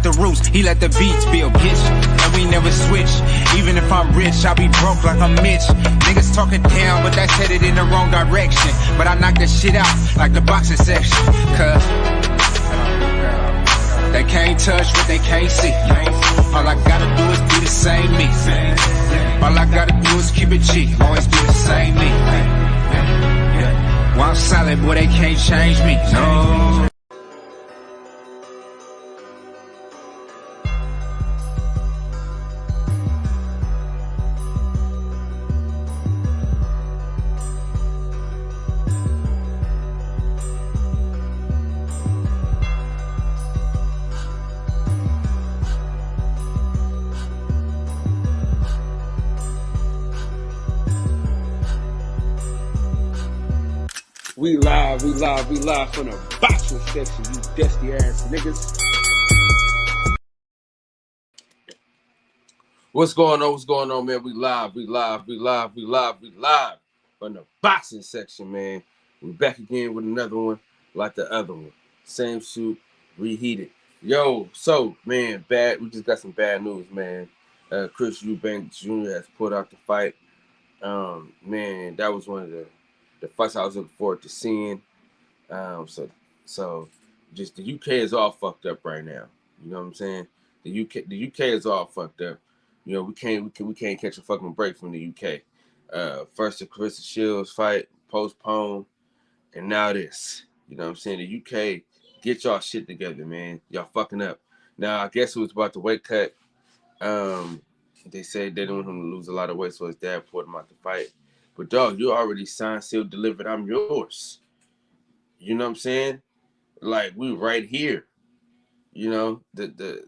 out the roots, he let the beats build, bitch. And we never switch. Even if I'm rich, I'll be broke like I'm Mitch. Niggas talking down, but that's headed in the wrong direction. But I knock that shit out like the boxing section. Cause they can't touch what they can't see. All I gotta do is be the same me. All I gotta do is keep it G. Always be the same me. While I'm solid, boy, they can't change me. No. We live from the boxing section, you dusty ass niggas. What's going on, man? We live from the boxing section, man. We back again with another one, like the other one. Same suit, reheated. Yo, so, man, we just got some bad news, man. Chris Eubanks Jr. has pulled out the fight. Man, that was one of the fights I was looking forward to seeing. So just the UK is all fucked up right now. You know what I'm saying? The UK is all fucked up. You know, we can't catch a fucking break from the UK. First the Clarissa Shields fight postponed, and now this. You know what I'm saying? The UK, get y'all shit together, man. Y'all fucking up. Now I guess it was about the weight cut. They said they didn't want him to lose a lot of weight, so his dad pulled him out the fight. But dog, you already signed, sealed, delivered. I'm yours. You know what I'm saying? Like, we right here. You know, the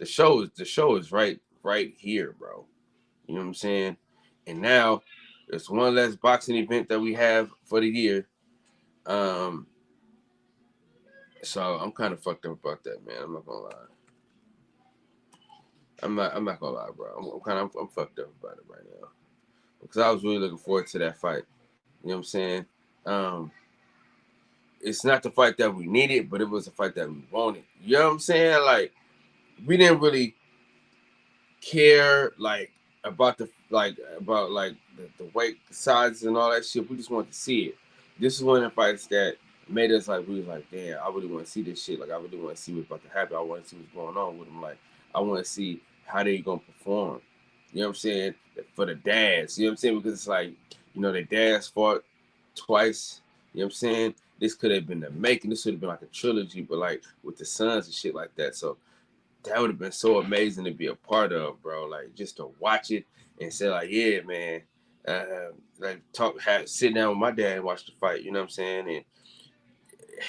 show is right here, bro. You know what I'm saying? And now it's one less boxing event that we have for the year. So I'm kind of fucked up about that, man. I'm not gonna lie. I'm not gonna lie, bro. I'm fucked up about it right now. Because I was really looking forward to that fight. You know what I'm saying? It's not the fight that we needed, but it was a fight that we wanted. You know what I'm saying? Like, we didn't really care about the weight sizes and all that shit. We just wanted to see it. This is one of the fights that made us like, we was like, damn, I really want to see this shit. Like, I really want to see what's about to happen. I want to see what's going on with them. Like, I want to see how they gonna perform. You know what I'm saying? For the dads. You know what I'm saying? Because it's like, you know, their dads fought twice. You know what I'm saying? This could have been the making. This would have been like a trilogy, but like with the sons and shit like that. So that would have been so amazing to be a part of, bro. Like, just to watch it and say, like, yeah, man. Sit down with my dad and watch the fight. You know what I'm saying? And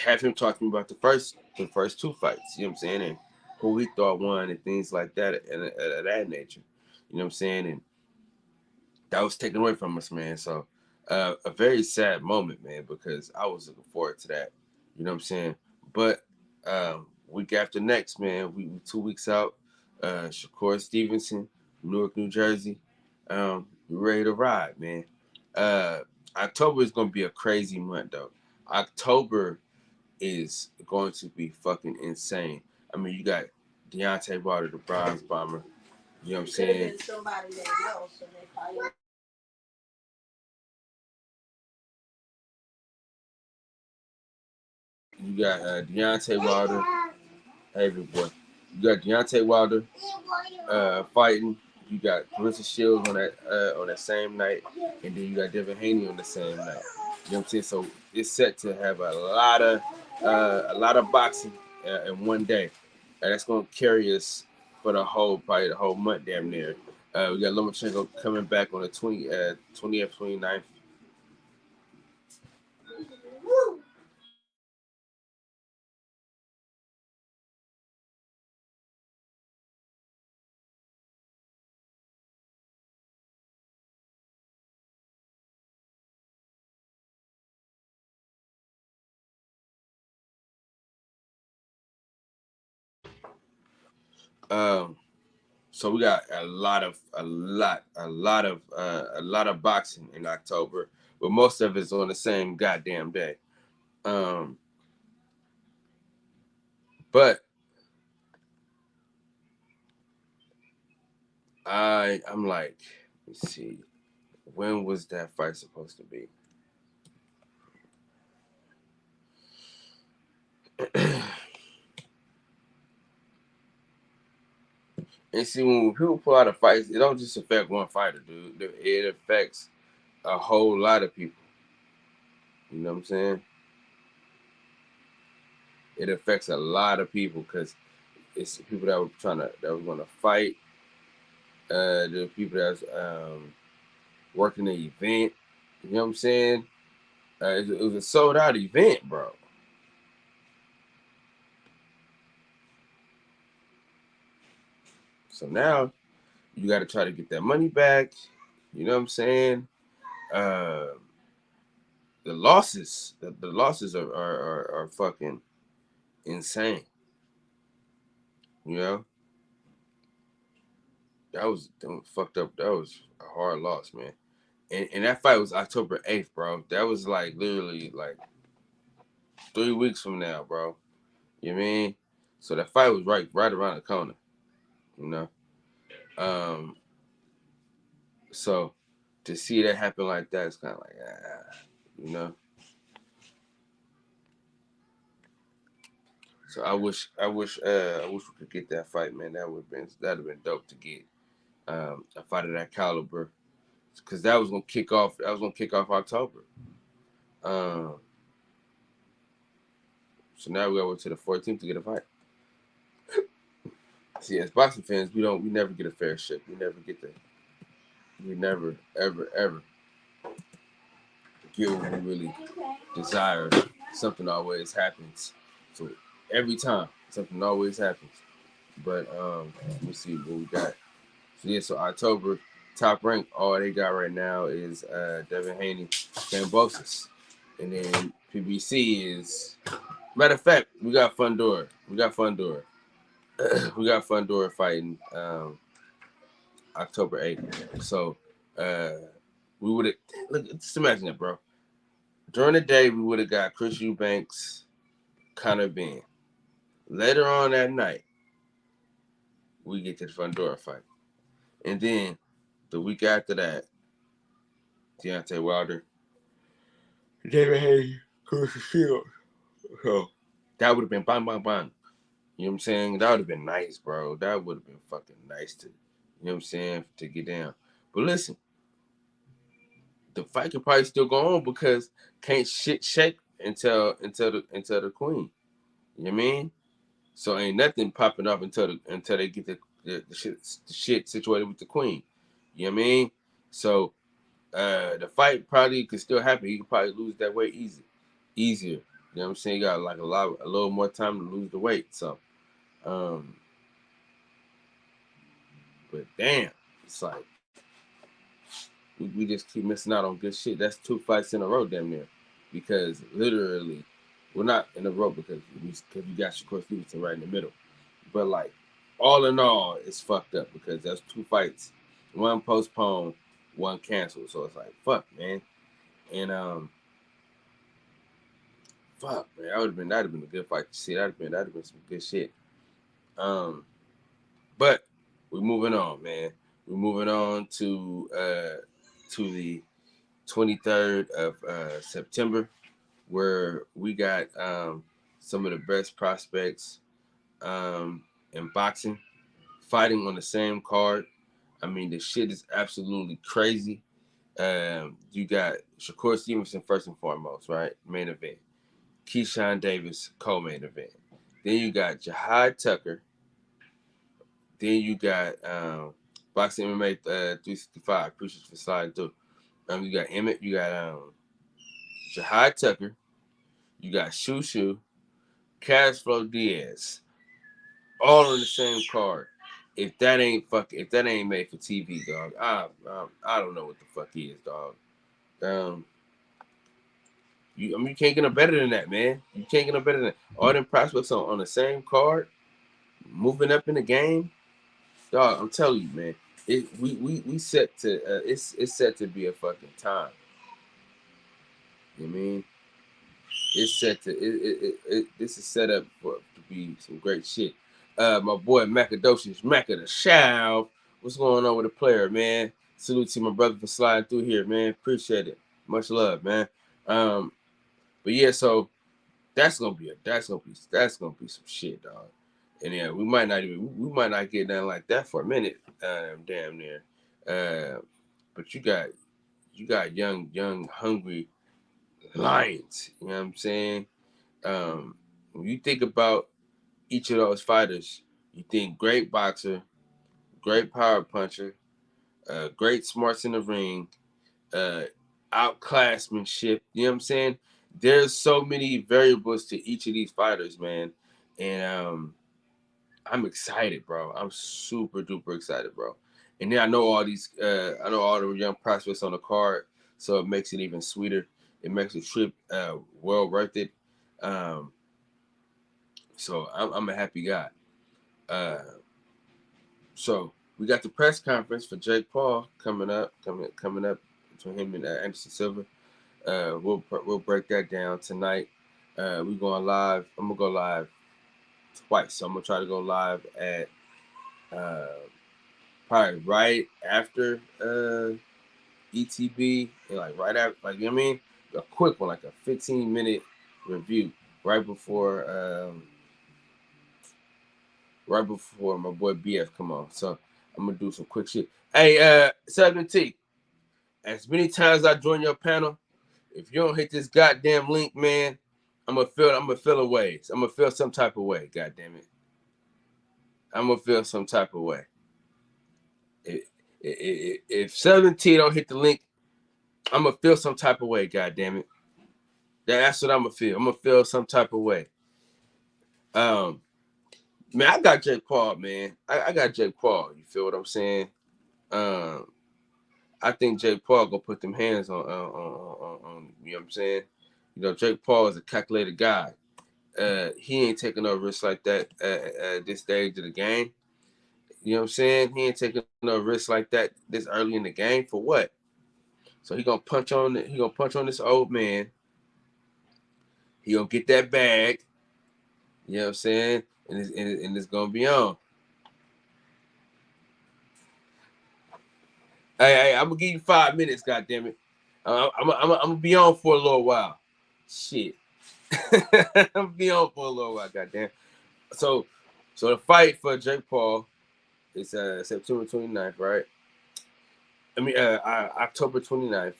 have him talk to me about the first two fights. You know what I'm saying? And who he thought won and things like that and of that nature. You know what I'm saying? And that was taken away from us, man. So a very sad moment, man, because I was looking forward to that. You know what I'm saying? But week after next, man, we 2 weeks out. Shakur Stevenson, Newark, New Jersey. We're ready to ride, man. October is going to be a crazy month, though. October is going to be fucking insane. I mean, you got Deontay Wilder, the bronze bomber. You know what I'm saying? Somebody they know, so they probably... You got Deontay Wilder. Hey, big boy. You got Deontay Wilder fighting. You got Clarissa Shields on that same night, and then you got Devin Haney on the same night. You know what I'm saying? So it's set to have a lot of boxing in one day, and that's gonna carry us for probably the whole month, damn near. We got Lomachenko coming back on the 20th, 29th. So we got a lot of boxing in October, but most of it's on the same goddamn day. But I'm like, let's see, when was that fight supposed to be? And see, when people pull out of fights, it don't just affect one fighter, dude. It affects a whole lot of people. You know what I'm saying? It affects a lot of people because it's people that were going to fight. The people that's working the event. You know what I'm saying? It was a sold out event, bro. So now you got to try to get that money back. You know what I'm saying? The losses, the losses are fucking insane. You know, that was fucked up. That was a hard loss, man. And that fight was October 8th, bro. That was like literally like 3 weeks from now, bro. You know what I mean? So that fight was right around the corner. You know, so to see that happen like that, it's kind of like, you know. So I wish we could get that fight, man. That'd have been dope to get a fight of that caliber, because that was gonna kick off. That was gonna kick off October. So now we go to the 14th to get a fight. See, as boxing fans, we never get a fair shake. We never ever get what we really desire. Something always happens. So every time something always happens. But let me see what we got. So yeah, so October top rank, all they got right now is Devin Haney, Kambosos. And then PBC is, matter of fact, we got Fundora. We got Fundora fighting October 8th. So we would have, look, just imagine that, bro. During the day, we would have got Chris Eubanks, Conor Benn. Later on that night, we get to the Fundora fight. And then the week after that, Deontay Wilder, David Hayes, Chris Shields. So that would have been bang, bang, bang. You know what I'm saying? That would have been nice, bro. That would have been fucking nice to, you know what I'm saying, to get down. But listen, the fight could probably still go on because can't shit shake until the queen. You know what I mean? So ain't nothing popping up until they get the shit situated with the queen. You know what I mean? So the fight probably could still happen. He could probably lose that weight easier. You know what I'm saying? You got like a little more time to lose the weight. So, but damn, it's like we just keep missing out on good shit. That's 2 fights in a row, damn near, because literally, we're not in a row because you got Shakur Stevenson right in the middle. But like, all in all, it's fucked up because that's 2 fights, one postponed, one canceled. So it's like, fuck, man. And fuck, man, that'd have been a good fight to see. That'd have been some good shit. But we're moving on, man. We're moving on to the 23rd of September, where we got some of the best prospects in boxing fighting on the same card. I mean, the shit is absolutely crazy. You got Shakur Stevenson first and foremost, right? Main event. Keyshawn Davis, co-main event. Then you got Jihad Tucker. Then you got Boxing MMA 365. Appreciate you for sliding through. You got Emmett. You got Jihad Tucker. You got Shushu, Cashflow Diaz, all on the same card. If that ain't made for TV, dog, I don't know what the fuck is, dog. You can't get no better than that, man. You can't get no better than that. All them prospects on the same card, moving up in the game, dog. I'm telling you, man. We set to it's set to be a fucking time. You know what I mean? It's set to this is set up to be some great shit. My boy Macadocious Maca the Shav. What's going on with the player, man? Salute to my brother for sliding through here, man. Appreciate it. Much love, man. But yeah, so that's gonna be some shit, dog. And yeah, we might not get nothing like that for a minute, damn near. But you got young, hungry lions. You know what I'm saying? When you think about each of those fighters, you think great boxer, great power puncher, great smarts in the ring, outclassmanship. You know what I'm saying? There's so many variables to each of these fighters, man. And I'm excited, bro. I'm super duper excited, bro. And then I know all the young prospects on the card, so it makes it even sweeter. It makes the trip well worth it. So I'm a happy guy. So we got the press conference for Jake Paul coming up between him and Anderson Silva. We'll break that down tonight. We're going live. I'm gonna go live twice. So I'm gonna try to go live at probably right after ETB, and like right after, like, you know what I mean, a quick one, like a 15-minute review right before my boy BF come on. So I'm gonna do some quick shit. Hey, 7T, as many times as I join your panel, if you don't hit this goddamn link, man, I'm gonna feel a way. I'm gonna feel some type of way. God damn it. I'm gonna feel some type of way. If 7T don't hit the link, I'm gonna feel some type of way. God damn it. That's what I'm gonna feel. I'm gonna feel some type of way. Man, I got Jake Paul, man. I got Jake Paul. You feel what I'm saying? I think Jake Paul gonna put them hands on you know what I'm saying? You know, Jake Paul is a calculated guy. He ain't taking no risks like that at this stage of the game. You know what I'm saying? He ain't taking no risks like that this early in the game for what? So he gonna punch on this old man. He gonna get that bag. You know what I'm saying? And it's gonna be on. Hey, I'm gonna give you 5 minutes, goddammit. I'm gonna be on for a little while. Shit. I'm gonna be on for a little while, goddamn. So the fight for Jake Paul is September 29th, right? I mean October 29th.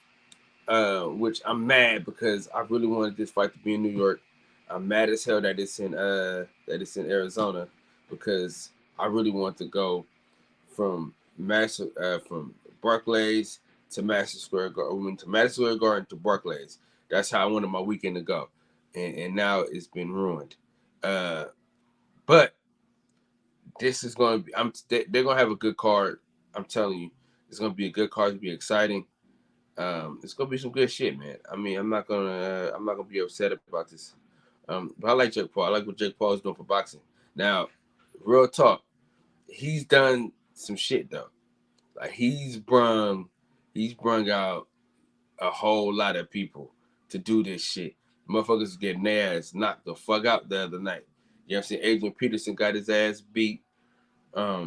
Which I'm mad because I really wanted this fight to be in New York. I'm mad as hell that it's in Arizona because I really want to go from Barclays to Madison Square Garden, to Madison Square Garden to Barclays. That's how I wanted my weekend to go, and now it's been ruined. But this is going to be. They're going to have a good card. I'm telling you, it's going to be a good card. It's going to be exciting. It's going to be some good shit, man. I mean, I'm not gonna be upset about this. But I like Jake Paul. I like what Jake Paul is doing for boxing. Now, real talk, he's done some shit though. Like he's brung out a whole lot of people to do this shit. Motherfuckers getting their ass knocked the fuck out the other night. You know what I'm saying? Adrian Peterson got his ass beat. A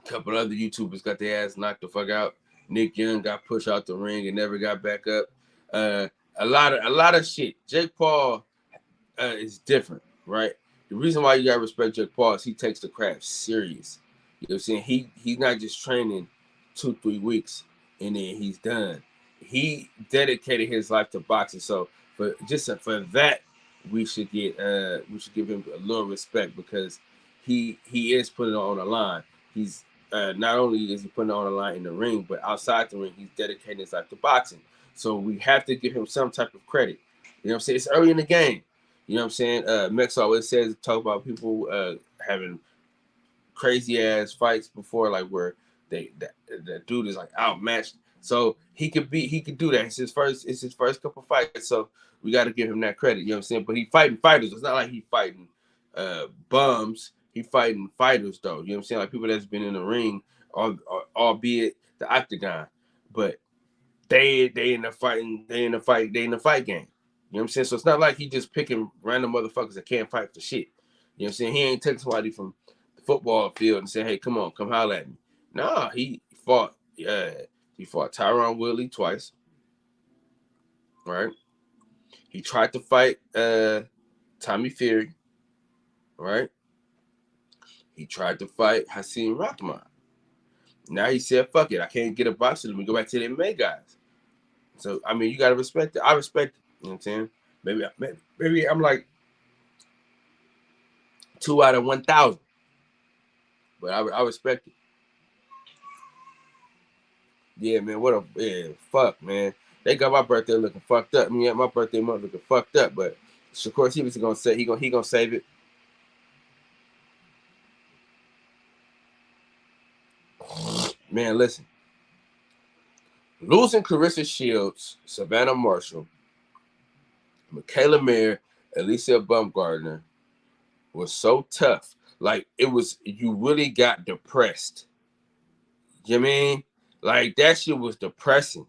couple other YouTubers got their ass knocked the fuck out. Nick Young got pushed out the ring and never got back up. A lot of shit. Jake Paul is different, right? The reason why you gotta respect Jake Paul is he takes the craft serious. You know what I'm saying? He's not just training 2-3 weeks and then he's done. He dedicated his life to boxing. So for that, we should give him a little respect because he is putting it on the line. He's not only is he putting it on the line in the ring, but outside the ring, he's dedicating his life to boxing. So we have to give him some type of credit. You know what I'm saying? It's early in the game. You know what I'm saying? Mex always says, talk about people having crazy ass fights before, like where the dude is like outmatched. So he could do that. It's his first couple fights. So we got to give him that credit. You know what I'm saying? But he fighting fighters. It's not like he fighting bums. He fighting fighters though. You know what I'm saying? Like people that's been in the ring, albeit the octagon, but they in the fight game. You know what I'm saying? So it's not like he just picking random motherfuckers that can't fight for shit. You know what I'm saying? He ain't taking somebody from the football field and saying, hey, come holler at me. Nah, he fought. He fought Tyron Woodley twice. Right. He tried to fight Tommy Fury. Right. He tried to fight Hasim Rahman. Now he said, "Fuck it, I can't get a boxer. Let me go back to the MMA guys." So I mean, you gotta respect it. I respect it. You know what I'm saying? Maybe I'm like 2 out of 1,000, but I respect it. Yeah, man. Fuck, man. They got my birthday looking fucked up. I mean, my birthday month looking fucked up, but of course he was gonna say he gonna save it. Man, listen. Losing Clarissa Shields, Savannah Marshall, Michaela Mayer, Alicia Baumgardner was so tough. Like it was, you really got depressed. You know what I mean? Like that shit was depressing.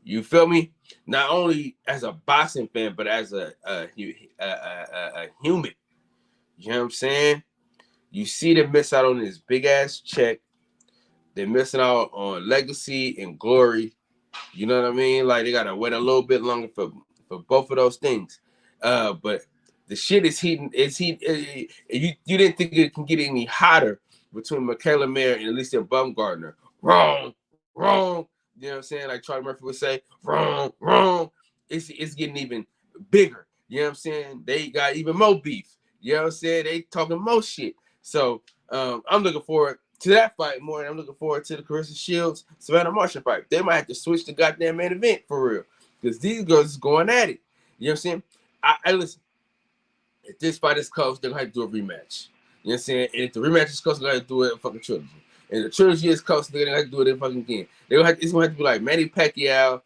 You feel me? Not only as a boxing fan, but as a human. You know what I'm saying? You see them miss out on this big ass check. They're missing out on legacy and glory. You know what I mean? Like they gotta wait a little bit longer for both of those things. But the shit is heating. It's heat. You didn't think it can get any hotter between Michaela Mayer and Alicia Baumgardner. Wrong, wrong. You know what I'm saying? Like Charlie Murphy would say, wrong, wrong. It's getting even bigger. You know what I'm saying? They got even more beef. You know what I'm saying? They talking more shit. So I'm looking forward to that fight more, and I'm looking forward to the Clarissa Shields Savannah Marshall fight. They might have to switch the goddamn main event for real, because these girls is going at it. You know what I'm saying? I listen. If this fight is close, they're gonna have to do a rematch. You know what I'm saying? And if the rematch is close, they're gonna have to do it in fucking trilogy. And if the trilogy is close, they're gonna have to do it in fucking again. It's gonna have to be like Manny Pacquiao,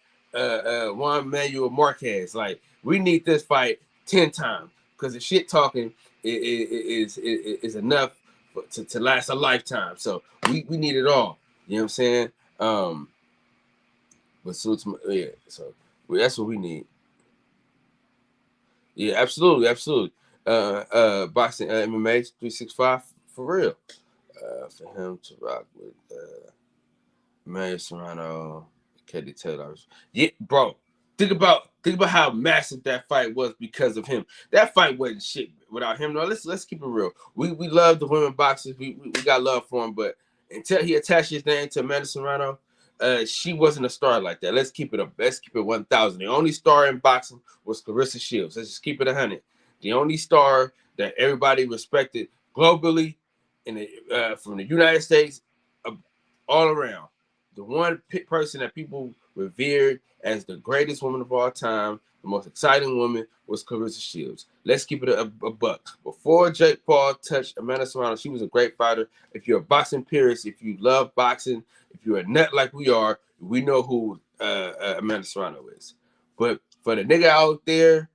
Juan Manuel Marquez. Like we need this fight 10 times because the shit talking is enough to last a lifetime. So we need it all. You know what I'm saying? But so that's what we need. Yeah, absolutely, absolutely. Boxing MMA 365 for real. For him to rock with Mary Serrano, Katie Taylor. Yeah, bro. Think about how massive that fight was because of him. That fight wasn't shit without him. No, let's keep it real. We love the women boxers. We got love for him, but until he attached his name to Amanda Serrano, she wasn't a star like that. Let's keep it up. Let's keep it 1,000. The only star in boxing was Clarissa Shields. Let's just keep it 100. The only star that everybody respected globally from the United States, all around. The one person that people revered as the greatest woman of all time, the most exciting woman, was Clarissa Shields. Let's keep it a buck. Before Jake Paul touched Amanda Serrano, she was a great fighter. If you're a boxing purist, if you love boxing, if you're a nut like we are, we know who Amanda Serrano is. But for the nigga out there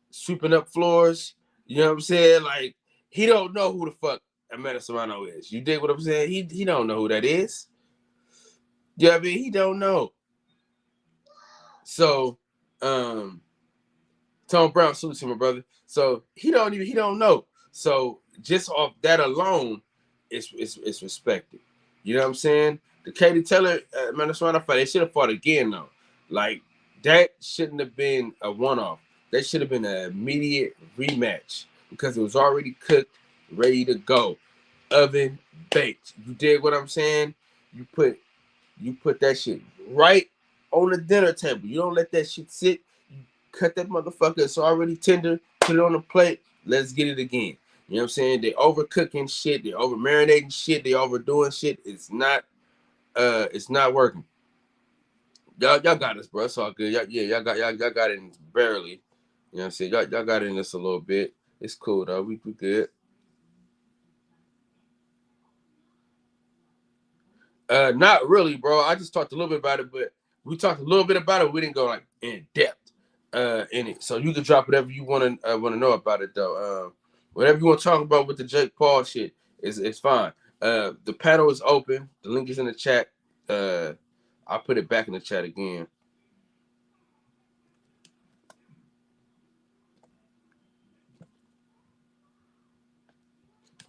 sweeping up floors, you know what I'm saying? Like, he don't know who the fuck Amanda Serrano is. You dig what I'm saying? He don't know who that is. Yeah, I mean, he don't know. So, Tom Brown salutes him, my brother. So he don't know. So just off that alone, it's respected. You know what I'm saying? The Katie Taylor Amanda Serrano fight, they should have fought again though. Like that shouldn't have been a one-off. That should have been an immediate rematch because it was already cooked, ready to go, oven baked. You dig what I'm saying? You put that shit right on the dinner table. You don't let that shit sit. You cut that motherfucker. It's already tender. Put it on the plate. Let's get it again. You know what I'm saying? They overcooking shit. They over marinating shit. They overdoing shit. It's not working. Y'all got us, bro. It's all good. Y'all got it in barely. You know what I'm saying? Y'all got it in this a little bit. It's cool though. We good. Not really, bro. I just talked a little bit about it, but we talked a little bit about it. We didn't go like in depth in it. So you can drop whatever you want to know about it, though. Whatever you want to talk about with the Jake Paul shit is fine. The panel is open. The link is in the chat. I'll put it back in the chat again.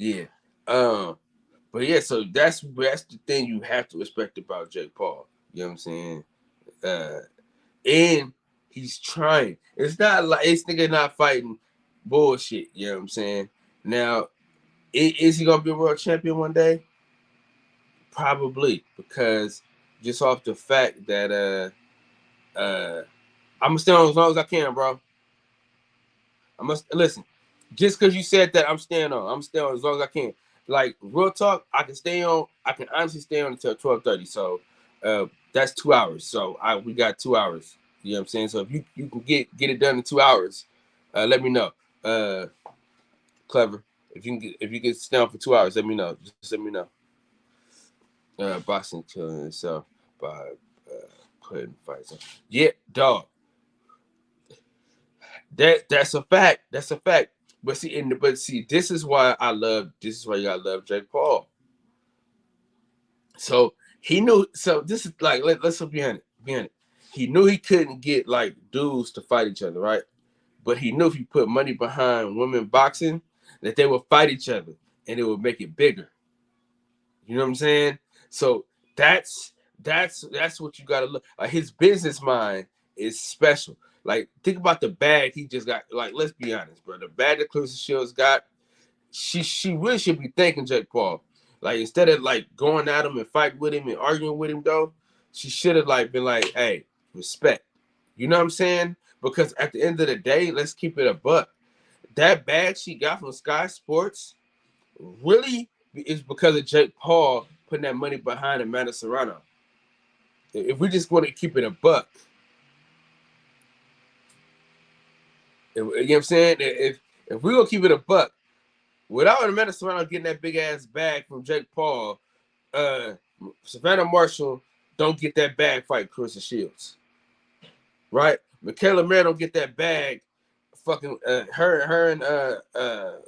Yeah. But yeah, so that's the thing you have to respect about Jake Paul. You know what I'm saying? And he's trying. It's not like this nigga not fighting bullshit. You know what I'm saying? Now, is he gonna be a world champion one day? Probably, because just off the fact that I'm gonna stay on as long as I can, bro. I must listen. Just because you said that, I'm staying on. I'm staying on as long as I can. Like real talk, I can stay on. I can honestly stay on until 12:30. So that's 2 hours. So we got 2 hours. You know what I'm saying? So if you can get it done in 2 hours, let me know. Clever. If you can stay on for 2 hours, let me know. Just let me know. Boxing killing itself by putting fights on. Yeah, dog. That's a fact. That's a fact. But see, this is why you gotta love Jake Paul. So he knew. So this is like let's look behind it. He knew he couldn't get like dudes to fight each other, right? But he knew if he put money behind women boxing, that they would fight each other and it would make it bigger. You know what I'm saying? So that's what you gotta look. Like his business mind is special. Like think about the bag he just got. Like let's be honest, bro. The bag that Claressa Shields got, she really should be thanking Jake Paul. Like instead of like going at him and fighting with him and arguing with him, though, she should have like been like, hey, respect. You know what I'm saying? Because at the end of the day, let's keep it a buck. That bag she got from Sky Sports really is because of Jake Paul putting that money behind Amanda Serrano. If we just want to keep it a buck, you know what I'm saying? If we're gonna keep it a buck, without Amanda Serrano getting that big ass bag from Jake Paul, Savannah Marshall don't get that bag fight Claressa Shields, right? Michaela Mayer don't get that bag. Fucking her and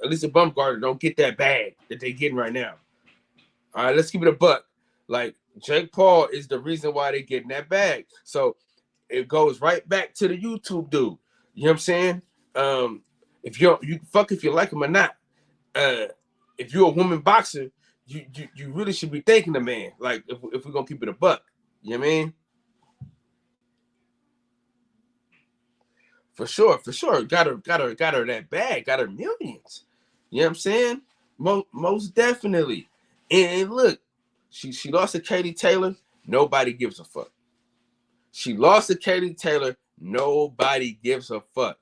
Elisa Bumgarner don't get that bag that they getting right now. All right, let's keep it a buck. Like Jake Paul is the reason why they getting that bag. So it goes right back to the YouTube dude. You know what I'm saying? If you fuck if you like him or not. If you're a woman boxer, you really should be thanking the man. Like if we're gonna keep it a buck. You know what I mean? For sure. Got her that bag, got her millions. You know what I'm saying? Most definitely. And look, she lost to Katie Taylor. Nobody gives a fuck. She lost to Katie Taylor. Nobody gives a fuck.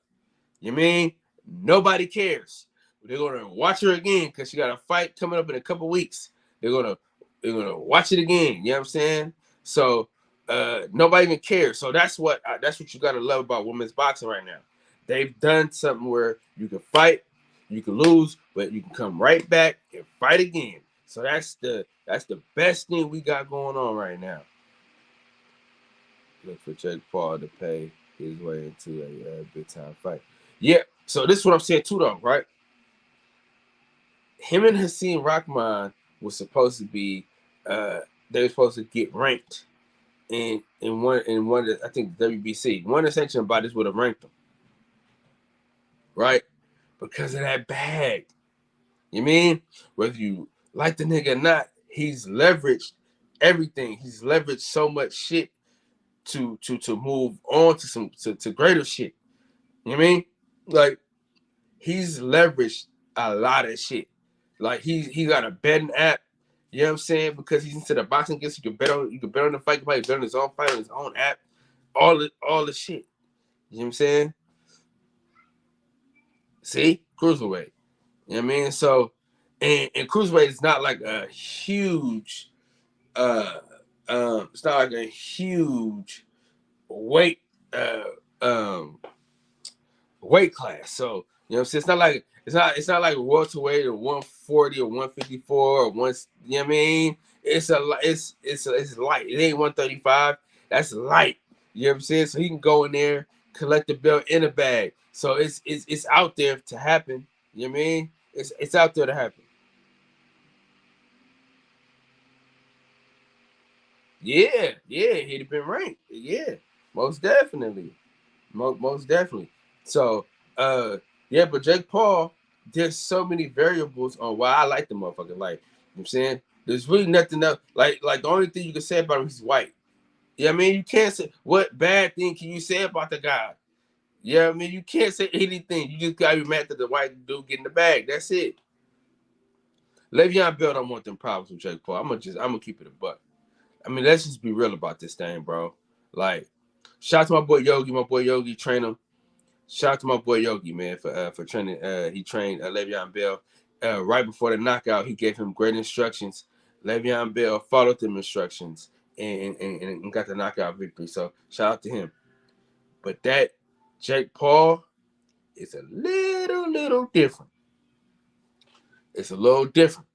You mean? Nobody cares. They're gonna watch her again because she got a fight coming up in a couple weeks. They're gonna watch it again. You know what I'm saying? So nobody even cares. So that's what you gotta love about women's boxing right now. They've done something where you can fight, you can lose, but you can come right back and fight again. So that's the best thing we got going on right now. Look for Jake Paul to pay his way into a big time fight. Yeah. So this is what I'm saying too, though, right? Him and Hasim Rahman was supposed to be, they were supposed to get ranked in one I think WBC. One ascension bodies would have ranked them, right? Because of that bag. You mean? Whether you like the nigga or not, he's leveraged everything. He's leveraged so much shit to move on to greater shit. You know what I mean? Like he's leveraged a lot of shit. Like he got a betting app. You know what I'm saying? Because he's into the boxing games, you can bet on the fight. He bet on his own fight on his own app. All the shit. You know what I'm saying? See, cruiserweight. You know what I mean? So, and cruiserweight is not like a huge. It's not like a huge weight. Weight class. So you know what I'm saying? It's not like welterweight or 140 or 154 or one. You know what I mean? It's light. It ain't 135. That's light. You know what I'm saying? So he can go in there, collect the belt in a bag. So it's out there to happen. You know what I mean? It's out there to happen. Yeah, he'd have been ranked. Yeah, most definitely. Most definitely. So, yeah, but Jake Paul, there's so many variables on why I like the motherfucker. Like, you know what I'm saying? There's really nothing else. Like the only thing you can say about him is he's white. Yeah, I mean, you can't say what bad thing can you say about the guy. Yeah, I mean, you can't say anything. You just gotta be mad that the white dude getting the bag. That's it. Le'Veon Bell don't want them problems with Jake Paul. I'm gonna keep it a buck. I mean, let's just be real about this thing, bro. Like, shout out to my boy Yogi, train him. Shout out to my boy Yogi, man, for training. He trained Le'Veon Bell. Right before the knockout, he gave him great instructions. Le'Veon Bell followed them instructions and got the knockout victory. So shout out to him. But that Jake Paul is a little different. It's a little different.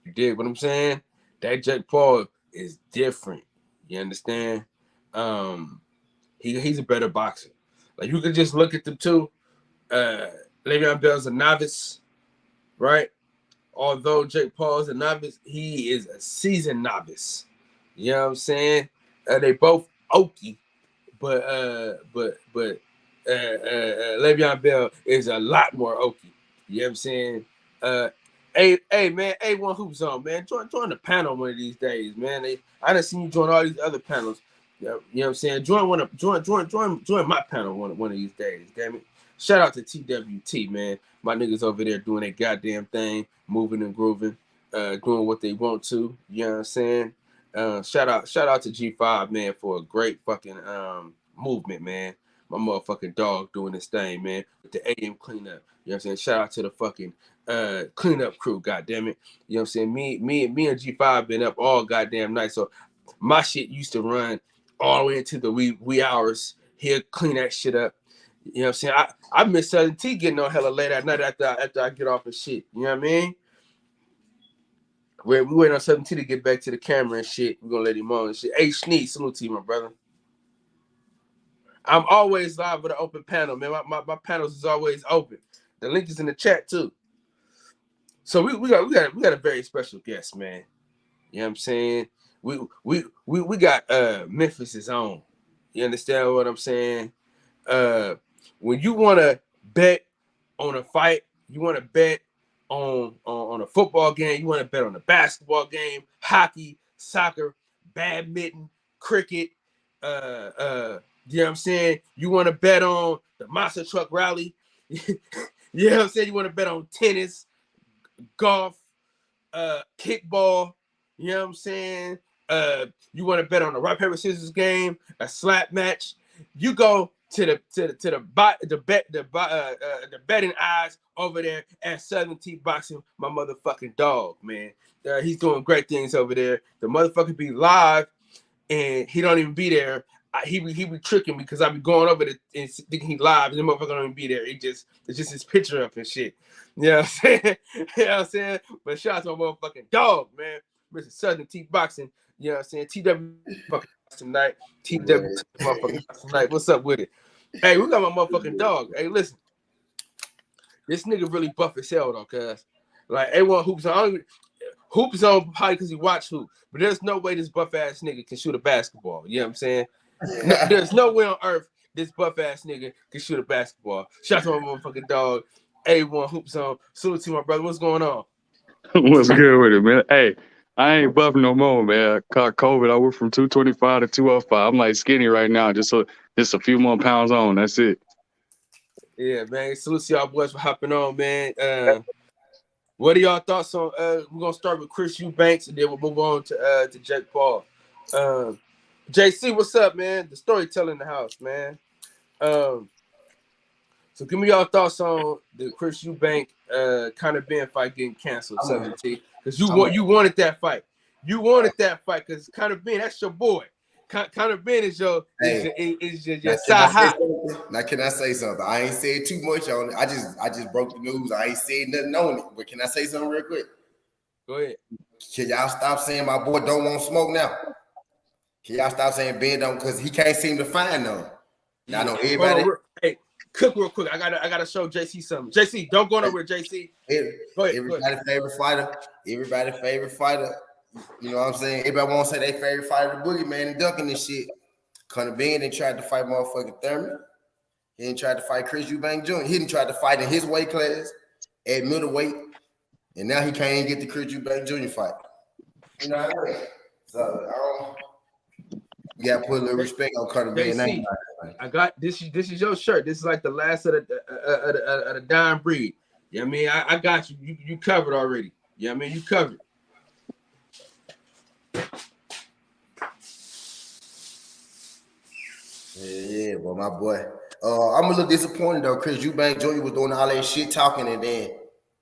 You dig what I'm saying? That Jake Paul is different. You understand? He's a better boxer. Like, you could just look at them two. Le'Veon Bell's a novice, right? Although Jake Paul's a novice, he is a seasoned novice. You know what I'm saying? They both oaky, but Le'Veon Bell is a lot more oaky. You know what I'm saying? Hey man, A1 Hoop Zone, man. Join the panel one of these days, man. I done seen you join all these other panels. You know what I'm saying? Join my panel one of these days, damn it. Shout out to TWT, man. My niggas over there doing their goddamn thing, moving and grooving, doing what they want to. You know what I'm saying? Shout out to G5, man, for a great fucking movement, man. My motherfucking dog doing this thing, man, with the AM cleanup. You know what I'm saying? Shout out to the fucking cleanup crew, goddamn it. You know what I'm saying? Me and G5 been up all goddamn night. So my shit used to run all the way into the wee hours. He'll clean that shit up. You know what I'm saying? I miss Southern T getting on hella late at night after I get off and shit. You know what I mean? We waiting on Southern T to get back to the camera and shit. We're gonna let him on and shit. Hey, Sneed, salute to you, my brother. I'm always live with an open panel, man. My panels is always open. The link is in the chat too. So we got a very special guest, man. You know what I'm saying? We got Memphis's own. You understand what I'm saying? When you want to bet on a fight, you want to bet on a football game, you want to bet on a basketball game, hockey, soccer, badminton, cricket, you know what I'm saying? You want to bet on the monster truck rally. You know what I'm saying? You want to bet on tennis, golf, kickball. You know what I'm saying? You want to bet on a rock paper scissors game, a slap match. You go to the betting odds over there at Southern T Boxing. My motherfucking dog, man. He's doing great things over there. The motherfucker be live, and he don't even be there. He be tricking me because I be going over there and thinking he live, and the motherfucker don't even be there. It's just his picture up and shit. You know what I'm saying? You know what I'm saying? But shout out to my motherfucking dog, man. Mr. Southern T Boxing. You know what I'm saying? TW fucking tonight. TW motherfucking tonight. What's up with it? Hey, we got my motherfucking dog. Hey, listen. This nigga really buff as hell though, cuz. Like, A1 Hoop Zone. Hoop Zone probably because he watch hoop. But there's no way this buff ass nigga can shoot a basketball. You know what I'm saying? No, there's no way on earth this buff ass nigga can shoot a basketball. Shout out to my motherfucking dog. A1 Hoop Zone. Salute to my brother. What's going on? What's good with it, man? Hey, I ain't buff no more, man. Caught COVID. I went from 225 to 205. I'm like skinny right now. Just a few more pounds on. That's it. Yeah, man. Salute to y'all boys for hopping on, man. What are y'all thoughts on? We're gonna start with Chris Eubanks, and then we'll move on to Jake Paul. JC, what's up, man? The storyteller in the house, man. So give me y'all thoughts on the Chris Eubank Conor Benn fight getting canceled, 17. Because you wanted that fight. You wanted that fight because Conor Benn, that's your boy. Conor Benn is your side high. Now, can I say something? I ain't said too much on it. I just broke the news. I ain't said nothing on it. But can I say something real quick? Go ahead. Can y'all stop saying my boy don't want smoke now? Can y'all stop saying Ben don't, because he can't seem to find none. Now I know everybody. Hey, cook real quick. I gotta show JC something. JC, don't go nowhere, JC. Go ahead. Everybody's favorite fighter. Everybody's favorite fighter. You know what I'm saying? Everybody wants to say their favorite fighter, the Boogeyman, and ducking this shit. Conor Benn didn't try to fight motherfucking Thurman. He didn't try to fight Chris Eubank Jr. He didn't try to fight in his weight class at middleweight. And now he can't even get the Chris Eubank Jr. fight. You know what I mean? So you gotta put a little respect on Conor Benn. JC, I got this. This is your shirt. This is like the last of the dying breed. Yeah, I mean, I got you. You covered already. Yeah, I mean, you covered. Yeah, well, my boy. I'm a little disappointed though. Chris Eubank Jr. was doing all that shit talking, and then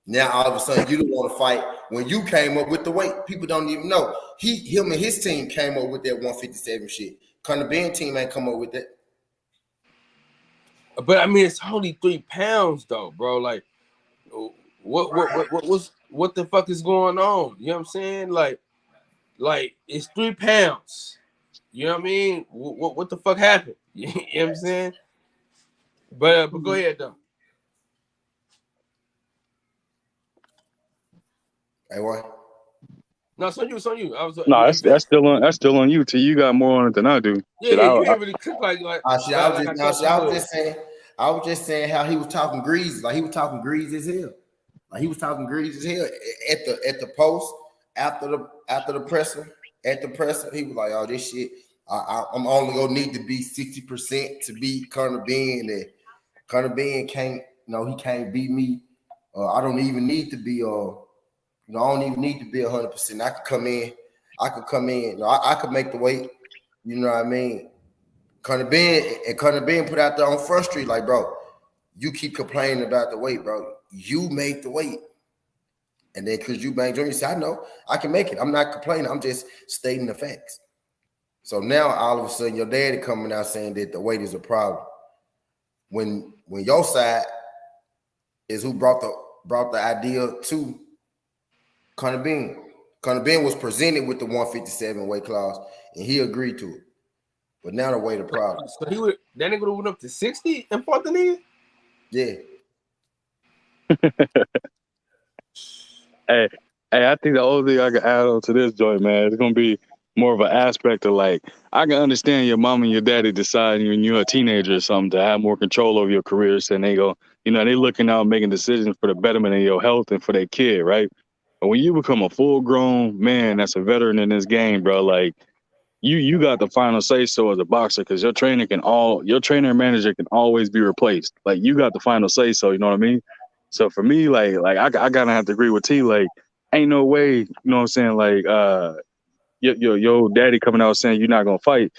now all of a sudden you don't want to fight when you came up with the weight. People don't even know. Him and his team came up with that 157 shit. Conor Benn team ain't come up with that. But I mean, it's only 3 pounds though, bro. Like, what the fuck is going on? You know what I'm saying? Like it's 3 pounds. You know what I mean? What the fuck happened? You know what I'm saying? But go ahead though. Hey, what? No, it's on you. It's on you. That's still on you. T, you got more on it than I do. Yeah, you ain't really cook like. I was just saying how he was talking greasy, like he was talking greasy as hell. Like he was talking greasy as hell at the post after the presser. At the presser, he was like, "Oh, this shit, I'm only gonna need to be 60% to beat Conor Benn. And Conor Benn can't, he can't beat me. I don't even need to be I don't even need to be 100%. I could come in. I could make the weight. You know what I mean? Conor Benn put out there on Front Street, like, bro, you keep complaining about the weight, bro. You made the weight. And then Chris Eubank Jr. said, I know, I can make it. I'm not complaining. I'm just stating the facts. So now all of a sudden your daddy coming out saying that the weight is a problem. When your side is who brought the idea to Conor Benn. Conor Benn was presented with the 157 weight class, and he agreed to it. But now the weight of problem. So that nigga went up to 60 and fought the nigga? Yeah. Hey, I think the only thing I can add on to this joint, man, it's gonna be more of an aspect of like, I can understand your mom and your daddy deciding when you're a teenager or something to have more control over your careers, and they go, they looking out making decisions for the betterment of your health and for their kid, right? But when you become a full-grown man that's a veteran in this game, bro, like you got the final say so as a boxer, because your trainer and manager can always be replaced. Like you got the final say so, you know what I mean? So for me, like I gotta have to agree with T. Like, ain't no way, you know what I'm saying? Like, your daddy coming out saying you're not gonna fight,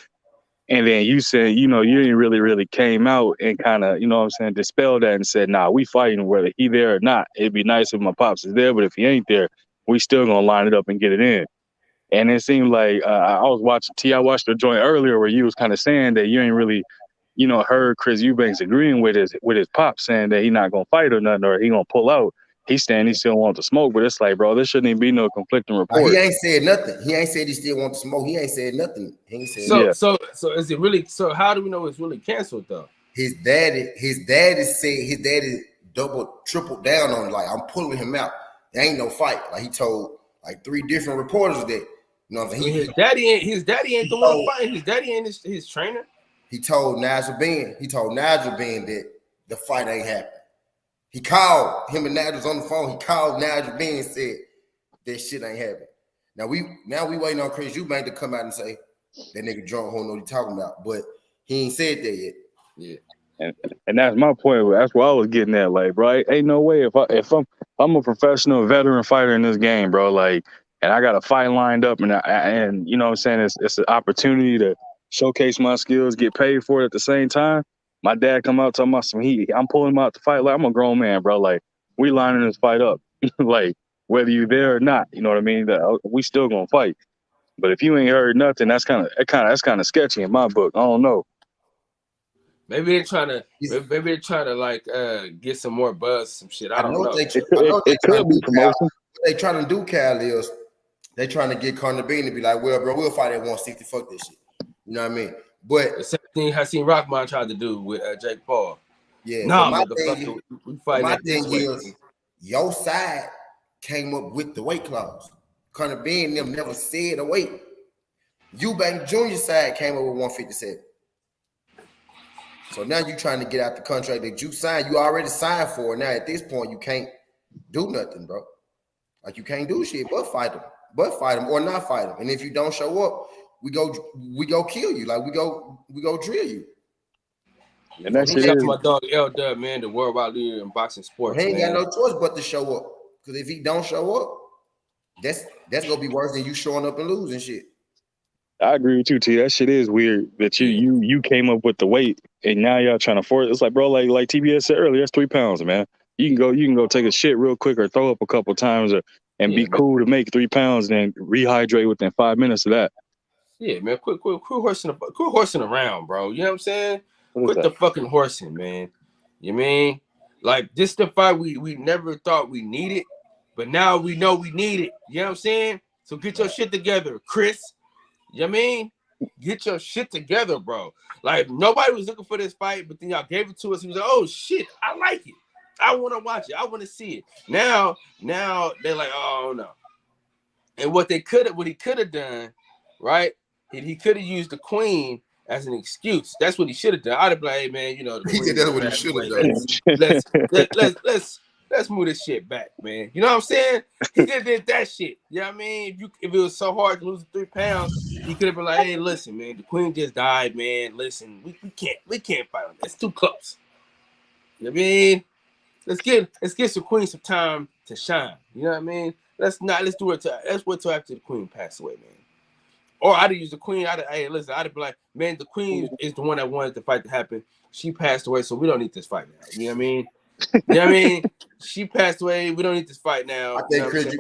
and then you saying, you ain't really came out and kind of, you know what I'm saying, dispelled that and said, nah, we fighting whether he there or not. It'd be nice if my pops is there, but if he ain't there, we still gonna line it up and get it in. And it seemed like I watched the joint earlier where you was kind of saying that you ain't really, heard Chris Eubanks agreeing with his pop saying that he not gonna fight or nothing, or he gonna pull out. He's saying he still wants to smoke, but it's like, bro, there shouldn't even be no conflicting report. He ain't said nothing. He ain't said he still wants to smoke. He ain't said nothing. He ain't said so is it really? So how do we know it's really canceled though? His daddy said his daddy tripled down on it, like, I'm pulling him out. There ain't no fight. Like he told like 3 different reporters that, you know what I'm saying? His daddy ain't the one fighting. His daddy ain't his trainer. He told Nigel Benn that the fight ain't happening. He called him and Nigel's on the phone. He called Nigel Benn and said that shit ain't happening. Now we waiting on Chris Eubank to come out and say that nigga drunk, who know what he talking about, but he ain't said that yet. Yeah. And that's my point. That's what I was getting at. Like, bro, ain't no way if I'm a professional veteran fighter in this game, bro, like, and I got a fight lined up, and you know what I'm saying, it's an opportunity to showcase my skills, get paid for it at the same time. My dad come out talking about I'm pulling him out to fight. Like, I'm a grown man, bro. Like, we lining this fight up. Like, whether you there or not, you know what I mean? We still gonna fight. But if you ain't heard nothing, that's kind of sketchy in my book. I don't know. Maybe they're trying to like get some more buzz, some shit. I don't know. It could be promotion. What they trying to do, Cal, is they trying to get Conor Benn to be like, well, bro, we'll fight at 160. Fuck this shit. You know what I mean? But the same thing Hakeem Rahman tried to do with Jake Paul. Yeah. Nah, my thing is, your side came up with the weight clause. Conor Benn them never said a weight. Eubank Jr. side came up with 157. So now you trying to get out the contract that you signed. You already signed for it. Now at this point, you can't do nothing, bro. Like, you can't do shit but fight them. but fight him or not fight him. And if you don't show up, we go kill you. Like we go drill you. And that shit Shout out is to my dog L Dub, man, the worldwide leader in boxing sports. He ain't man. got no choice but to show up. Because if he don't show up, that's gonna be worse than you showing up and losing shit. I agree with you, T. That shit is weird that you came up with the weight and now y'all trying to force. It's like, bro, like TBS said earlier, that's 3 pounds, man. You can go take a shit real quick or throw up a couple times and be cool to make 3 pounds, then rehydrate within 5 minutes of that. Yeah, man, quit horsing around, bro. You know what I'm saying? Quit the fucking horsing, man. You mean? Like, this the fight we never thought we needed, but now we know we need it. You know what I'm saying? So get your shit together, Chris. You know what I mean? Get your shit together, bro. Like, nobody was looking for this fight, but then y'all gave it to us. He was like, oh, shit, I like it. I want to watch it. I want to see it. Now they're like, oh, no. And what he could have done, right? He could have used the queen as an excuse. That's what he should have done. I'd have been like, hey, man, you know, the queen, That's what he should have done. Let's move this shit back, man. You know what I'm saying? He could have did that shit. You know what I mean? If it was so hard to lose 3 pounds, he could have been like, hey, listen, man, the queen just died, man. Listen, we can't fight him. It's too close. You know what I mean? Let's get some queen some time to shine. You know what I mean? Let's wait till after the queen passed away, man. Or I'd have used the queen. I'd have been like, man, the queen is the one that wanted the fight to happen. She passed away, so we don't need this fight now. You know what I mean? You know what I mean? She passed away. We don't need this fight now. I think, Chris,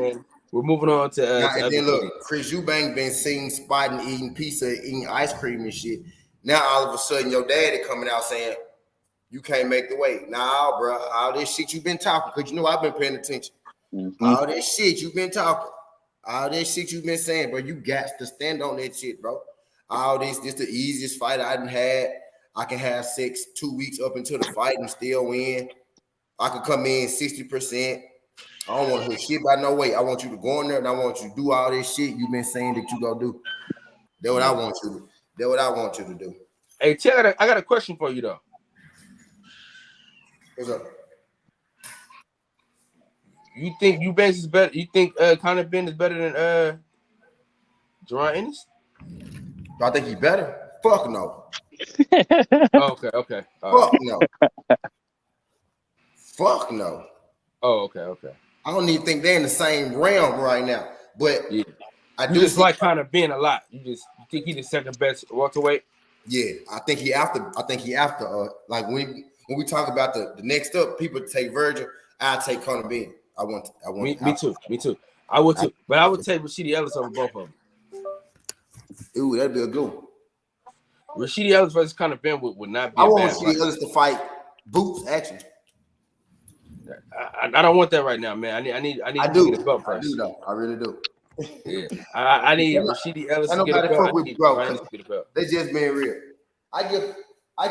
we're moving on to. And then look, Chris Eubank been seen spotting, eating pizza, eating ice cream and shit. Now all of a sudden, your daddy coming out saying you can't make the weight. Nah, bro, all this shit you've been talking, because you know I've been paying attention. Mm-hmm. All this shit you've been talking. All this shit you've been saying, bro, you got to stand on that shit, bro. All this the easiest fight I done had. I can have sex 2 weeks up until the fight and still win. I could come in 60%. I don't want to hear shit about no weight. I want you to go in there and I want you to do all this shit you've been saying that you gonna do. That's what I want you to. That's what I want you to do. Hey, Ted, I got a question for you though. What's up? You think Eubanks is better? You think Conor Ben is better than Jaron Ennis? Do I think he's better? Fuck no. Okay. Fuck no. Fuck no. Oh, okay. I don't even think they're in the same realm right now. But yeah. I do you just like Conor Ben a lot. You think he's the second best welterweight? Yeah, I think he after. Like when we talk about the next up, people take Virgil. I take Conor Ben. I want. Me too. I would too, but I would take Rashidi Ellis over both of them. Ooh, that'd be a good one. Rashidi Ellis versus Conor Ben would not be. I want Rashidi Ellis to fight Boots. Actually, I don't want that right now, man. I need to get a belt first. I do though. I really do. Yeah, I need Rashidi Ellis to get a belt. With bro, they just being real. I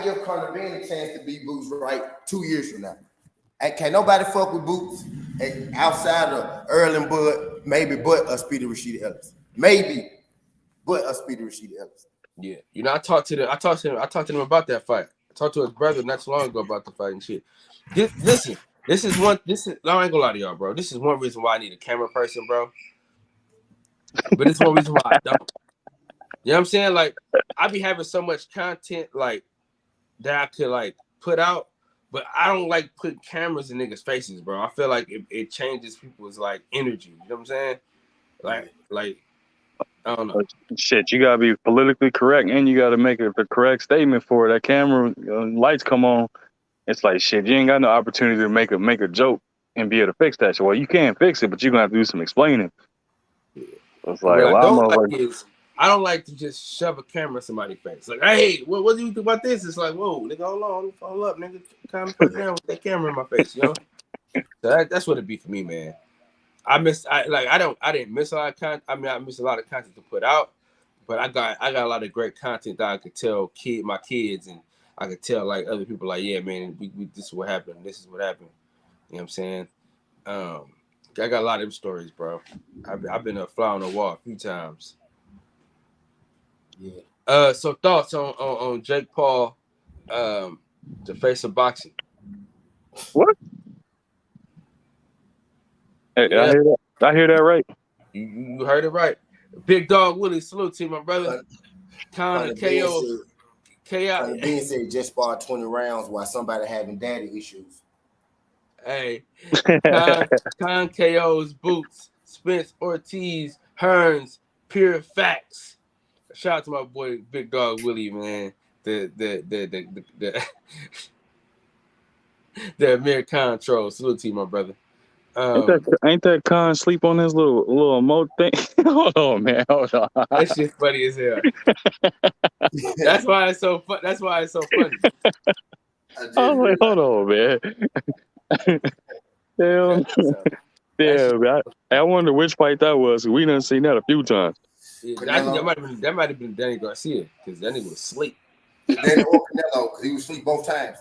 give Conor Ben a chance to beat Boots right 2 years from now. And can't nobody fuck with Boots outside of Earl and Bud, maybe but a Speedy Rashidi Ellis. Maybe but a Speedy Rashidi Ellis. Yeah. You know, I talked to him about that fight. I talked to his brother not too long ago about the fight and shit. Listen, I ain't gonna lie to y'all, bro. This is one reason why I need a camera person, bro. But it's one reason why I don't. You know what I'm saying? Like, I be having so much content like that I could like put out. But I don't like putting cameras in niggas' faces, bro. I feel like it changes people's like energy. You know what I'm saying? Like I don't know. Shit, you gotta be politically correct, and you gotta make the correct statement for it. That camera lights come on. It's like shit. You ain't got no opportunity to make a joke and be able to fix that shit. Well, you can fix it, but you're gonna have to do some explaining. Yeah. It's like I don't like to just shove a camera in somebody's face. Like, hey, what do you think about this? It's like, whoa, nigga, hold up, nigga. Kind of put down with that camera in my face, you know? So that's what it be for me, man. I didn't miss a lot of content. I mean, I missed a lot of content to put out, but I got a lot of great content that I could tell my kids, and I could tell like other people, like, yeah, man, we this is what happened. This is what happened. You know what I'm saying? I got a lot of them stories, bro. I've been a fly on the wall a few times. Yeah. So thoughts on Jake Paul, the face of boxing? What? Hey, yeah. I hear that right. You heard it right. Big Dog Willie, salute to you, my brother. Con KO. Conor Ben said just sparred 20 rounds while somebody having daddy issues. Hey, Con KO's Boots, Spence Ortiz, Hearns, Pure Facts. Shout out to my boy Big Dog Willie, man. The American troll. Salute to you, my brother. Ain't that Khan sleep on his little emote thing? Hold on, man. Hold on. That shit's funny as hell. That's why it's so fun. That's why it's so funny. I'm like, hold on, man. Damn. Man. I wonder which fight that was. We done seen that a few times. Yeah, I think that might have been Danny Garcia because that nigga was asleep. Danny or Canelo, because he was asleep both times.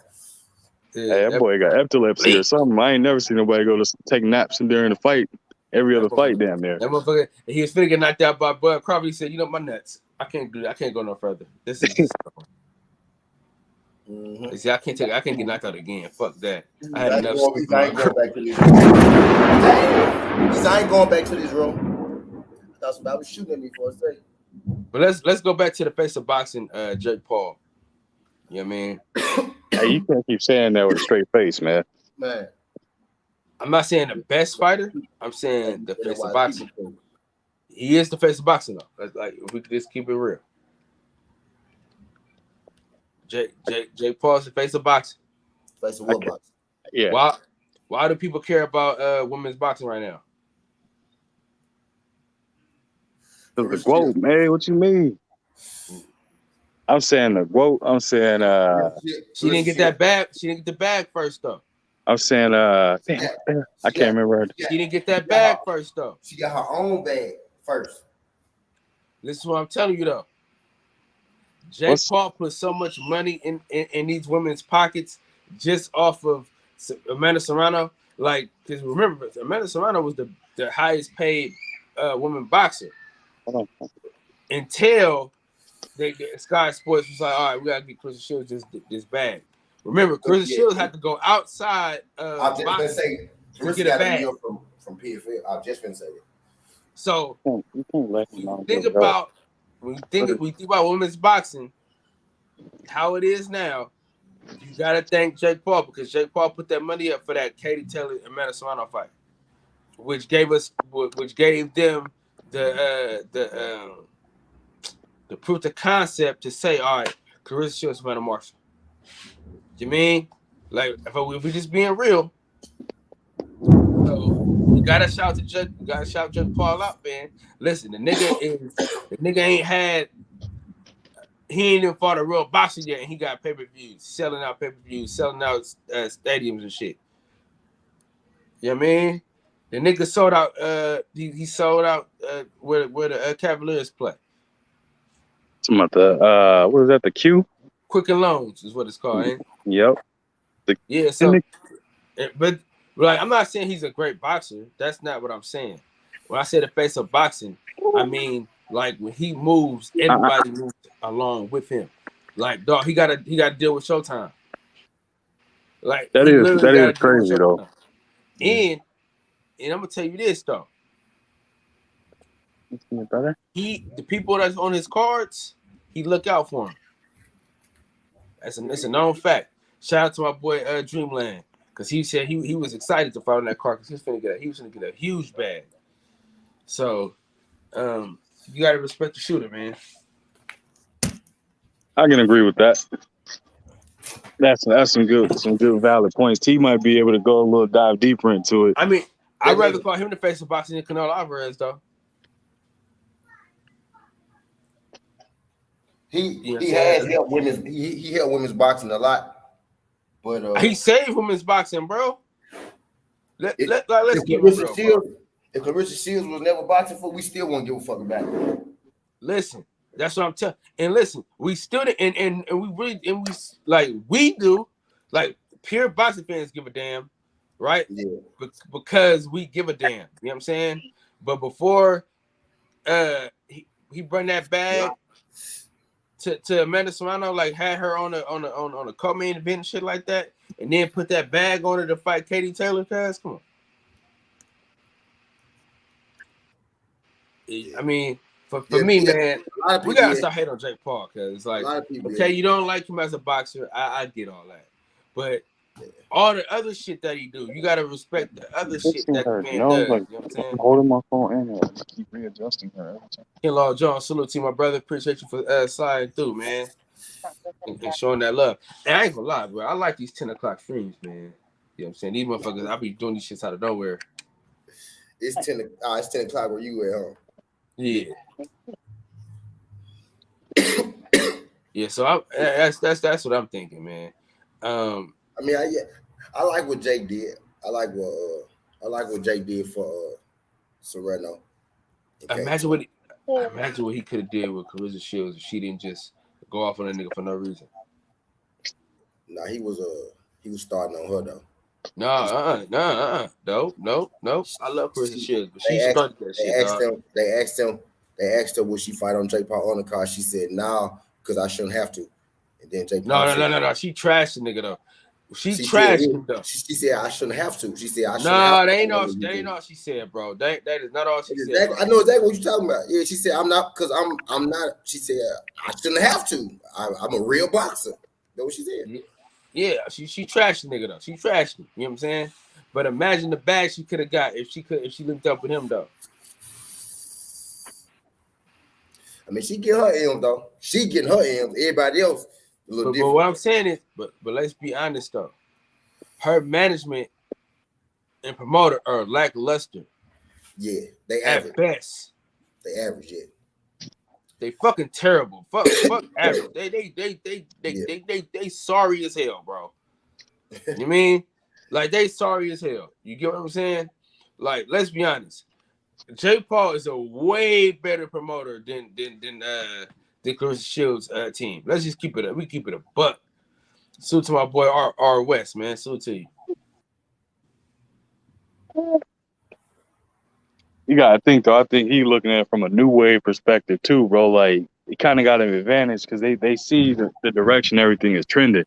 Yeah, Hey, that boy got epilepsy or something. I ain't never seen nobody go to take naps during the fight. Every other fight damn near. That motherfucker, he was finna get knocked out by Bud Crawford. He said, "You know my nuts. I can't do that. I can't go no further. This is just." He said, I can't get knocked out again. Fuck that. I had enough. I ain't going back to this. I ain't going back to this room. I thought somebody was shooting at me for a second. But let's go back to the face of boxing, Jake Paul. You know what I mean? Hey, you can't keep saying that with a straight face, man. Man. I'm not saying the best fighter. I'm saying the face of boxing. He is the face of boxing, though. Like, if we could just keep it real. Jake Paul's the face of boxing. Face of what boxing? Yeah. Why do people care about women's boxing right now? The quote, man. What you mean? I'm saying the quote. I'm saying she didn't get that bag. She didn't get the bag first, though. I'm saying I can't remember her. She didn't get that bag first, though. She got her own bag first. This is what I'm telling you, though. Jake Paul put so much money in these women's pockets just off of Amanda Serrano. Like, because remember, Amanda Serrano was the highest paid woman boxer until Sky Sports was like, all right, we gotta get Claressa Shields this bag. Remember, Claressa Shields had to go outside. I was just gonna say, to get a bag from PFL. I was just gonna say it. So think about when you think about women's boxing, how it is now. You gotta thank Jake Paul because Jake Paul put that money up for that Katie Taylor and Amanda Serrano fight, which gave them the proof of concept to say, all right, Claressa Shields, Amanda Marshall. You mean, like, if we just being real, so we gotta shout Jake Paul out, man. Listen, the nigga ain't even fought a real boxer yet, and he got pay-per-views, selling out pay-per-views, selling out stadiums and shit. You know what I mean? The nigga sold out. He sold out where the Cavaliers play. Some about the what is that? The Q? Quicken Loans is what it's called. Ain't? Yep. Yeah. So, but like, I'm not saying he's a great boxer. That's not what I'm saying. When I say the face of boxing, I mean like when he moves, everybody moves along with him. Like, dog, he got to deal with Showtime. Like that is crazy though. And I'm gonna tell you this though. The people that's on his cards, he look out for him. It's a known fact. Shout out to my boy Dreamland, because he said he was excited to fight on that card because he was gonna get a huge bag. So you gotta respect the shooter, man. I can agree with that. That's some good valid points. T might be able to go a little dive deeper into it. I mean, I'd rather call him the face of boxing than Canelo Alvarez, though. He has helped women's. He helped women's boxing a lot, but he saved women's boxing, bro. Let's keep it real, bro. If Claressa Shields was never boxing for, we still won't give a fuck about it. Listen, that's what I'm telling. And listen, we still and we do like pure boxing fans give a damn, right? Yeah. Because we give a damn. You know what I'm saying? But before he bring that bag to Amanda Serrano, like had her on a co-main event and shit like that, and then put that bag on her to fight Katie Taylor, cuz come on. I mean, for Yeah, me, yeah. man, A lot of we people, gotta yeah. stop hating on Jake Paul because it's A like, lot of people, okay, yeah. you don't like him as a boxer. I get all that, but Yeah. all the other shit that he do, you gotta respect the other shit Fixing that the her, man you know, does. like You know what I'm saying? holding my phone in there. I just keep readjusting her every time. Ken-Law John, salute to you, my brother. Appreciate you for sliding through, man, and showing that love. And I ain't gonna lie, bro. I like these 10 o'clock streams, man. You know what I'm saying? These motherfuckers, I be doing these shits out of nowhere. It's 10 o'clock where you at home. Yeah. Yeah, so that's what I'm thinking, man. I mean, I like what Jake did. I like what Jake did for Serrano. Imagine what he could have did with Clarissa Shields if she didn't just go off on a nigga for no reason. Nah, he was starting on her though. No. I love Clarissa Shields, but she started that shit, dog. They asked her would she fight on Jake Paul on the card. She said no, because I shouldn't have to. And then Jake Paul No. She trashed the nigga though. She trashed him though. She said I shouldn't have to. She said I shouldn't No, have that to. ain't all she said, bro. That is not all she said. Exactly. I know exactly what you're talking about. Yeah, she said I'm not because I'm not. She said I shouldn't have to. I'm a real boxer. That's what she said. Yeah, she trashed the nigga though. She trashed him. You know what I'm saying? But imagine the bag she could have got if she linked up with him though. I mean, she get her M's though. She getting her M's. Everybody else a little different. But what I'm saying is, but let's be honest though. Her management and promoter are lackluster. Yeah, they average. At best. They average, yeah. They fucking terrible. Fuck average. They sorry as hell, bro. You mean? Like they sorry as hell. You get what I'm saying? Like, let's be honest. Jake Paul is a way better promoter than Clarissa Shields' team. Let's just keep it. We keep it a buck. Salute to my boy R West, man. Salute to you. You gotta think though. I think he's looking at it from a new wave perspective too, bro. Like he kind of got an advantage because they see the direction everything is trending.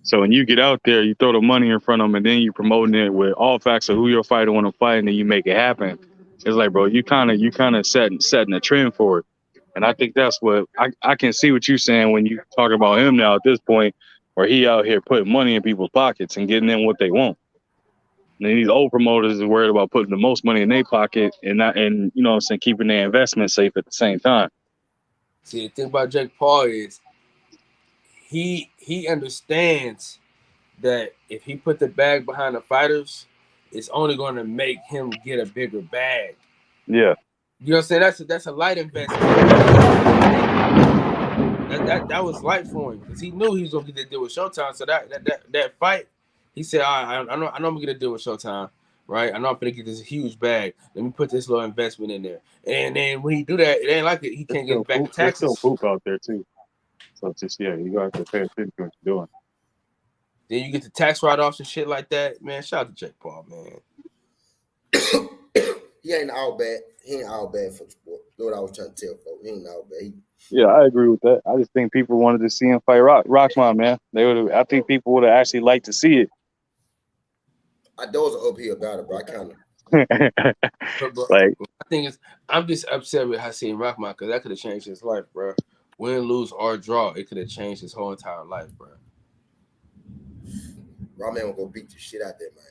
So when you get out there, you throw the money in front of them, and then you promoting it with all facts of who your fighter want to fight, and then you make it happen. It's like, bro, you kind of setting a trend for it. And I think that's what I can see what you're saying when you talk about him now at this point, where he out here putting money in people's pockets and getting them what they want. And these old promoters are worried about putting the most money in their pocket and you know what I'm saying, keeping their investment safe at the same time. See, the thing about Jake Paul is he understands that if he put the bag behind the fighters, it's only going to make him get a bigger bag. Yeah. You know what I'm saying? That's a light investment. That was light for him because he knew he was going to get that deal with Showtime. So that fight, he said, I know I'm going to get a deal with Showtime, right? I know I'm going to get this huge bag. Let me put this little investment in there. And then when he do that, it ain't like it. He can't get back the taxes. There's still poop out there too. So it's just, you got to pay attention to what you're doing. Then you get the tax write-offs and shit like that. Man, shout out to Jake Paul, man. He ain't all bad. He ain't all bad for the sport. That's what I was trying to tell folks. He ain't all bad. Yeah, I agree with that. I just think people wanted to see him fight Rockman, man. I think people would have actually liked to see it. I know it's an uphill battle, bro. I kind of. Like, I think I'm just upset with Hasim Rahman because that could have changed his life, bro. Win, lose, or draw, it could have changed his whole entire life, bro. Rahman will go beat the shit out that man,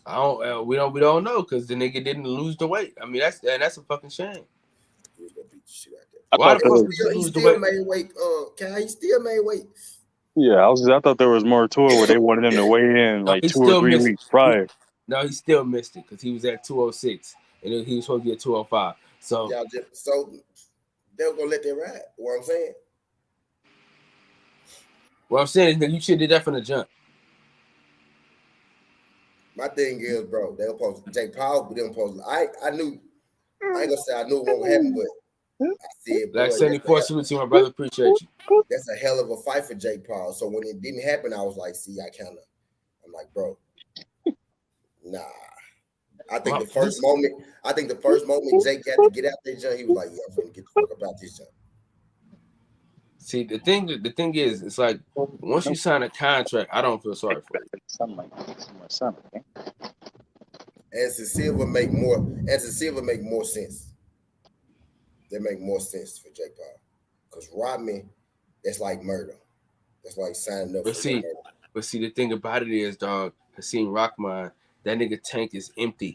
bro. We don't know because the nigga didn't lose the weight. I mean, that's a fucking shame. He was gonna beat the shit out that. Why the fuck he still made weight? He still made weight. Yeah, I thought there was more to it where they wanted him to weigh in like 2 or 3 weeks prior. No, he still missed it because he was at 206 and he was supposed to be at 205. So they were gonna let that ride. What I'm saying. What I'm saying is that you should have did that from the jump. My thing is, bro, they were supposed to Jake Paul, but they were supposed to. I knew. I ain't gonna say I knew what would happen, but I said, Black 74 salute to my brother. Appreciate you. That's a hell of a fight for Jake Paul. So when it didn't happen, I was like, I'm like, bro, nah. I think the first moment Jake had to get out there, John, he was like, yeah, I'm gonna get the fuck up out this, John. See, the thing is, it's like once you sign a contract, I don't feel sorry for you. Anderson Silva make more sense. They make more sense for Jake Paul. Because Rodman, that's like murder. That's like signing up for murder. But see, the thing about it is, dog, Hakeem Rahman, that nigga tank is empty.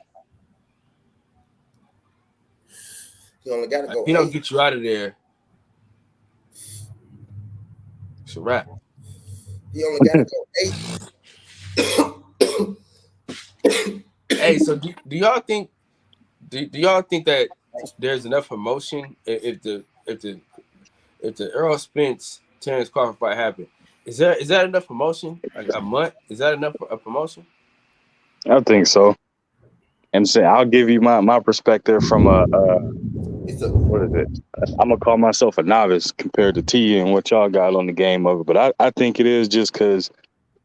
He only got to go. If he don't get you out of there, it's a wrap. He only got to go 8. Hey, so do y'all think that there's enough promotion if the Errol Spence Terrence Crawford fight happened? Is that enough promotion? Like a month? Is that enough for a promotion? I think so. And say I'll give you my perspective from what is it? I'm gonna call myself a novice compared to T and what y'all got on the game of it. But I think it is just because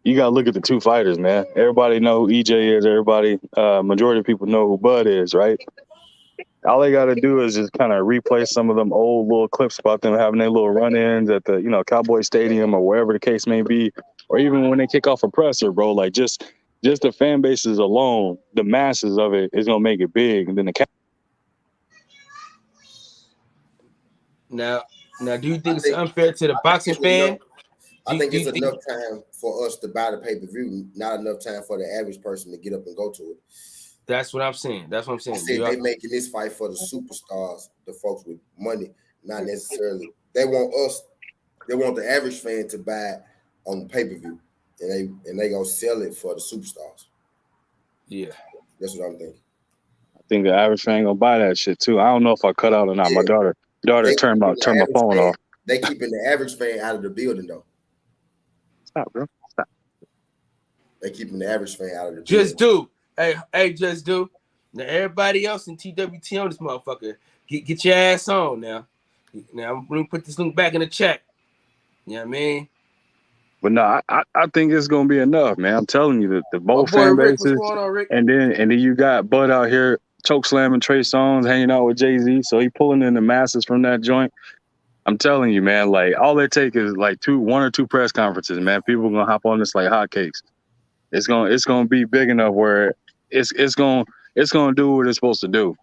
you gotta look at the two fighters, man. Everybody know who EJ is. Everybody, majority of people know who Bud is, right? All they gotta do is just kind of replay some of them old little clips about them having their little run-ins at the Cowboy Stadium or wherever the case may be, or even when they kick off a presser, bro. Like just the fan bases alone, the masses of it is gonna make it big, and then the Now, do you think it's unfair to the boxing fan? I think it's enough time for us to buy the pay-per-view, not enough time for the average person to get up and go to it. That's what I'm saying. I said they're making this fight for the superstars, the folks with money, not necessarily. They want the average fan to buy it on the pay-per-view, and they gonna sell it for the superstars. Yeah, that's what I'm thinking. I think the average fan gonna buy that shit too. I don't know if I cut out or not. Yeah. My daughter turned my phone off. They keeping the average fan out of the building though. Stop, bro. Stop. They keeping the average fan out of the building. Just do. Hey, just do. Now everybody else in TWT on this motherfucker, get your ass on now. Now I'm gonna put this link back in the chat. You know what I mean? But no, I think it's gonna be enough, man. I'm telling you that the both fan bases, Rick, what's going on, Rick? and then you got Bud out here choke slamming Trey Songz, hanging out with Jay-Z, so he pulling in the masses from that joint. I'm telling you, man, like all it takes is like one or two press conferences, man. People are gonna hop on this like hotcakes. It's gonna be big enough where it's gonna do what it's supposed to do.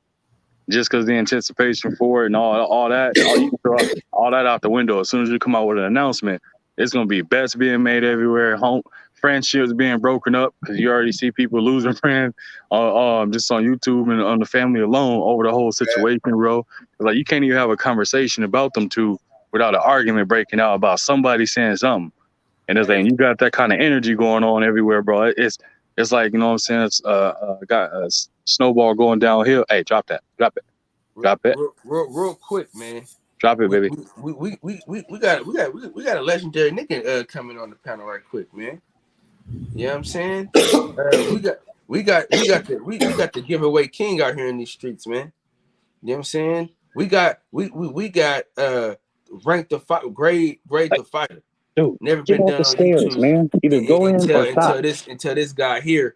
Just because the anticipation for it and all that, you can throw all that out the window as soon as you come out with an announcement. It's gonna be bets being made everywhere, home friendships being broken up because you already see people losing friends, just on YouTube and on the family alone over the whole situation, bro. Like you can't even have a conversation about them two without an argument breaking out about somebody saying something. And it's like you got that kind of energy going on everywhere, bro. It's like, you know what I'm saying? It's got a snowball going downhill. Hey, drop it. Real quick, man. Drop it, baby. We got a legendary nigga coming on the panel right quick, man. You know what I'm saying? We got the giveaway king out here in these streets, man. You know what I'm saying? We got rank the fight, grade the fighter. Dude, never been done on stairs, YouTube, man. Either go in or stop. Until this guy here,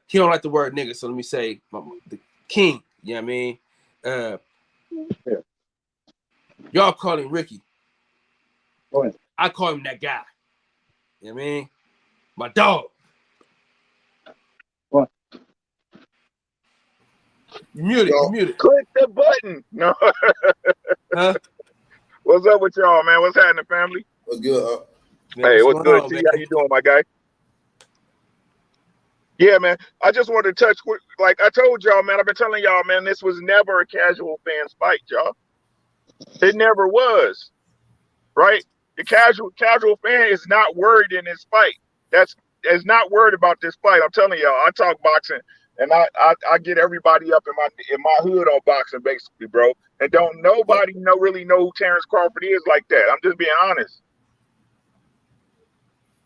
he don't like the word nigga, so let me say the king. You know what I mean? Yeah. Y'all call him Ricky. Go ahead. I call him that guy. You know what I mean? My dog. What? You muted. Click the button. No. Huh? What's up with y'all, man? What's happening, family? What's good? Man, hey, what's good? On, T, how you doing, my guy? Yeah, man. I just wanted to touch, like I told y'all, man, I've been telling y'all, man, this was never a casual fans fight, y'all. It never was, right? The casual fan is not worried in this fight. Is not worried about this fight. I'm telling y'all, I talk boxing, and I get everybody up in my hood on boxing, basically, bro. And don't nobody really know who Terrence Crawford is like that. I'm just being honest.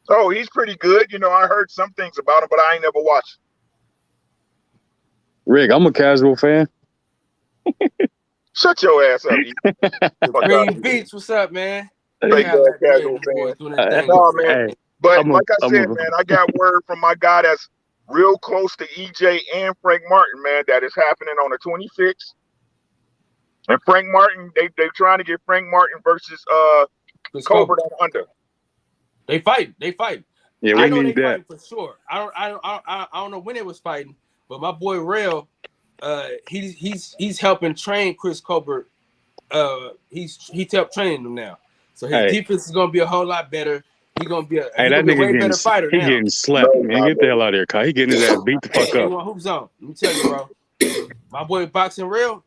Oh, he's pretty good. You know, I heard some things about him, but I ain't never watched. Rick, I'm a casual fan. Shut your ass up. Green Beach, what's up, man? Casual fan. No, man. But like I said, man, I got word from my guy that's real close to EJ and Frank Martin, man, that is happening on the 26th. And Frank Martin, they're trying to get Frank Martin versus Cobra down under. They fight. Yeah, I know need they that fighting for sure. I don't know when they was fighting, But my boy Rail, he's helping train Chris Colbert. He's helped training him now, so his defense is gonna be a whole lot better. He's gonna be a way better fighter now. He getting slept, man. Get the hell out of here, Kyle. He getting his ass beat the fuck up. Hoop Zone. Let me tell you, bro. My boy Boxing Real,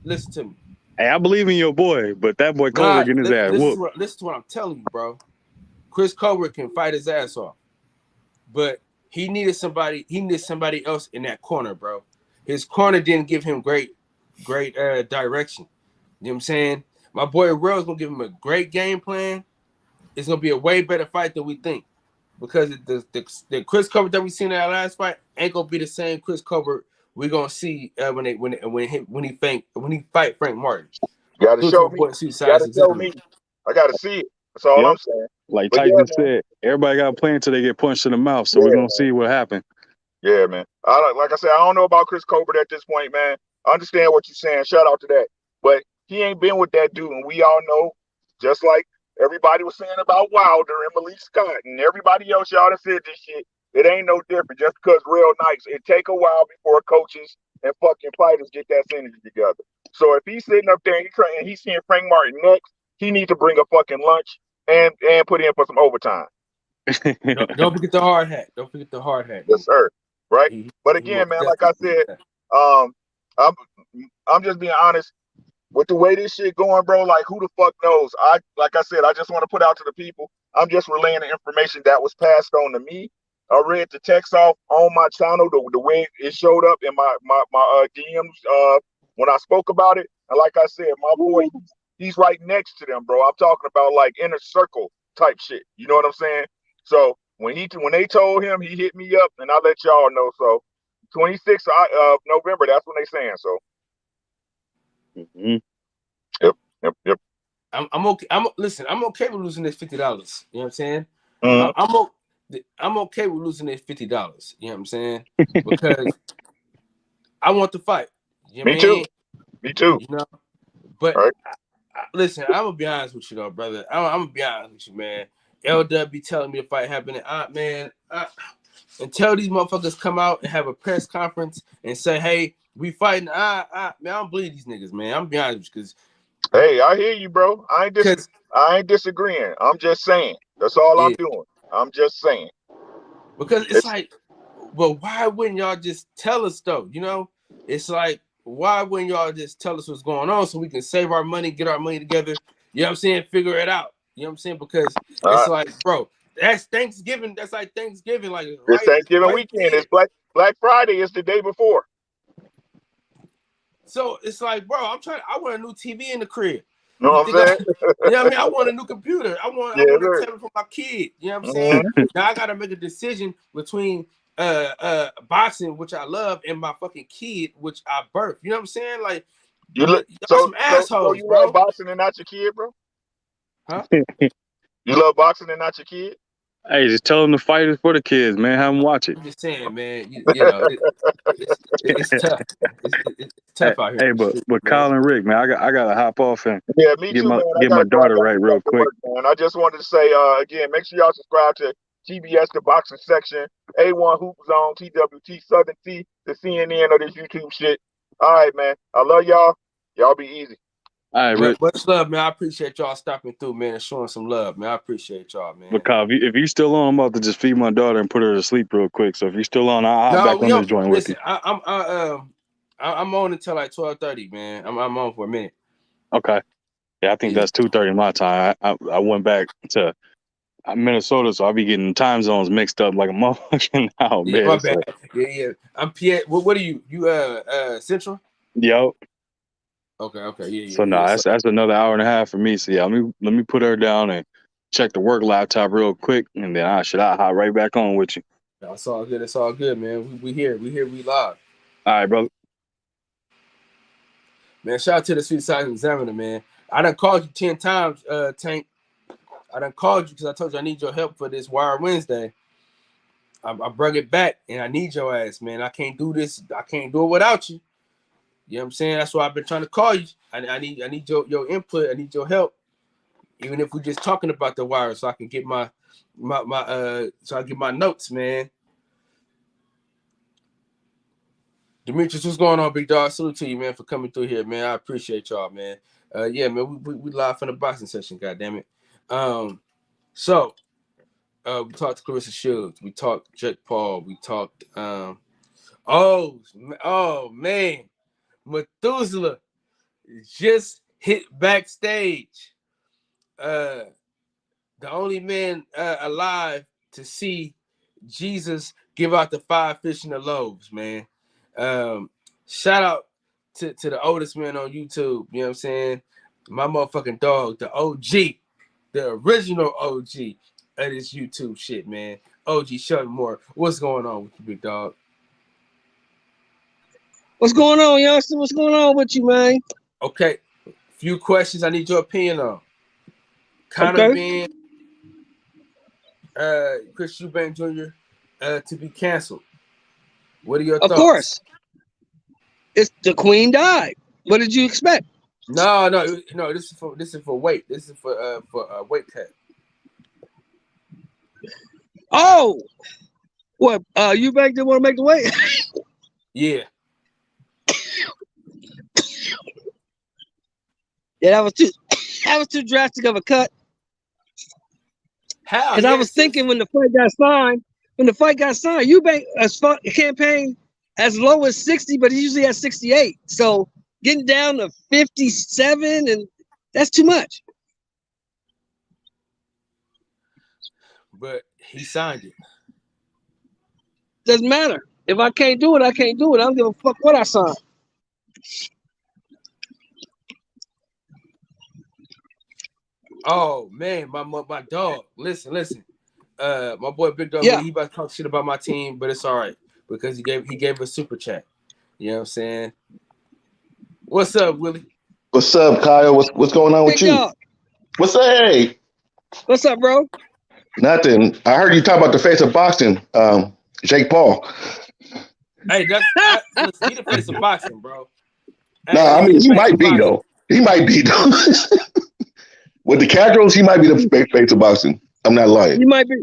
listen to me. Hey, I believe in your boy, but that boy Colbert getting his ass whooped. Listen to what I'm telling you, bro. Chris Colbert can fight his ass off, but he needed somebody else in that corner, bro. His corner didn't give him great direction. You know what I'm saying? My boy Real is gonna give him a great game plan. It's gonna be a way better fight than we think, because the Chris Colbert that we seen in our last fight ain't gonna be the same Chris Colbert we're gonna see when he fight Frank Martin. You gotta show me. I gotta see it. That's all I'm saying. Like Tyson said, everybody got a plan until they get punched in the mouth. So we're gonna see what happens. Yeah, man. Like I said, I don't know about Chris Colbert at this point, man. I understand what you're saying. Shout out to that. But he ain't been with that dude, and we all know, just like everybody was saying about Wilder and Malik Scott and everybody else, y'all that said this shit. It ain't no different. Just because real nice, it take a while before coaches and fucking fighters get that synergy together. So if he's sitting up there and he's seeing Frank Martin next, he needs to bring a fucking lunch and put in for some overtime. Don't forget the hard hat. Don't forget the hard hat. Yes, sir. Right. But again, man, like I said, I'm just being honest with the way this shit going, bro. Like, who the fuck knows? Like I said, I just want to put out to the people. I'm just relaying the information that was passed on to me. I read the text off on my channel, the way it showed up in my DMs when I spoke about it. And like I said, my boy, he's right next to them, bro. I'm talking about like inner circle type shit. You know what I'm saying? So when they told him, he hit me up, and I let y'all know. So 26th of November, that's when they saying. So. Mm-hmm. Yep. I'm okay. Listen, I'm okay with losing this $50. You know what I'm saying? Mm-hmm. I'm okay with losing this $50. You know what I'm saying? Because I want to fight. You know Me too. Me too. You know, but right. Listen, I'm gonna be honest with you though, brother. I'm gonna be honest with you, man. LW be telling me the fight happening. Until these motherfuckers come out and have a press conference and say, "Hey, we fighting." Man, I don't believe these niggas, man. I'm be honest with you, because. Hey, I hear you, bro. I ain't disagreeing. I'm just saying. That's all I'm doing. I'm just saying. Because it's like, well, why wouldn't y'all just tell us though? You know, it's like, why wouldn't y'all just tell us what's going on so we can save our money, get our money together? You know what I'm saying? Figure it out. You know what I'm saying? Because it's like, bro, that's Thanksgiving. That's like Thanksgiving. Like it's Thanksgiving weekend. It's Black Friday. It's the day before. So it's like, bro, I want a new TV in the crib. You know what I'm saying? You know what I mean? I want a new computer. I want a tablet for my kid. You know what I'm saying? Now I gotta make a decision between boxing, which I love, and my fucking kid, which I birthed. You know what I'm saying? Like, y'all some assholes, so you bro. Love boxing and not your kid, bro? Huh? You love boxing and not your kid? Hey, just tell them the fight is for the kids, man. Have them watch it. I'm just saying, man. You know, it's tough. It's tough out here. Hey, but Kyle and Rick, man, I gotta hop off and get my daughter right real quick. Man. I just wanted to say again, make sure y'all subscribe to TBS, the boxing section, A1 Hoop Zone, TWT, Southern T, the CNN of this YouTube shit. All right, man. I love y'all. Y'all be easy. All right, Rick. Much love, man. I appreciate y'all stopping through, man, and showing some love, man. I appreciate y'all, man. But Kyle, if you're still on, I'm about to just feed my daughter and put her to sleep real quick. So if you're still on, I'll back on this joint with you. I'm on until like 12:30, man. I'm on for a minute. Okay. Yeah, I think that's 2:30 my time. I went back to Minnesota, so I'll be getting time zones mixed up like a motherfucker now, man. My bad. So. Yeah. I'm Pierre. What are you? You Central? Yo. Okay, yeah. So that's another hour and a half for me. So yeah, let me put her down and check the work laptop real quick, and then I'll hop right back on with you. It's all good. It's all good, man. We here. We live. All right, brother. Man, shout out to the Sweet Science Examiner, man. I done called you 10 times, Tank. I done called you because I told you I need your help for this Wire Wednesday. I brought it back, and I need your ass, man. I can't do this. I can't do it without you. You know what I'm saying? That's why I've been trying to call you. I need your input. I need your help. Even if we're just talking about the Wire, so I can get my so I get my notes, man. Demetrius, what's going on, big dog? Salute to you, man, for coming through here, man. I appreciate y'all, man. Yeah, man, we live from the boxing session, goddamn it. So we talked to Clarissa Shields, we talked Jake Paul, we talked oh man, Methuselah just hit backstage. The only man alive to see Jesus give out the 5 fish and the loaves, man. Shout out to the oldest man on YouTube, you know what I'm saying? My motherfucking dog, the OG, the original OG of this YouTube shit, man. OG Sheldon Moore. What's going on with you, big dog? What's going on, youngster? What's going on with you, man? Okay, few questions I need your opinion on. Conor Benn, Chris Eubank Jr. To be canceled. What are your thoughts? Of course. It's the queen died. What did you expect? No. This is for weight. This is for weight cut. Oh, what? Eubank didn't want to make the weight? Yeah. Yeah, that was too drastic of a cut. How? Because I was thinking when the fight got signed, Eubank campaign as low as 60, but he usually has 68. So getting down to 57, and that's too much. But he signed it. Doesn't matter. If I can't do it, I can't do it. I don't give a fuck what I sign. Oh man, my dog. Listen. My boy Big Dog, Yeah. he about to talk shit about my team, but it's all right because he gave a super chat. You know what I'm saying? What's up, Willie? What's up, Kyle? What's going on with you? Dog. What's up? Hey, What's up, bro? nothing. I heard you talk about the face of boxing, Jake Paul. Hey, listen, he the face of boxing, bro. No, I mean he might be though. He might be though. With the casuals, he might be the face of boxing. I'm not lying. He might be.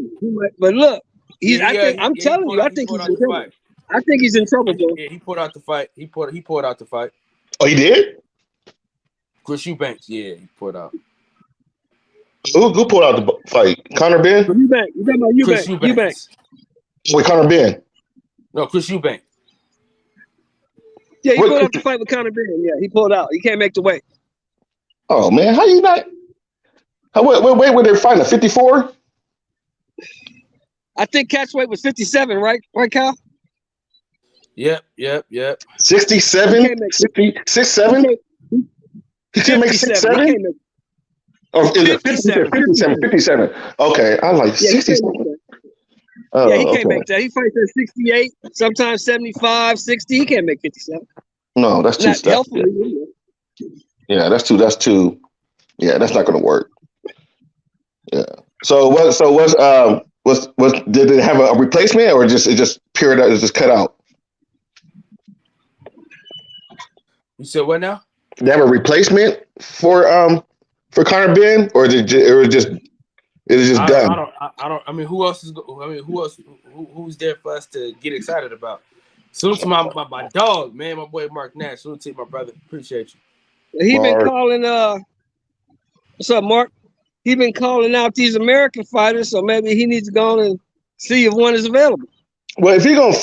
But look, I'm telling you, I think he's he's in trouble. I think he's in trouble, bro. Yeah, he pulled out the fight. He pulled out the fight. Oh, he did? Chris Eubanks, yeah, he pulled out. Who pulled out the fight? Conor Benn? Eubank. You talking about Chris Eubank? Eubanks. With Conor Benn? No, Chris Eubank. Yeah, he pulled out the fight with Conor Benn. Yeah, he pulled out. He can't make the weight. Oh man, how you not? Wait, were they fighting? 54? I think catch weight was 57, right? Right, Kyle? Yep. 67? 67? He can't make 67? Or is it 57? Okay, I like 67. Yeah, he can't make that. He fights at 68, sometimes 75, 60. He can't make 57. No, that's too stuff. Yeah, that's too. Yeah, that's not gonna work. Yeah. So did it have a replacement or it just cut out? You said what now? Did they have a replacement for Conor Benn or is it just done? I don't. I mean, who else is? I mean, who's there for us to get excited about? Salute to my dog, man, my boy Mark Nash. Salute to you, my brother. Appreciate you. He been calling. What's up, Mark? He been calling out these American fighters, so maybe he needs to go on and see if one is available. Well, if he was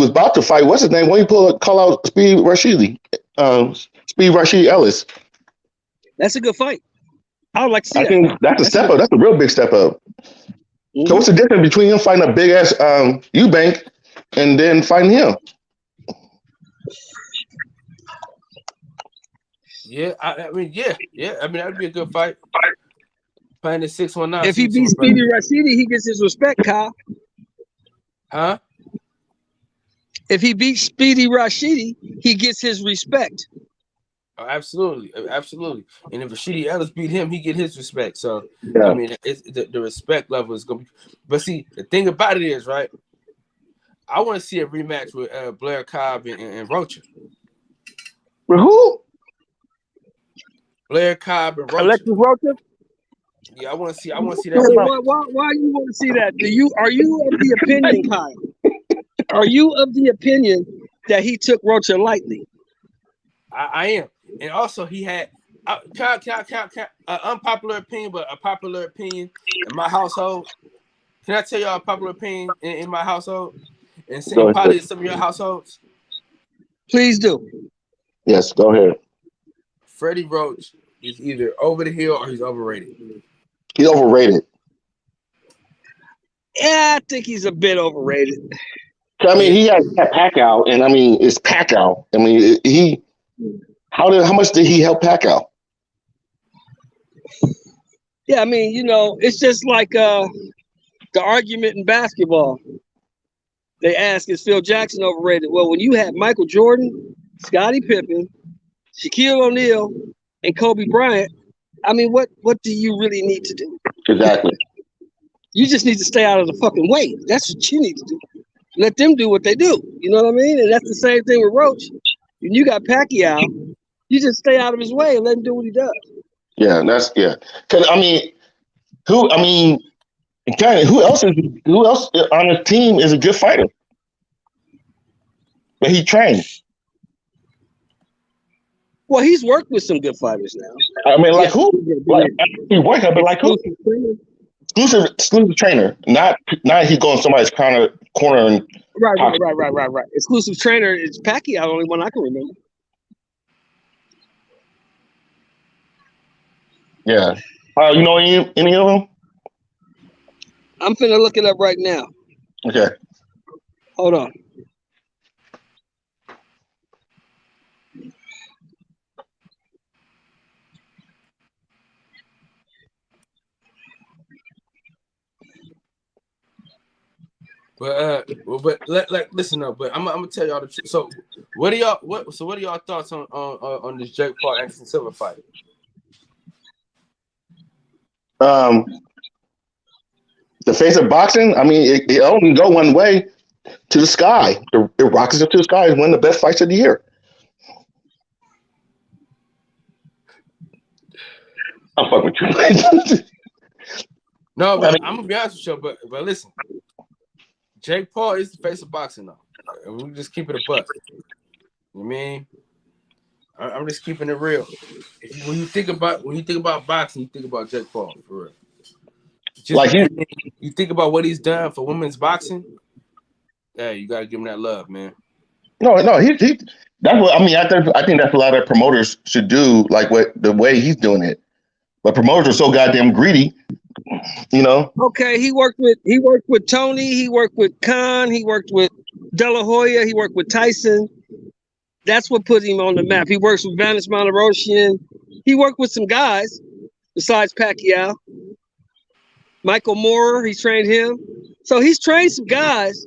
about to fight. What's his name? When he call out Speed Rashidi Ellis. That's a good fight. I would like to see that. I think that's a step up. That's a real big step up. Mm-hmm. So what's the difference between him fighting a big ass Eubank and then fighting him? Yeah, I mean, I mean, that'd be a good fight. Fighting the 619. If he beats Speedy Rashidi, he gets his respect, Kyle. Huh? If he beats Speedy Rashidi, he gets his respect. Oh, absolutely. And if Rashidi Ellis beat him, he get his respect. So yeah. I mean, the respect level is gonna be. But see, the thing about it is, right? I want to see a rematch with Blair Cobb and Rocha. With who? Blair Cobb and Rocha. Alexis Rocha? Yeah, I want to see that. Why you want to see that? Are you of the opinion, Kyle, Are you of the opinion that he took Rocha lightly? I am, and also he had unpopular opinion, but a popular opinion in my household. Can I tell y'all a popular opinion in my household, and probably some of your households? Please do. Yes, go ahead. Freddie Roach is either over the hill or he's overrated. He's overrated. Yeah, I think he's a bit overrated. I mean, he had Pacquiao, and I mean, it's Pacquiao. I mean, how much did he help Pacquiao? Yeah, I mean, it's just like the argument in basketball. They ask, is Phil Jackson overrated? Well, when you had Michael Jordan, Scottie Pippen, Shaquille O'Neal, and Kobe Bryant, I mean, what do you really need to do? Exactly. You just need to stay out of the fucking way. That's what you need to do. Let them do what they do. You know what I mean? And that's the same thing with Roach. When you got Pacquiao, you just stay out of his way and let him do what he does. Yeah, Because who else on the team is a good fighter? But he trained. Well, he's worked with some good fighters now. I mean, like who? Like he worked, but like who? Exclusive trainer. Not he going somebody's corner and Right. Exclusive trainer is Pacquiao, the only one I can remember. Yeah. You know any of them? I'm finna look it up right now. Okay. Hold on. But listen up. But I'm gonna tell y'all the truth. So what are y'all thoughts on this Jake Paul Anderson Silva fight? The face of boxing. I mean, it only go one way, to the sky. It rockets up to the sky. Is one of the best fights of the year. I'm fucking with you. No, but I'm gonna be honest with you. But listen, Jake Paul is the face of boxing, though. And we just keep it a buck. You know what I mean? I'm just keeping it real. When you think about boxing, you think about Jake Paul for real. You think about what he's done for women's boxing. Hey, you gotta give him that love, man. No, he that's what I mean. I think that's a lot of promoters should do, like the way he's doing it. But promoters are so goddamn greedy, Okay, he worked with Tony, he worked with Khan, he worked with De La Hoya, he worked with Tyson. That's what put him on the map. He works with Vanis Monterosian. He worked with some guys besides Pacquiao. Michael Moorer, he trained him. So he's trained some guys.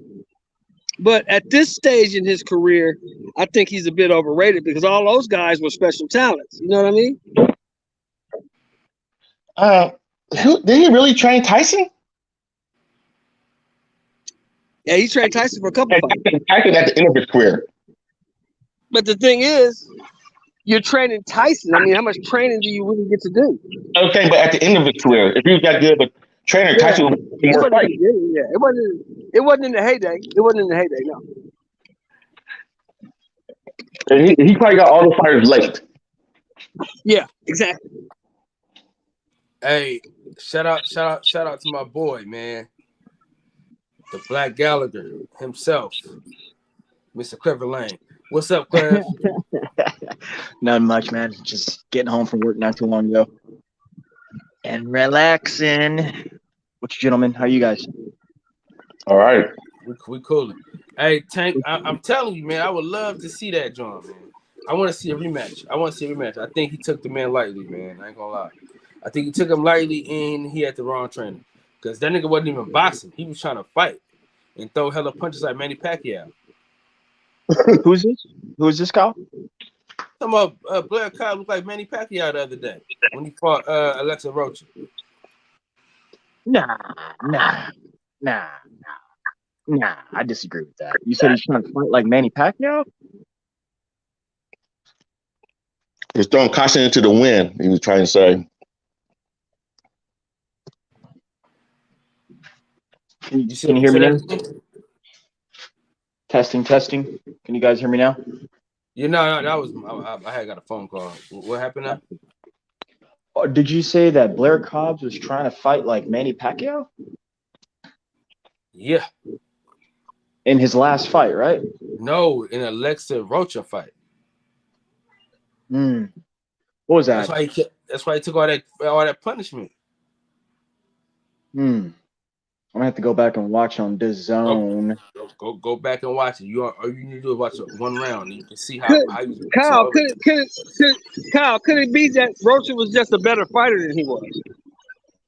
But at this stage in his career, I think he's a bit overrated because all those guys were special talents. You know what I mean? Did he really train Tyson? Yeah, he trained Tyson for a couple fights. Tyson at the end of his career. But the thing is, you're training Tyson. I mean, how much training do you really get to do? Okay, but at the end of his career, if he was that good of a trainer, Tyson would be more fight. Yeah, it wasn't in the heyday. It wasn't in the heyday, no. And he probably got all the fighters late. Yeah, exactly. Hey, shout out to my boy, man. The Black Gallagher himself, Mr. Clever Lane. What's up, Clev? Not much, man. Just getting home from work not too long ago. And relaxing. What you gentlemen? How you guys? All right. We coolin'. Hey, Tank, I'm telling you, man, I would love to see that, John, man. I want to see a rematch. I think he took the man lightly, man. I ain't gonna lie. I think he took him lightly and he had the wrong trainer. Because that nigga wasn't even boxing. He was trying to fight and throw hella punches like Manny Pacquiao. Who's this? Who is this, Kyle? Some of Blair Kyle looked like Manny Pacquiao the other day when he fought Alexa Rocha. Nah. I disagree with that. You said he's trying to fight like Manny Pacquiao? He's throwing caution into the wind, he was trying to say. Can you hear me now? Testing. Can you guys hear me now? You know, that was I had got a phone call. What happened now? Oh, did you say that Blair Cobbs was trying to fight like Manny Pacquiao Yeah. in his last fight, right? No, in Alexa Rocha fight. What was that? That's why he took all that punishment. I'm gonna have to go back and watch on DAZN. Go back and watch it. All you need to do is watch one round, and you can see how you. Kyle, could it be that Rocha was just a better fighter than he was?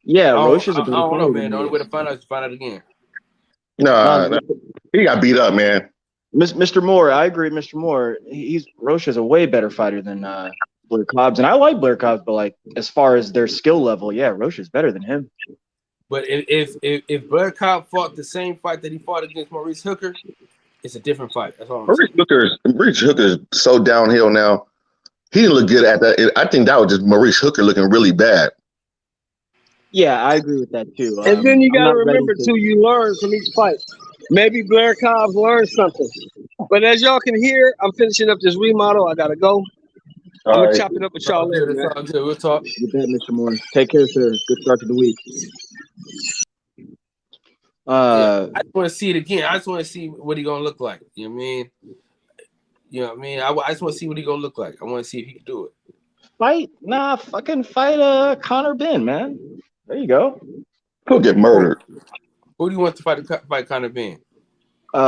Yeah, Rocha's a I better don't know, fighter man. than The he only way is. to find out is to find out again. No, he got beat up, man. Mr. Moore, I agree. Mr. Moore, Rocha's a way better fighter than Blair Cobbs, and I like Blair Cobbs, but like as far as their skill level, yeah, Rocha's better than him. But if Blair Cobb fought the same fight that he fought against Maurice Hooker, it's a different fight. That's all I'm saying. Maurice Hooker is so downhill now. He didn't look good at that. I think that was just Maurice Hooker looking really bad. Yeah, I agree with that too. And then you got to remember too, you learn from each fight. Maybe Blair Cobbs learned something. But as y'all can hear, I'm finishing up this remodel. I gotta go. I'm gonna chop it up with y'all later. That's all good. We'll talk. Good bet, Mr. Moore. Take care, sir. Good start to the week. I just want to see it again. I just want to see what he gonna look like. You know what I mean? I just want to see what he gonna look like. I want to see if he can do it. Fucking fight Conor Benn, man. There you go. He'll get murdered. Who do you want to fight Conor Benn? We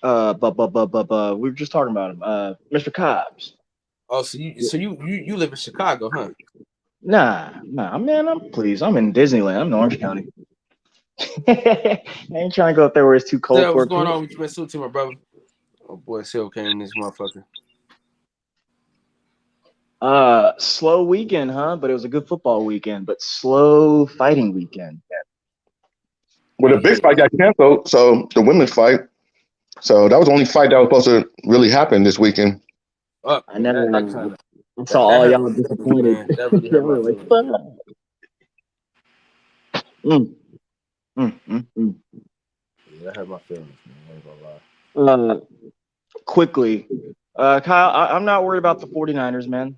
were just talking about him. Mr. Cobbs. Oh, so you live in Chicago, huh? Nah, man. I'm in Disneyland. I'm in Orange County. I ain't trying to go up there where it's too cold. So what's going on with you, Sue, my brother? Oh boy, Sil came in this motherfucker. Slow weekend, huh? But it was a good football weekend, but slow fighting weekend. Well, the big fight got canceled, so the women's fight. So that was the only fight that was supposed to really happen this weekend. I saw all y'all disappointed. That really hurt my feelings. Yeah, that hurt my feelings, man. I ain't gonna lie. Quickly, Kyle, I'm not worried about the 49ers, man.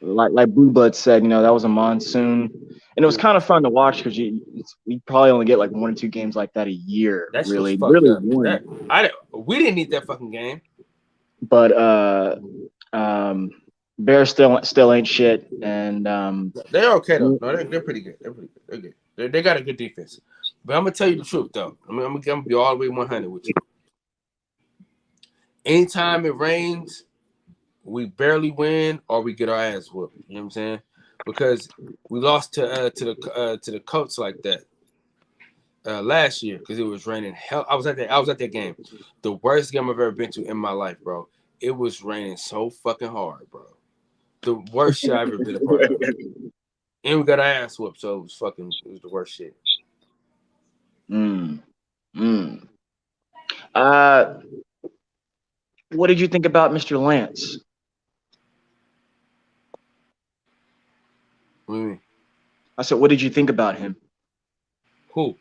Like Blue Bud said, that was a monsoon, and it was kind of fun to watch because we probably only get like 1 or 2 games like that a year. That really one. We didn't need that fucking game. But Bears still ain't shit, and they're okay though. No, they're pretty good. They're good. They got a good defense. But I'm gonna tell you the truth though. I'm gonna be all the way 100 with you. Anytime it rains, we barely win or we get our ass whooped. You know what I'm saying? Because we lost to the Colts like that last year because it was raining. Hell, I was at that game. The worst game I've ever been to in my life, bro. It was raining so fucking hard, bro. The worst shit I've ever been a part of. And we got our ass whooped, so it was the worst shit. What did you think about Mr. Lance? What do you mean? I said, what did you think about him? Who?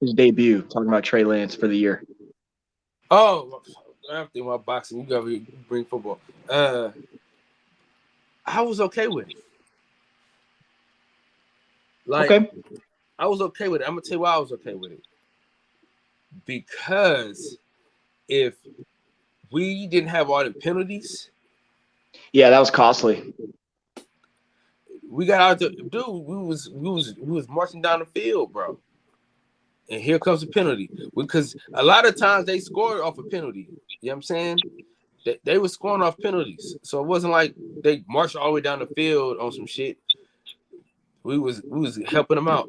His debut. Talking about Trey Lance for the year. Oh, I have to think about boxing. You gotta bring football. I was okay with it. Okay. I was okay with it. I'm gonna tell you why I was okay with it. Because if we didn't have all the penalties, yeah, that was costly. We got out there, dude. We was marching down the field, bro. And here comes the penalty. Because a lot of times they scored off a penalty. You know what I'm saying? They were scoring off penalties. So it wasn't like they marched all the way down the field on some shit. We was helping them out.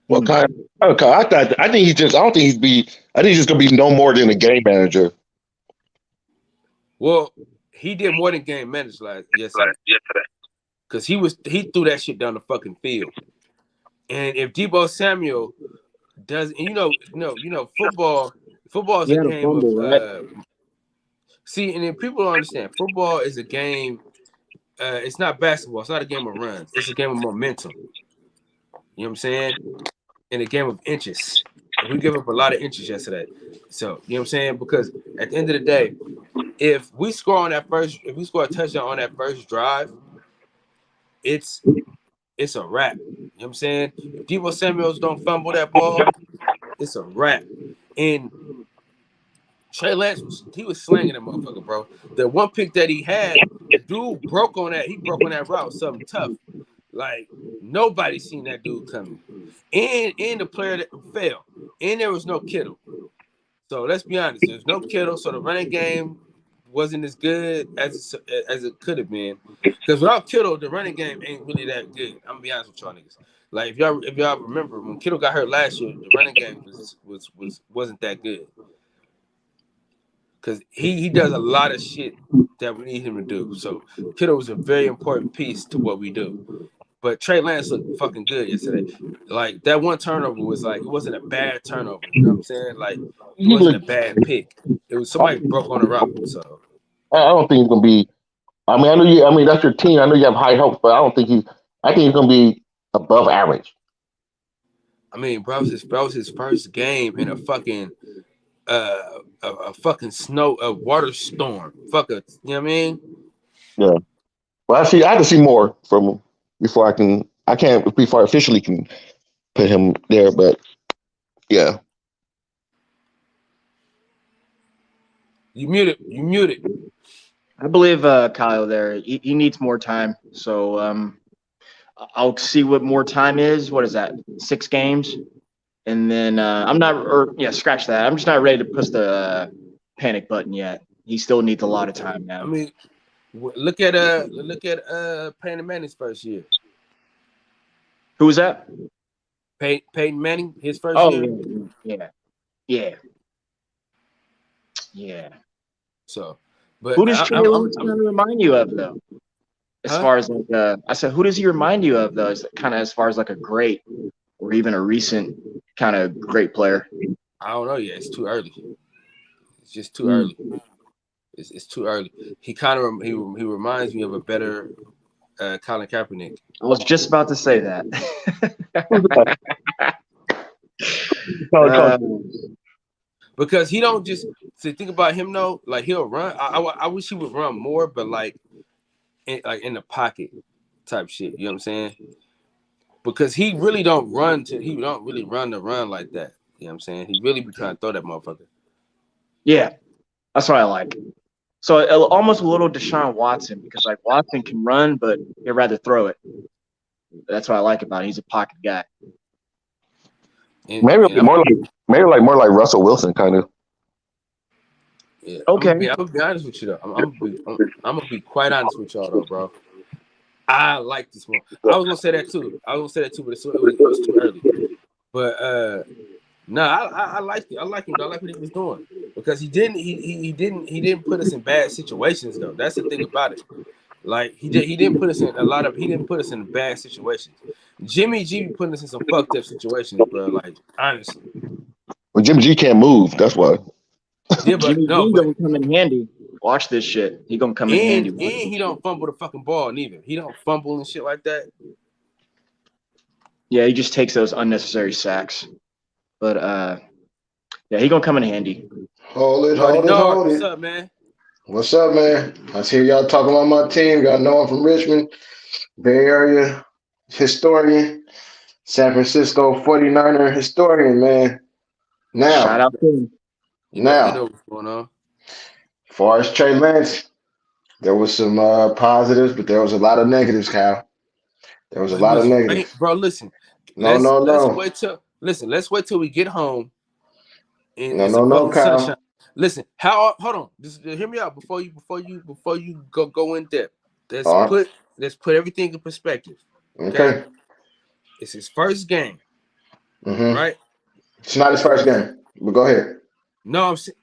Well, Kyle, I think he's just gonna be no more than a game manager. Well, he did more than game manager yesterday. Because he threw that shit down the fucking field. And if Deebo Samuel does, and football is a game of right? See, and then people don't understand. Football is a game. It's not basketball. It's not a game of runs. It's a game of momentum. You know what I'm saying? And a game of inches. We give up a lot of interest yesterday. So, you know what I'm saying? Because at the end of the day, if we score a touchdown on that first drive, it's a wrap. You know what I'm saying? If Deebo Samuels don't fumble that ball, it's a wrap. And Trey Lance was slinging that motherfucker, bro. The one pick that he had, the dude broke on that. He broke on that route, something tough. Like nobody seen that dude coming. And the player that fell. And there was no Kittle. So let's be honest, there's no Kittle, so the running game wasn't as good as it could have been. Because without Kittle, the running game ain't really that good. I'm gonna be honest with y'all niggas. Like if y'all remember when Kittle got hurt last year, the running game wasn't that good. Because he does a lot of shit that we need him to do. So Kittle was a very important piece to what we do. But Trey Lance looked fucking good yesterday. Like that one turnover was like it wasn't a bad turnover. You know what I'm saying? Like it wasn't a bad pick. It was somebody broke on the route. So I don't think he's gonna be. I mean, I know you. I mean, that's your team. I know you have high hopes, but I think he's gonna be above average. I mean, bro, it was his first game in a fucking a fucking water storm. Fuck it. You know what I mean? Yeah. Well, I have to see more from him before I can't before I officially can put him there, but yeah. You muted. I believe Kyle there. He needs more time. So I'll see what more time is. What is that? 6 games? And then scratch that. I'm just not ready to push the panic button yet. He still needs a lot of time now. I mean, look at Peyton Manning's first year. Who was that? Peyton Manning, his first year. Yeah. So, but who does Trey Lance remind you of though? As far as like, I said, who does he remind you of though? Is kind of as far as like a great or even a recent kind of great player? I don't know yet. It's too early. It's just too early. It's too early. He kind of he reminds me of a better Colin Kaepernick. I was just about to say that. Because he don't just think about him though. Like he'll run. I wish he would run more, but like in the pocket type shit. You know what I'm saying? Because he really don't run the run like that. You know what I'm saying? He really be trying to throw that motherfucker. Yeah, that's what I like. So almost a little Deshaun Watson, because like Watson can run, but he'd rather throw it. That's what I like about it. He's a pocket guy. Maybe more like Russell Wilson kind of. Yeah. Okay. I'm gonna be honest with you though. I'm gonna be quite honest with y'all though, bro. I like this one. I was gonna say that too, but it was too early. But I like it. I like him. I like what he was doing because he didn't put us in bad situations though. That's the thing about it. Like he didn't put us in bad situations. Jimmy G putting us in some fucked up situations, bro. Like honestly. Well, Jimmy G can't move. That's why. Yeah, but Jimmy G gonna come in handy. Watch this shit. He gonna come in handy. And he don't fumble the fucking ball neither. He don't fumble and shit like that. Yeah, he just takes those unnecessary sacks. But yeah, he gonna come in handy. Hold it. What's up, man? What's up, man? I hear y'all talking about my team. Y'all know I'm from Richmond, Bay Area historian, San Francisco 49er historian, man. Now, shout out to him. You know what's going on. As far as Trey Lance, there was some positives, but there was a lot of negatives, Kyle. There was a lot of negatives. Bro, listen. Let's wait till we get home. And no, Kyle. Sunshine. Listen, hold on. Just hear me out before you go in depth. Let's put everything in perspective. Okay. It's his first game. Mm-hmm. Right? It's not his first game, but go ahead. No, I'm saying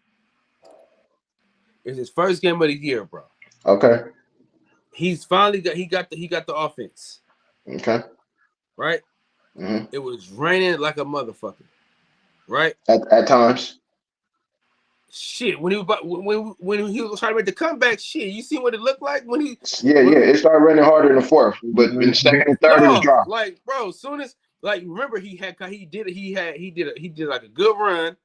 it's his first game of the year, bro. Okay. He's finally got the offense. Okay. Right? Mm-hmm. It was raining like a motherfucker. Right? At times. Shit, when he was trying to make the comeback, shit, you see what it looked like when he? Yeah, it started raining harder in the fourth, but in the second and third it was dry. Like, bro, soon as like remember he did like a good run,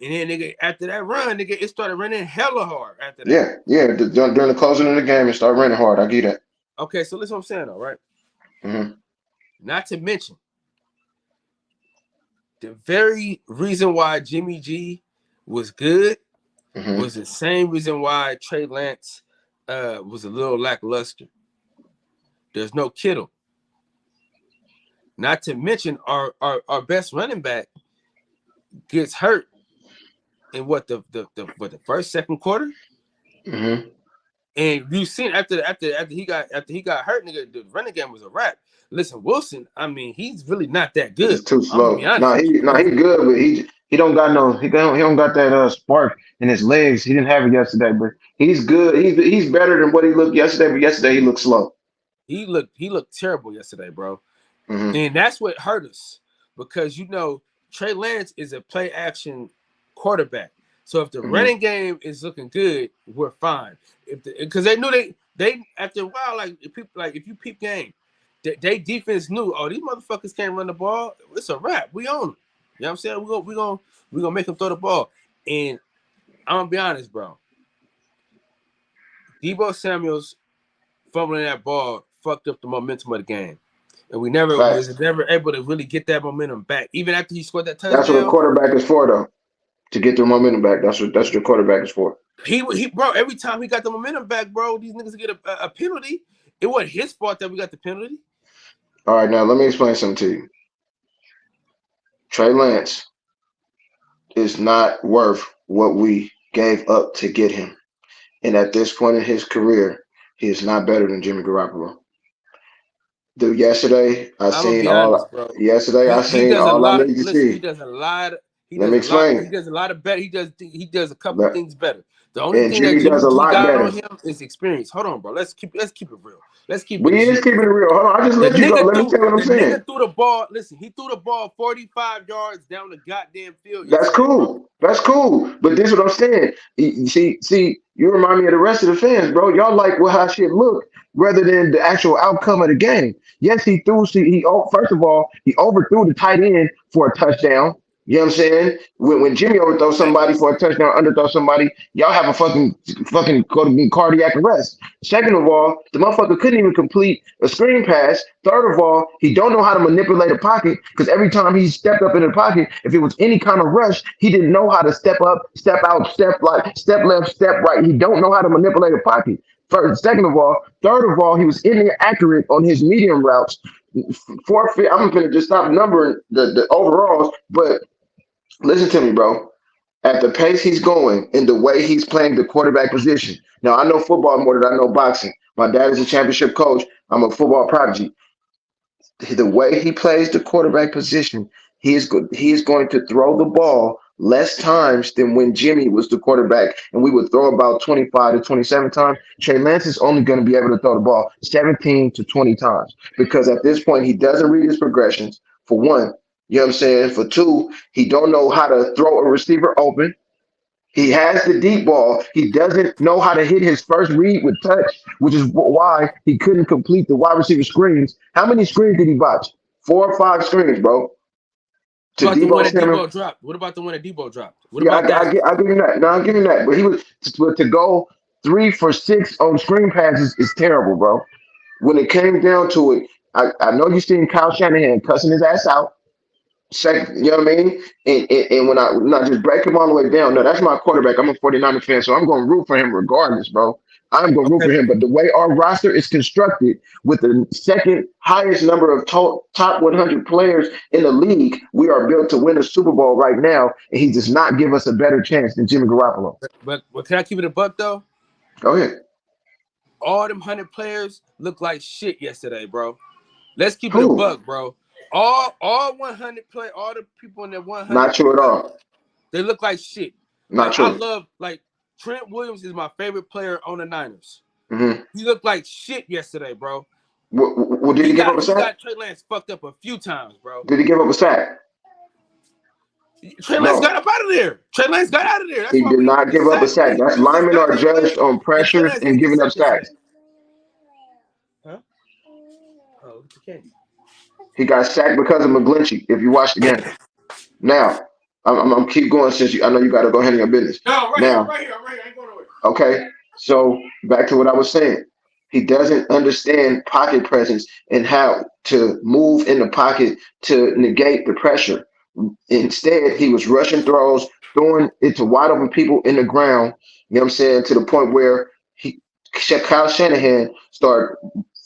and then nigga after that run, nigga it started running hella hard after that. Yeah. During the closing of the game, it started running hard. I get that. Okay, so listen what I'm saying though, right? Mm-hmm. Not to mention the very reason why Jimmy G was good was the same reason why Trey Lance was a little lackluster. There's no Kittle. Not to mention our best running back gets hurt in the first, second quarter. Mm-hmm. And you seen after he got hurt, nigga, the running game was a wrap. Listen, Wilson, I mean, he's really not that good. He's too slow. He good, but he don't got that spark in his legs. He didn't have it yesterday, but he's good. He's better than what he looked yesterday, but yesterday he looked slow. He looked terrible yesterday, bro. Mm-hmm. And that's what hurt us because Trey Lance is a play action quarterback. So if the running game is looking good, we're fine. Because they knew they after a while, if you peep game, they defense knew, these motherfuckers can't run the ball. It's a wrap. We own them. You know what I'm saying? We're gonna make them throw the ball. And I'm gonna be honest, bro. Deebo Samuel's fumbling that ball fucked up the momentum of the game. And we was never able to really get that momentum back. Even after he scored that touchdown. That's what a quarterback is for, though. To get their momentum back. That's what your quarterback is for. He bro, every time he got the momentum back, bro, these niggas get a penalty. It wasn't his fault that we got the penalty. All right, now let me explain something to you. Trey Lance is not worth what we gave up to get him. And at this point in his career, he is not better than Jimmy Garoppolo. Yesterday I seen all I needed to see. He does a lot. Let me explain. He does a lot of better. He does a couple things better. The only thing Jimmy that does a lot got better on him is experience. Hold on, bro. Let's keep it real. Keeping it real. Hold on, I just let you go. Let me tell you what I'm saying. Nigga threw the ball. Listen, he threw the ball 45 yards down the goddamn field. That's cool. That's cool. But this is what I'm saying. See, you remind me of the rest of the fans, bro. Y'all like how shit look rather than the actual outcome of the game. Yes, first of all, he overthrew the tight end for a touchdown. You know what I'm saying? When Jimmy overthrows somebody for a touchdown, underthrow somebody, y'all have a fucking cardiac arrest. Second of all, the motherfucker couldn't even complete a screen pass. Third of all, he don't know how to manipulate a pocket because every time he stepped up in the pocket, if it was any kind of rush, he didn't know how to step up, step out, step left, step right. He don't know how to manipulate a pocket. Second of all, third of all, he was inaccurate on his medium routes. Fourth, I'm gonna just stop numbering the overalls, but listen to me, bro. At the pace he's going and the way he's playing the quarterback position. Now, I know football more than I know boxing. My dad is a championship coach. I'm a football prodigy. The way he plays the quarterback position, he is going to throw the ball less times than when Jimmy was the quarterback, and we would throw about 25 to 27 times. Trey Lance is only going to be able to throw the ball 17 to 20 times because at this point, he doesn't read his progressions, for one. You know what I'm saying? For two, he don't know how to throw a receiver open. He has the deep ball. He doesn't know how to hit his first read with touch, which is why he couldn't complete the wide receiver screens. How many screens did he botch? 4 or 5 screens, bro. What about the one that Debo dropped? What about the one that Debo dropped? I'll give him that. No, I'll give him that. But he was to go 3 for 6 on screen passes is terrible, bro. When it came down to it, I know you seen Kyle Shanahan cussing his ass out. Second, you know what I mean? And when I not just break him all the way down. No, that's my quarterback. I'm a 49er fan, so I'm going to root for him regardless, bro. I'm going to root for him. But the way our roster is constructed with the second highest number of top 100 players in the league, we are built to win a Super Bowl right now, and he does not give us a better chance than Jimmy Garoppolo. But can I keep it a buck, though? Go ahead. All them 100 players look like shit yesterday, bro. Let's keep it a buck, bro. All 100 play, all the people in that 100. Not true at all. They look like shit. Not true. I love Trent Williams is my favorite player on the Niners. Mm-hmm. He looked like shit yesterday, bro. Well, did he give up a sack? He got Trey Lance fucked up a few times, bro. Did he give up a sack? Trey Lance got up out of there. Trey Lance got out of there. He did not give up a sack. That's linemen are judged on pressure and giving up sacks. Huh? Oh, look at the candy. He got sacked because of McGlinchey. If you watch the game, now I'm keep going since I know you got to go handle your business. No, right here, Now, right here, right here. I ain't going nowhere. okay, so back to what I was saying. He doesn't understand pocket presence and how to move in the pocket to negate the pressure. Instead, he was rushing throws, throwing it to wide open people in the ground. You know what I'm saying? To the point where Kyle Shanahan started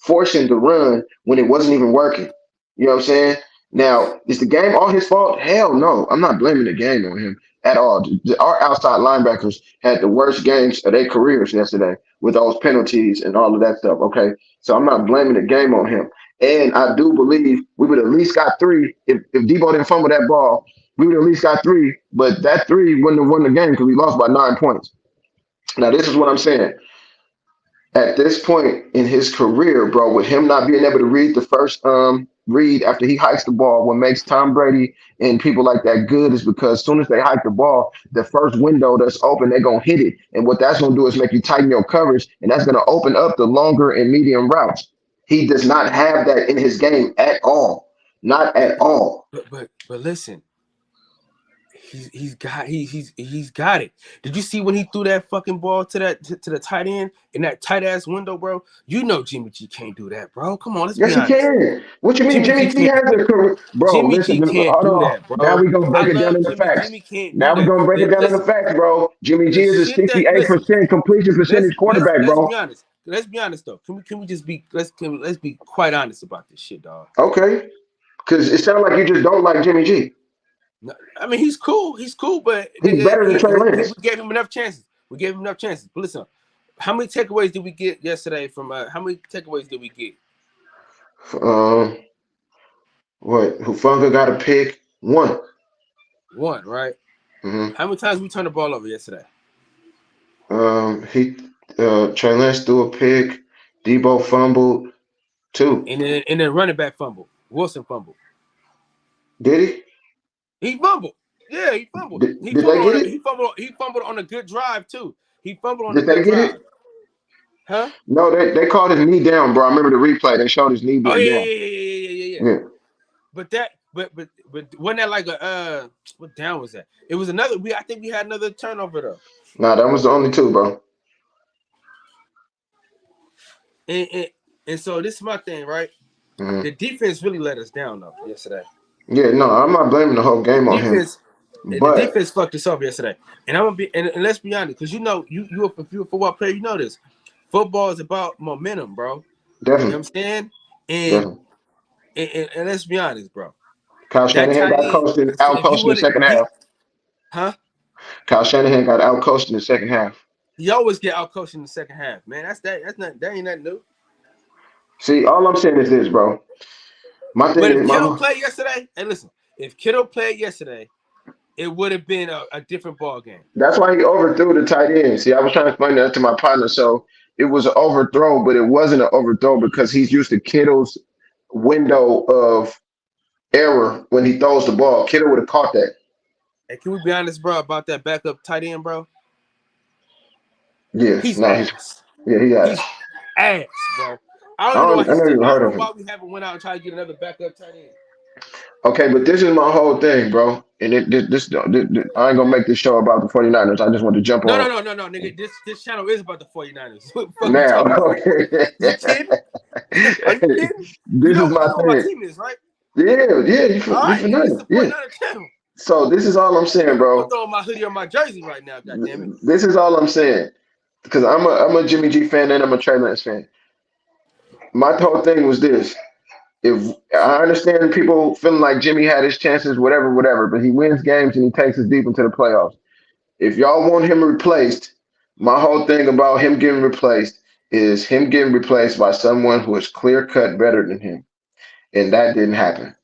forcing the run when it wasn't even working. You know what I'm saying? Now, is the game all his fault? Hell no. I'm not blaming the game on him at all. Our outside linebackers had the worst games of their careers yesterday with those penalties and all of that stuff. Okay. So I'm not blaming the game on him. And I do believe we would at least got 3. If Debo didn't fumble that ball, we would at least got 3. But that 3 wouldn't have won the game because we lost by 9 points. Now, this is what I'm saying. At this point in his career, bro, with him not being able to read the first read after he hikes the ball, what makes Tom Brady and people like that good is because as soon as they hike the ball, the first window that's open, they're going to hit it. And what that's going to do is make you tighten your coverage, and that's going to open up the longer and medium routes. He does not have that in his game at all. Not at all. But listen, he's got it. Did you see when he threw that fucking ball to the tight end in that tight ass window, bro? You know Jimmy G can't do that, bro. Come on, let's be honest. Yes, he can. What you mean? Jimmy G has a career, bro. Jimmy Listen, G can't hold do on. that, bro. Now we gonna break it I down love in the Jimmy. facts. Jimmy can't do Now we that. gonna break it down in the Listen, facts, bro. Jimmy G the is a shit that- 68% completion percentage quarterback, let's bro. be honest. Let's be honest though. Can we just be let's be quite honest about this shit, dog. Okay, because it sounds like you just don't like Jimmy G. No, I mean, he's cool, but He's better than Trey Lance. we gave him enough chances. But listen, how many takeaways did we get yesterday from? How many takeaways did we get? What? Hufanga got a pick? One, right? Mm-hmm. How many times we turned the ball over yesterday? Trey Lance threw a pick. Debo fumbled 2. And then running back fumbled. Wilson fumbled. Did he? He fumbled. Yeah, he fumbled. Did they get it? He fumbled on a good drive too. He fumbled on Did a good they get drive. it? Huh? No, they called his knee down, bro. I remember the replay. They showed his knee being down. Yeah. But wasn't that like a what down was that? It was another. I think we had another turnover though. Nah, that was the only 2, bro. And so this is my thing, right? Mm-hmm. The defense really let us down though yesterday. Yeah, no, I'm not blaming the whole game on him. The defense fucked us up yesterday. And I'm gonna be and let's be honest, because you know you're a football player, you know this. Football is about momentum, bro. Definitely. You know what I'm saying? And let's be honest, bro. Kyle Shanahan got out-coached in the second half. Huh? Kyle Shanahan got out-coached in the second half. He always get out-coached in the second half, man. That ain't nothing new. See, all I'm saying is this, bro. My thing but if is, Kittle played yesterday, and listen, if Kittle played yesterday, it would have been a different ball game. That's why he overthrew the tight end. See, I was trying to explain that to my partner. So it was an overthrow, but it wasn't an overthrow because he's used to Kittle's window of error when he throws the ball. Kittle would have caught that. Hey, can we be honest, bro, about that backup tight end, bro? Yeah, he's ass. He's ass, bro. I don't know why we haven't went out and tried to get another backup tight end. Okay, but this is my whole thing, bro. And this I ain't gonna make this show about the 49ers. I just want to jump on. No, nigga. This channel is about the 49ers. Now, okay. You kidding? Are you kidding? This is my thing. My team is, right? Yeah. You familiar. Yeah. Channel. So this is all I'm saying, bro. I'm throwing my hoodie on my jersey right now, goddammit. This is all I'm saying. Because I'm a Jimmy G fan and I'm a Trey Lance fan. My whole thing was this. If I understand people feeling like Jimmy had his chances, whatever, but he wins games and he takes us deep into the playoffs. If y'all want him replaced, my whole thing about him getting replaced is him getting replaced by someone who is clear-cut better than him. And that didn't happen.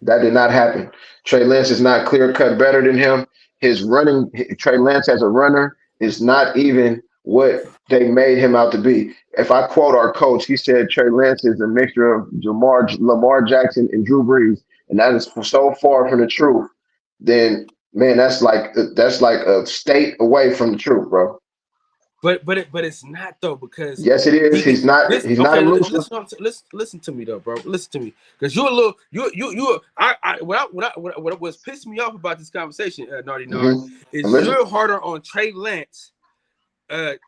That did not happen. Trey Lance is not clear-cut better than him. Trey Lance as a runner is not even what they made him out to be. If I quote our coach, he said Trey Lance is a mixture of Lamar Jackson and Drew Brees, and that is so far from the truth. Then, man, that's like a state away from the truth, bro. But it's not though, because Yes, it is. He's not elusive. Listen to me though, bro. Listen to me, because you're a little what was pissing me off about this conversation, Naughty Nard, is you're harder on Trey Lance,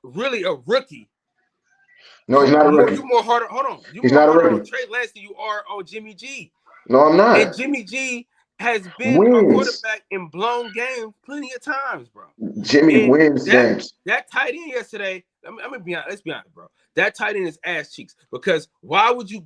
really a rookie. No, he's not a rookie. You're more harder. Hold on. He's not a rookie on Trey Lance than you are on Jimmy G. No, I'm not. And Jimmy G has been a quarterback in blown games plenty of times, bro. Jimmy wins games. That tight end yesterday, I'm gonna be honest, let's be honest, bro. That tight end is ass cheeks, because why would he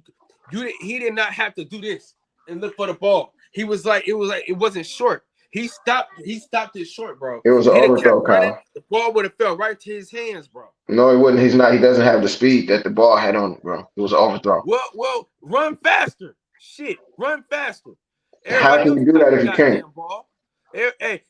did not have to do this and look for the ball. It wasn't short. He stopped it short, bro. It was an overthrow, Kyle. The ball would have fell right to his hands, bro. No, it wouldn't. He doesn't have the speed that the ball had on it, bro. It was an overthrow. Well, run faster. Shit, run faster. How can you do that if you can't? Hey,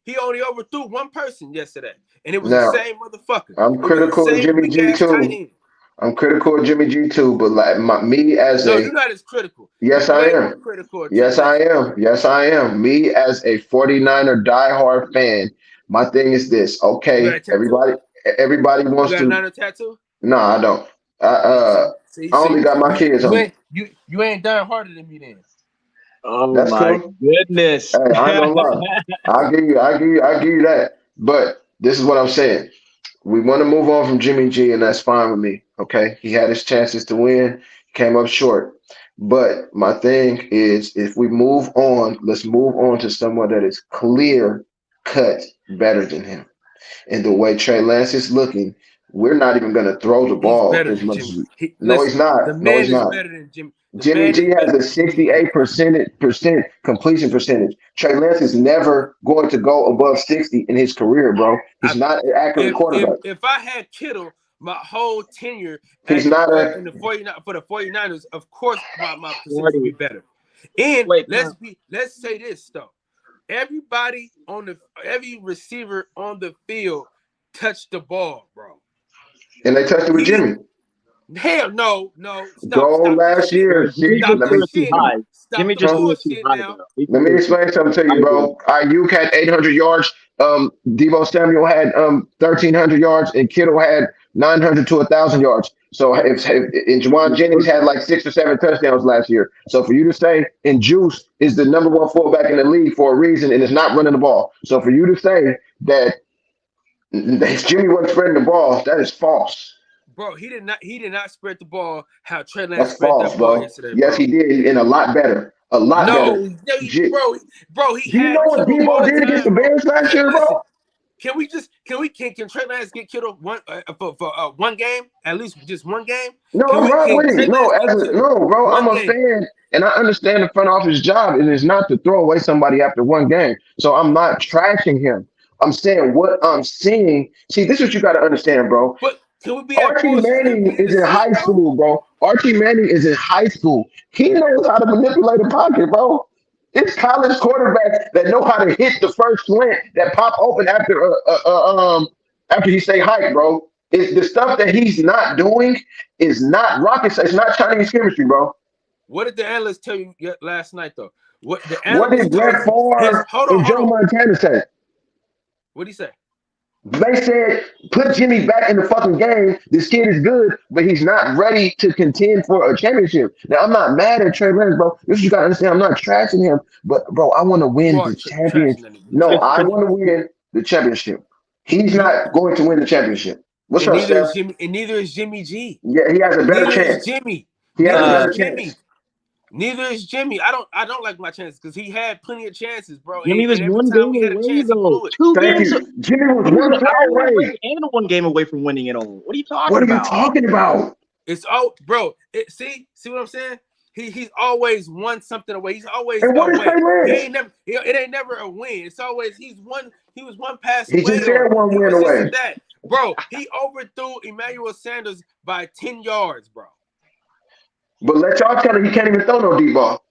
he only overthrew one person yesterday, and it was the same motherfucker. I'm critical of Jimmy G too. I'm critical of Jimmy G too, but like you're not as critical. Yes, I am. Yes, I am. Yes, I am. Me as a 49er diehard fan, my thing is this. Okay, everybody wants to. You got another tattoo? No, I don't. I only got my kids on. You ain't dying harder than me then. Oh, that's my goodness. Hey, I ain't gonna lie. I'll give you that. But this is what I'm saying. We want to move on from Jimmy G, and that's fine with me. Okay. He had his chances to win, came up short. But my thing is, if we move on, let's move on to someone that is clear cut better than him. And the way Trey Lance is looking, we're not even going to throw the ball as much as he's not. The man is better than Jimmy. Jimmy G has a 68% completion percentage. Trey Lance is never going to go above 60 in his career, bro. He's not an accurate quarterback. If I had Kittle my whole tenure he's not for the 49ers, of course my percentage would be better. And let's say this though. Every receiver on the field touched the ball, bro. And they touched it with Jimmy. Hell no. Stop last year. Jimmy just was too high. Let me explain something to you, bro. Ayuk had 800 yards. Deebo Samuel had 1,300 yards, and Kittle had 900 to 1,000 yards. So and Juwan Jennings had like 6 or 7 touchdowns last year. So for you to say, and Juice is the #1 fullback in the league for a reason, and is not running the ball. So for you to say that Jimmy wasn't spreading the ball, that is false. Bro, he did not spread the ball how Trey Lance spread false, that ball bro. yesterday. Yes, he did, and a lot better. Bro. He you know what Deebo did against the Bears last year, bro? Can Trey Lance get Kittle for one game, at least just one game? No, I'm right with it. No, bro. I'm a fan, and I understand the front office job. It is not to throw away somebody after one game. So I'm not trashing him. I'm saying what I'm seeing. See, this is what you got to understand, bro. But Archie Manning is in high school, bro. Archie Manning is in high school. He knows how to manipulate a pocket, bro. It's college quarterbacks that know how to hit the first slant that pop open after he stay hyped, bro. It's the stuff that he's not doing is not rocket science. It's not Chinese chemistry, bro. What did the analysts tell you last night, though? What did Brett Favre and Joe Montana say? What did he say? They said, put Jimmy back in the fucking game. This kid is good, but he's not ready to contend for a championship. Now, I'm not mad at Trey Lance, bro. This is you got to understand. I'm not trashing him, but, bro, I want to win the championship. No, I want to win the championship. He's not going to win the championship. What's up, Steph? And neither is Jimmy G. Yeah, he has a better chance. Jimmy. He has a better chance. Neither is Jimmy. I don't like my chances because he had plenty of chances, bro. Jimmy was one game away, though. Jimmy was one away and 1 game away from winning it all. What are you talking about? What are you talking about? It's bro. See what I'm saying? He's always won something away. He's always and what is it ain't never a win. It's always he was one pass away. He just said 1 win away. Bro, he overthrew Emmanuel Sanders by 10 yards, bro. But let y'all tell him he can't even throw no deep ball.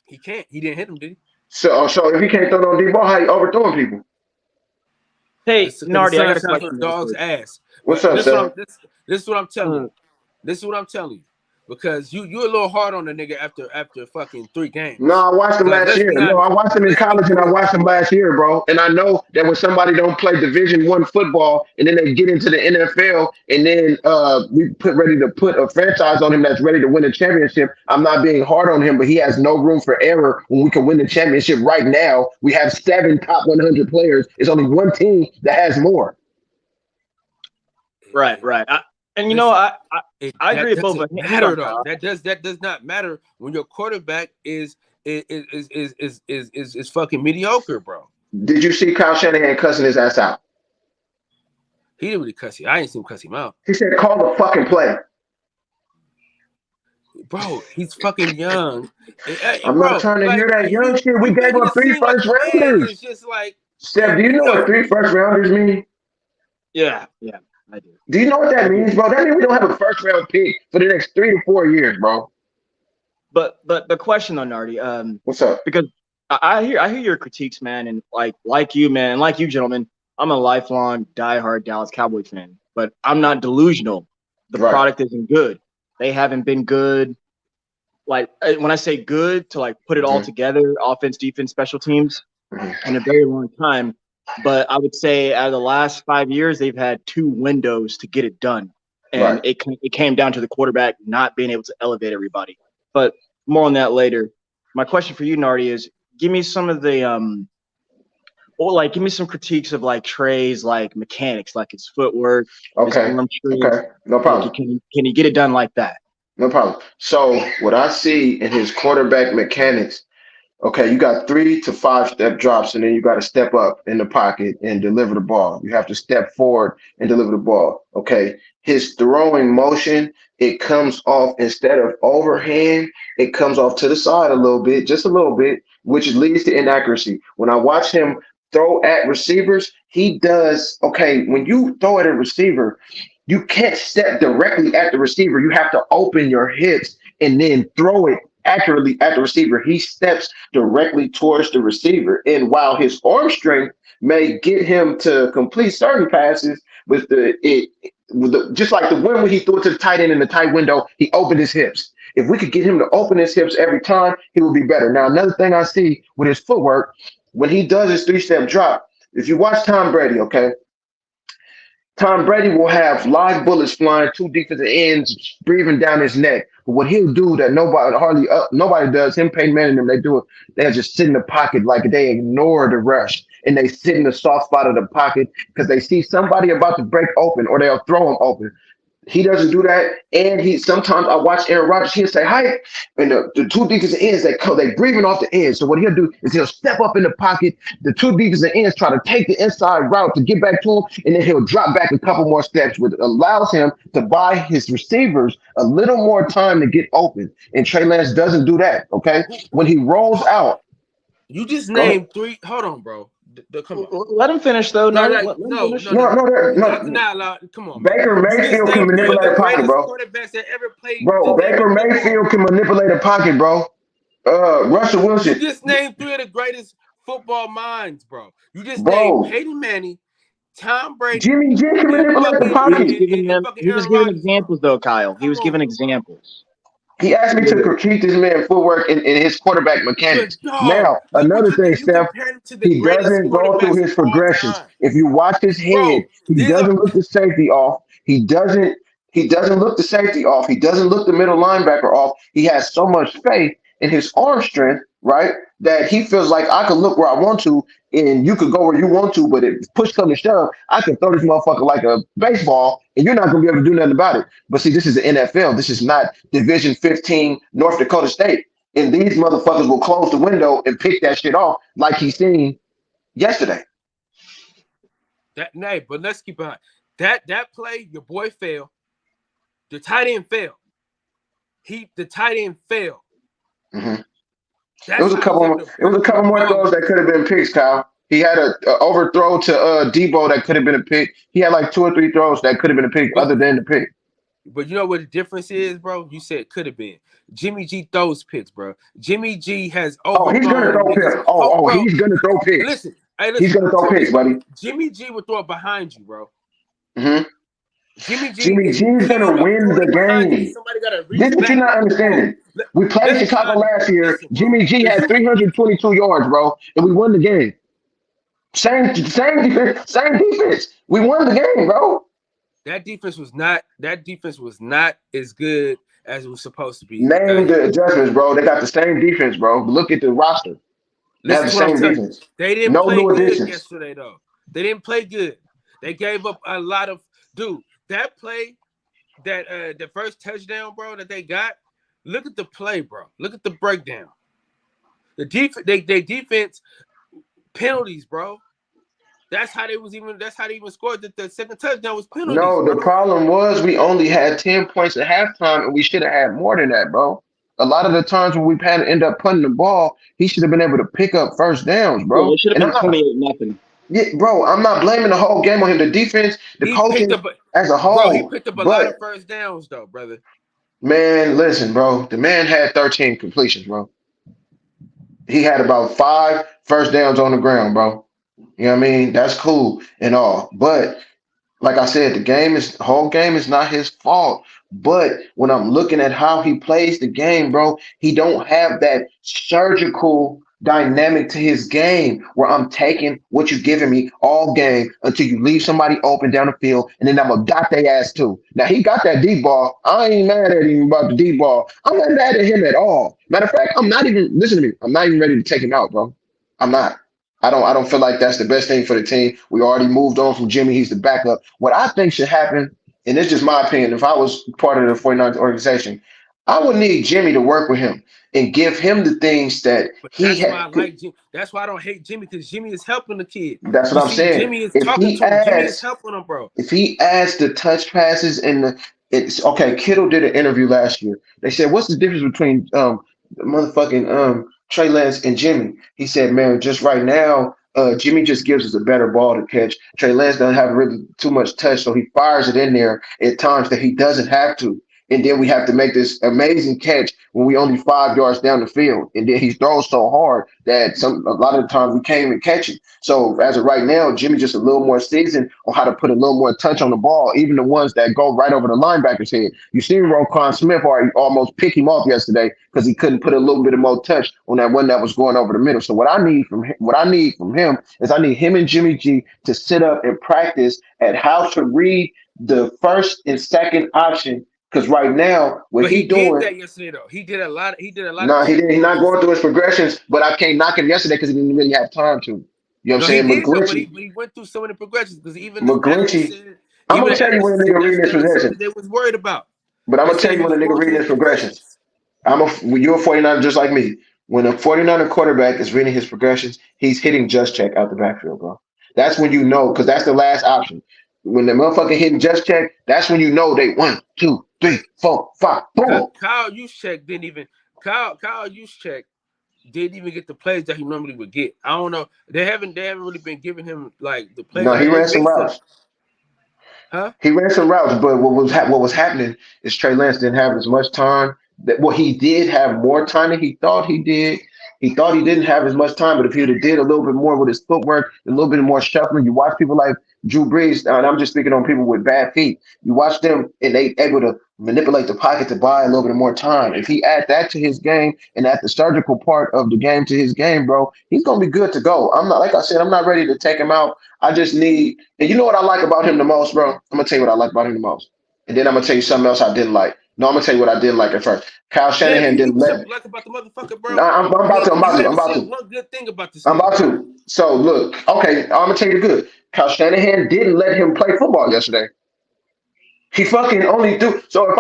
He can't. He didn't hit him, did he? So if he can't throw no deep ball, how you overthrowing people? Hey, Nardi, I got a question. Dog's ass. What's up, sir? This is what I'm telling you. This is what I'm telling you. because you're a little hard on the nigga after fucking 3 games. No, I watched him Like, last year. No, I watched him in college and I watched him last year, bro. And I know that when somebody don't play Division I football and then they get into the NFL and then we ready to put a franchise on him that's ready to win a championship, I'm not being hard on him, but he has no room for error when we can win the championship right now. We have 7 top 100 players. It's only one team that has more. Right. And you know, I agree with both of them. Matter though. That does not matter when your quarterback is fucking mediocre, bro. Did you see Kyle Shanahan cussing his ass out? He didn't really cuss him. I didn't see him cuss him out. He said, "Call the fucking play." Bro, he's fucking young. I'm not trying to hear that young shit. We gave up 3 first rounders. It's just like, Steph, do you know what 3 first rounders mean? Yeah, I do. Do you know what that means, bro? That means we don't have a first round pick for the next 3 to 4 years, bro. But the question though, Nardi, what's up? Because I hear your critiques, man, and like you, man, like you gentlemen, I'm a lifelong diehard Dallas Cowboys fan, but I'm not delusional. The product isn't good. They haven't been good. Like when I say good, to like put it all together, offense, defense, special teams, in a very long time. But I would say out of the last 5 years, they've had 2 windows to get it done. And it came down to the quarterback not being able to elevate everybody. But more on that later. My question for you, Nardi, is give me some of the give me some critiques of like Trey's like mechanics, like his footwork. Okay. No problem. Can he get it done like that? No problem. So what I see in his quarterback mechanics, okay, you got 3 to 5 step drops, and then you got to step up in the pocket and deliver the ball. You have to step forward and deliver the ball. Okay. His throwing motion, it comes off, instead of overhand, it comes off to the side a little bit, just a little bit, which leads to inaccuracy. When I watch him throw at receivers, he does, okay, when you throw at a receiver, you can't step directly at the receiver. You have to open your hips and then throw it accurately at the receiver. He steps directly towards the receiver. And while his arm strength may get him to complete certain passes, just like the one when he threw it to the tight end in the tight window, he opened his hips. If we could get him to open his hips every time, he would be better. Now, another thing I see with his footwork, when he does his 3-step drop, if you watch Tom Brady, okay, Tom Brady will have live bullets flying 2 defensive ends breathing down his neck. But what he'll do that nobody does, him, Peyton Manning, them, they do it. They just sit in the pocket like they ignore the rush, and they sit in the soft spot of the pocket because they see somebody about to break open, or they'll throw him open. He doesn't do that, and sometimes I watch Aaron Rodgers. He'll say hi, and the 2 defensive ends they breathing off the ends. So what he'll do is he'll step up in the pocket. The 2 defensive ends try to take the inside route to get back to him, and then he'll drop back a couple more steps, which allows him to buy his receivers a little more time to get open. And Trey Lance doesn't do that. Okay, when he rolls out, you just named 3. Hold on, bro. Come on. Let him finish though. No. Come on. Baker Mayfield can manipulate a pocket, bro. Bro, Baker Mayfield can manipulate a pocket, bro. Russell Wilson. You just named 3 of the greatest football minds, bro. You just named Peyton Manning, Tom Brady, Jimmy G can manipulate the pocket. He was giving examples though, Kyle. He was giving examples. He asked me to critique this man's footwork and his quarterback mechanics. Now, another thing, Steph, he doesn't go through his progressions. If you watch his head, he doesn't look the safety off. He doesn't look the safety off. He doesn't look the middle linebacker off. He has so much faith in his arm strength, right, that he feels like I can look where I want to and you could go where you want to, but if push comes to shove, I can throw this motherfucker like a baseball and you're not going to be able to do nothing about it. But see, this is the NFL. This is not Division 15 North Dakota State. And these motherfuckers will close the window and pick that shit off like he seen yesterday. But let's keep on. That play, your boy failed. The tight end failed. The tight end failed. Mm-hmm. It was a couple more throws that could have been picks, Kyle. He had a overthrow to Debo that could have been a pick. He had like 2 or 3 throws that could have been a pick other than the pick. But you know what the difference is, bro? You said could have been. Jimmy G throws picks, bro. Jimmy G has he's gonna throw picks. He's gonna throw picks. Listen, he's gonna throw picks, buddy. Jimmy G would throw it behind you, bro. Mm-hmm. Jimmy G Jimmy is G's gonna killed win the behind you. game. Somebody got to reach This is what back. you're not understanding. We played Listen, Chicago Johnny, last year. listen, bro. Jimmy G had 322 yards, bro, and we won the game. Same defense. We won the game, bro. That defense was not as good as it was supposed to be. Name the adjustments, bro. They got the same defense, bro. Look at the roster. They have the Listen to what I'm same telling you. defense. They didn't No play new good additions. yesterday, though. They didn't play good. They gave up a lot of that play, that the first touchdown, bro, that they got. Look at the play, bro. Look at the breakdown. The defense penalties, bro. That's how they even scored. The second touchdown was penalties. No, the bro. problem was we only had 10 points at halftime, and we should have had more than that, bro. A lot of the times when we've had to end up punting the ball, he should have been able to pick up first downs, bro. Yeah, it should And have I'm been not, 28-0. yeah, bro, I'm not blaming the whole game on him. The defense, the He coaching picked up, as a whole. bro. He picked up a lot of But first downs, though, brother. man, listen, bro. The man had 13 completions, bro. He had about 5 first downs on the ground, bro. You know what I mean? That's cool and all. But like I said, the whole game is not his fault. But when I'm looking at how he plays the game, bro, he don't have that surgical dynamic to his game where I'm taking what you're giving me all game until you leave somebody open down the field, and then I'm gonna dot their ass too. Now he got that deep ball. I ain't mad at him about the deep ball. I'm not mad at him at all. Matter of fact, listen to me. I'm not even ready to take him out, bro. I'm not. I don't feel like that's the best thing for the team. We already moved on from Jimmy. He's the backup. What I think should happen, and it's just my opinion, if I was part of the 49ers organization, I would need Jimmy to work with him and give him the things that But he that's why I had. like Jimmy. That's why I don't hate Jimmy, because Jimmy is helping the kid. That's what I'm saying. Jimmy is If talking he to him. Jimmy is adds, helping him, bro. if he adds the touch passes and it's okay. Kittle did an interview last year. They said, "What's the difference between the motherfucking Trey Lance and Jimmy?" He said, "Man, just right now, Jimmy just gives us a better ball to catch. Trey Lance doesn't have really too much touch, so he fires it in there at times that he doesn't have to. And then we have to make this amazing catch when we only 5 yards down the field. And then he throws so hard that a lot of the times we can't even catch it. So as of right now, Jimmy just a little more seasoned on how to put a little more touch on the ball, even the ones that go right over the linebacker's head. You seen Roquan Smith almost pick him off yesterday because he couldn't put a little bit of more touch on that one that was going over the middle. So what I need from him is I need him and Jimmy G to sit up and practice at how to read the first and second option. Because right now, what he doing, did that yesterday though. He did a lot. No, he didn't. He's not going through his progressions. But I can't knock him yesterday because he didn't really have time to. You know what I'm saying? He did, but McGlinchey. he went through so many progressions because even McGlinchey. I'm gonna tell you when a nigga reading his progressions. They was worried about. But I'm gonna tell you when a nigga reading his progressions. You're a 49er just like me. When a 49er quarterback is reading his progressions, he's hitting just check out the backfield, bro. That's when you know, because that's the last option. When the motherfucker hitting just check, that's when you know they 1, 2, 3, 4, 5, boom. Kyle Juszczyk didn't even get the plays that he normally would get. I don't know. They haven't really been giving him like the plays. No, he ran some routes. Huh? He ran some routes, but what was happening is Trey Lance didn't have as much time. He did have more time than he thought he did. He thought he didn't have as much time, but if he would have did a little bit more with his footwork, a little bit more shuffling, you watch people like Drew Brees, and I'm just speaking on people with bad feet. You watch them, and they able to manipulate the pocket to buy a little bit more time. If he add that to his game and add the surgical part of the game to his game, bro, he's gonna be good to go. I'm not, like I said, I'm not ready to take him out. I just need, and you know what I like about him the most, bro? I'm gonna tell you what I like about him the most, and then I'm gonna tell you something else I didn't like. No, I'm gonna tell you what I didn't like at first. Kyle Shanahan didn't let. Like about the motherfucker, bro. I'm about to. One good thing about this. I'm about to. So look, okay, I'm gonna tell you the good. Kyle Shanahan didn't let him play football yesterday. He fucking only threw. So if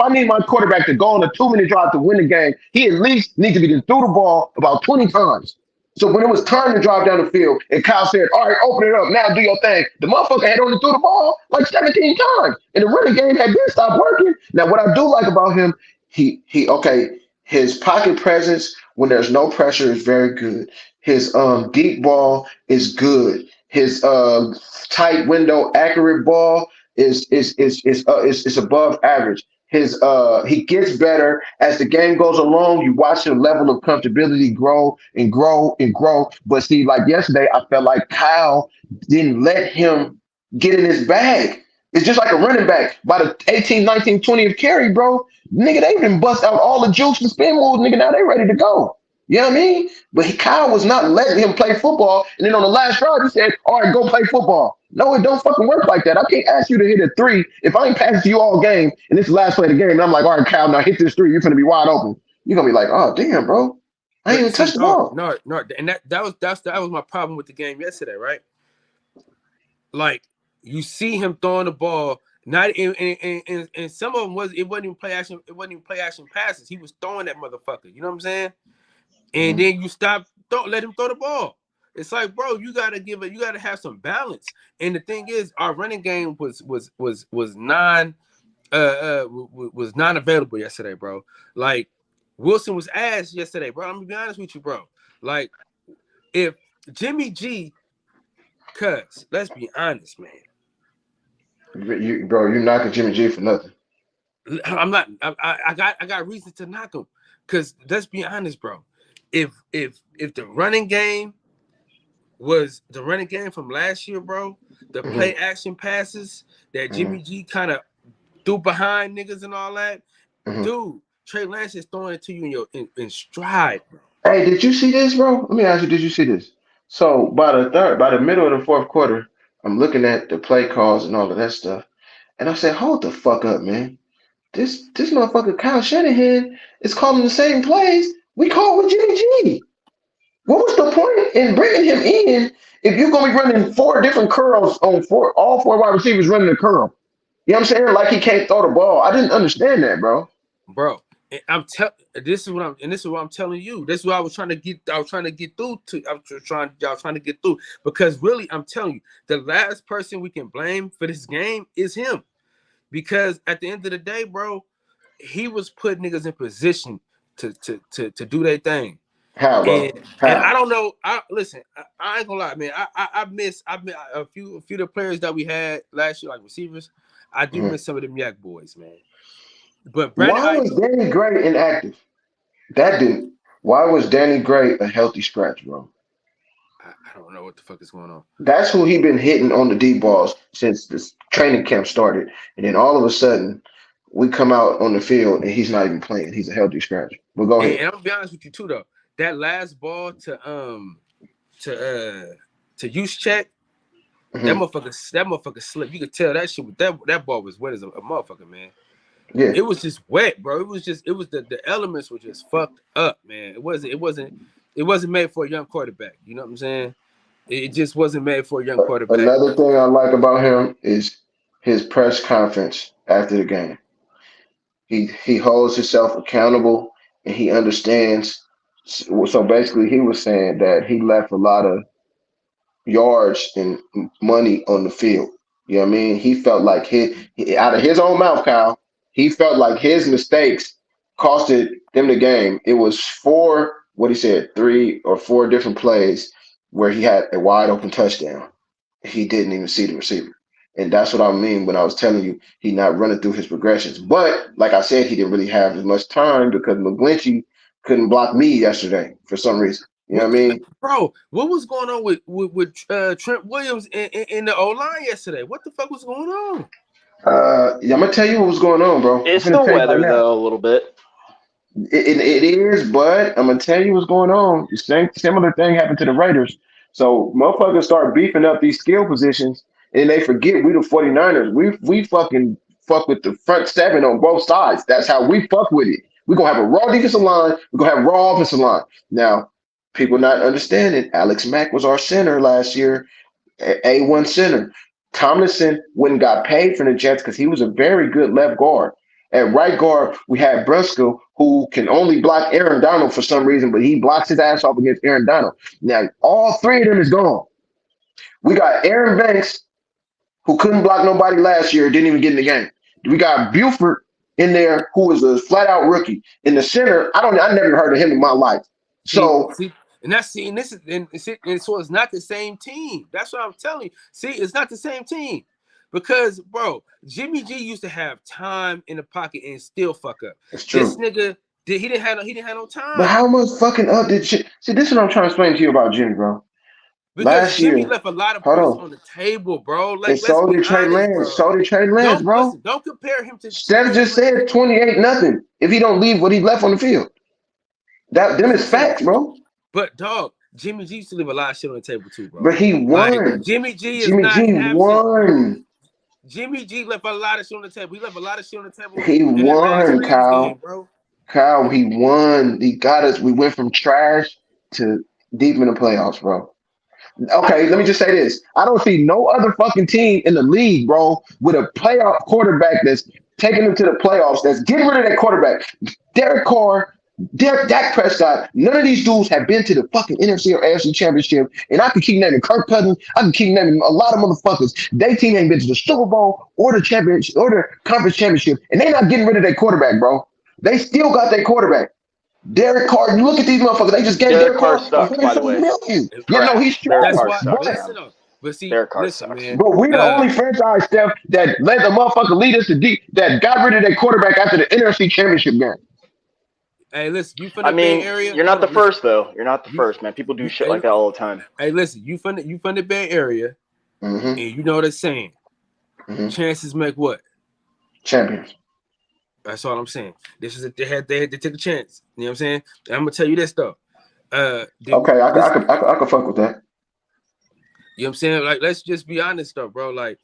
I need my quarterback to go on a 2-minute drive to win the game, he at least needs to be threw the ball about 20 times. So when it was time to drive down the field, and Kyle said, "All right, open it up now, do your thing," the motherfucker had only threw the ball like 17 times, and the running game had been stopped working. Now, what I do like about him, his pocket presence when there's no pressure is very good. His deep ball is good. His tight window accurate ball is above average. He gets better as the game goes along. You watch the level of comfortability grow and grow and grow. But see, like yesterday, I felt like Kyle didn't let him get in his bag. It's just like a running back by the 18, 19, 20th carry, bro. Nigga, they even bust out all the jukes and spin moves, nigga. Now they ready to go. You know what I mean? But Kyle was not letting him play football. And then on the last drive, he said, all right, go play football. No, it don't fucking work like that. I can't ask you to hit a 3 if I ain't passing to you all game and it's the last play of the game. And I'm like, all right, Kyle, now hit this 3. You're going to be wide open. You're going to be like, oh, damn, bro. I ain't even touched the ball. No. And that was my problem with the game yesterday, right? Like, you see him throwing the ball. Not and some of them wasn't even play action. It wasn't even play action passes. He was throwing that motherfucker. You know what I'm saying? And then you don't let him throw the ball. It's like, bro, you gotta have some balance. And the thing is, our running game was non-available yesterday, bro. Like, Wilson was ass yesterday, bro. I'm gonna be honest with you, bro. Like, if Jimmy G, cuz, let's be honest, man. You're knocking Jimmy G for nothing. I'm not. I got reason to knock him, because let's be honest, bro. If the running game was the running game from last year, bro, the play action passes that Jimmy G kind of threw behind niggas and all that, dude, Trey Lance is throwing it to you in stride, bro. Hey, did you see this, bro? Let me ask you, did you see this? So by the middle of the fourth quarter, I'm looking at the play calls and all of that stuff, and I said, hold the fuck up, man. This motherfucker Kyle Shanahan is calling the same plays we called with Jimmy G. What was the point in bringing him in if you're gonna be running 4 different curls on all 4 wide receivers running a curl? You know what I'm saying? Like he can't throw the ball. I didn't understand that, bro. Bro, this is what I'm telling you. This is what I was trying to get through because really, I'm telling you, the last person we can blame for this game is him. Because at the end of the day, bro, he was putting niggas in position to do their thing. How, bro? And I don't know. I ain't gonna lie, man. I miss a few of the players that we had last year, like receivers. I do miss some of them Yak boys, man. But why was Danny Gray inactive? Why was Danny Gray a healthy scratch, bro? I don't know what the fuck is going on. That's who he been hitting on the deep balls since this training camp started, and then all of a sudden we come out on the field and he's not even playing. He's a healthy scratch. But go ahead. And I'm gonna be honest with you too, though. That last ball to Juszczyk, that motherfucker slipped. You could tell that shit. That ball was wet as a motherfucker, man. Yeah, it was just wet, bro. It was the elements were just fucked up, man. It wasn't made for a young quarterback. You know what I'm saying? It just wasn't made for a young quarterback. Another thing I like about him is his press conference after the game. He holds himself accountable and he understands. So basically, he was saying that he left a lot of yards and money on the field. You know what I mean? He felt like out of his own mouth, Kyle, he felt like his mistakes costed them the game. It was 3 or 4 different plays where he had a wide open touchdown. He didn't even see the receiver. And that's what I mean when I was telling you he not running through his progressions. But like I said, he didn't really have as much time because McGlinchey couldn't block me yesterday for some reason. You know what I mean? Bro, what was going on with Trent Williams in the O-line yesterday? What the fuck was going on? I'm going to tell you what was going on, bro. It's the weather, though, a little bit. It is, but I'm going to tell you what's going on. The same similar thing happened to the Raiders. So motherfuckers start beefing up these skill positions, and they forget we the 49ers. We fucking fuck with the front 7 on both sides. That's how we fuck with it. We're going to have a raw defensive line. We're going to have raw offensive line. Now, people not understanding, Alex Mack was our center last year, A1 center. Tomlinson went and got paid from the Jets because he was a very good left guard. At right guard, we had Brunskill, who can only block Aaron Donald for some reason, but he blocks his ass off against Aaron Donald. Now, all 3 of them is gone. We got Aaron Banks, who couldn't block nobody last year, didn't even get in the game. We got Buford in there, who was a flat-out rookie. In the center, I never heard of him in my life. So so it's not the same team. That's what I'm telling you. See, it's not the same team. Because, bro, Jimmy G used to have time in the pocket and still fuck up. It's true. This nigga, he didn't have no time. But how much fucking up did shit? See, this is what I'm trying to explain to you about Jimmy, bro. Because Last Jimmy year, left a lot of hold points on. on the table, bro. And Like, let's so be did Trey honest, Lance. bro. So did Trey Lance, Don't bro. listen. Don't compare him to. Steph just said 28-0 if he don't leave what he left on the field. Them is facts, bro. But dog, Jimmy G used to leave a lot of shit on the table too, bro. But he Like, won. Jimmy G is Jimmy not G absent. won. Jimmy G left a lot of shit on the table. He left a lot of shit on the table. He in that last won, Rams Kyle. game, bro. Kyle, he won. He got us. We went from trash to deep in the playoffs, bro. Okay, let me just say this. I don't see no other fucking team in the league, bro, with a playoff quarterback that's taking them to the playoffs, that's getting rid of that quarterback. Derek Carr, Dak Prescott, none of these dudes have been to the fucking NFC or AFC championship. And I can keep naming Kirk Cousins. I can keep naming a lot of motherfuckers. They team ain't been to the Super Bowl or the championship or the conference championship. And they not getting rid of their quarterback, bro. They still got their quarterback. Derek Carr, you look at these motherfuckers. They just gave Derek Carr sucks, by the way. million. It's Yeah, no, crap. he's Derek trash. That's Carr why. sucks, Listen man. up. But see, Derek Carr listen, sucks. man. But we're the only franchise, Steph, that let the motherfucker lead us to deep, that got rid of their quarterback after the NFC championship game. Hey, listen, you from the I mean, Bay Area? you're not the Hold on, first though. You're not the first, man. People do shit like that all the time. Hey, listen, you from the Bay Area, and you know what they're saying. Chances make what? Champions. That's all I'm saying. This is they had to take a chance. You know what I'm saying? And I'm gonna tell you this though. Okay, I could fuck with that. You know what I'm saying? Like, let's just be honest though, bro. Like,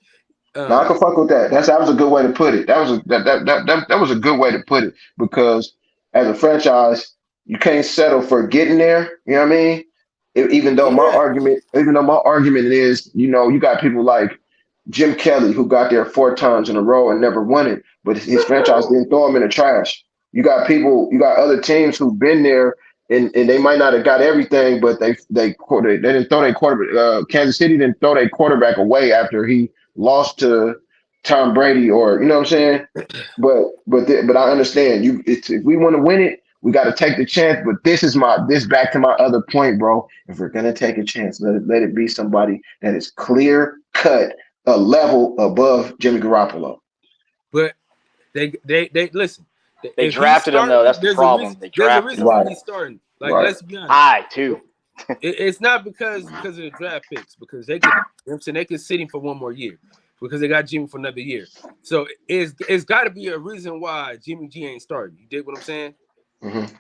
No, I can fuck with that. That was a good way to put it. That was a good way to put it, because as a franchise, you can't settle for getting there. You know what I mean? Even though my argument is, you got people like Jim Kelly, who got there 4 times in a row and never won it, but his franchise didn't throw him in the trash. You got other teams who've been there and they might not have got everything, but they didn't throw their quarterback. Kansas City didn't throw their quarterback away after he lost to Tom Brady, or you know what I'm saying. But I understand if we want to win it, we got to take the chance. But this back to my other point, bro. If we're gonna take a chance, let it be somebody that is clear cut, a level above Jimmy Garoppolo. But they listen. They drafted him though. That's the problem. There's a reason why he's starting. Like, let's be honest. I too. It's not because of the draft picks, because they could. You know what I'm saying, they could sit him for one more year because they got Jimmy for another year. So it's got to be a reason why Jimmy G ain't starting. You dig what I'm saying? Mm-hmm.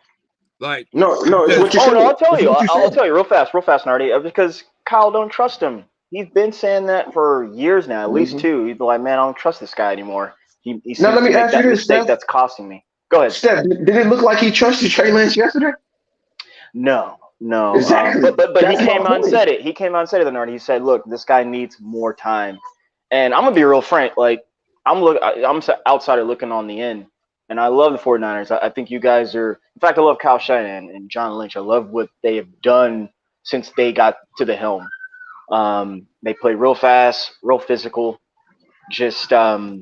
Like, no, it's what you said. I'll tell you real fast, Nardi. Because Kyle don't trust him. He's been saying that for years now, at least 2. He's like, man, I don't trust this guy anymore. He seems let me to make ask you that this, mistake Steph. that's costing me. Go ahead. Steph, did it look like he trusted Trey Lance yesterday? No. Exactly. But That's he came my on and point. said it. He came on and said it, Nardi. He said, look, this guy needs more time. And I'm gonna be real frank. Like, I'm an outsider looking on the end, and I love the 49ers. I think you guys are. In fact, I love Kyle Shanahan and John Lynch. I love what they have done since they got to the helm. They play real fast, real physical. Just I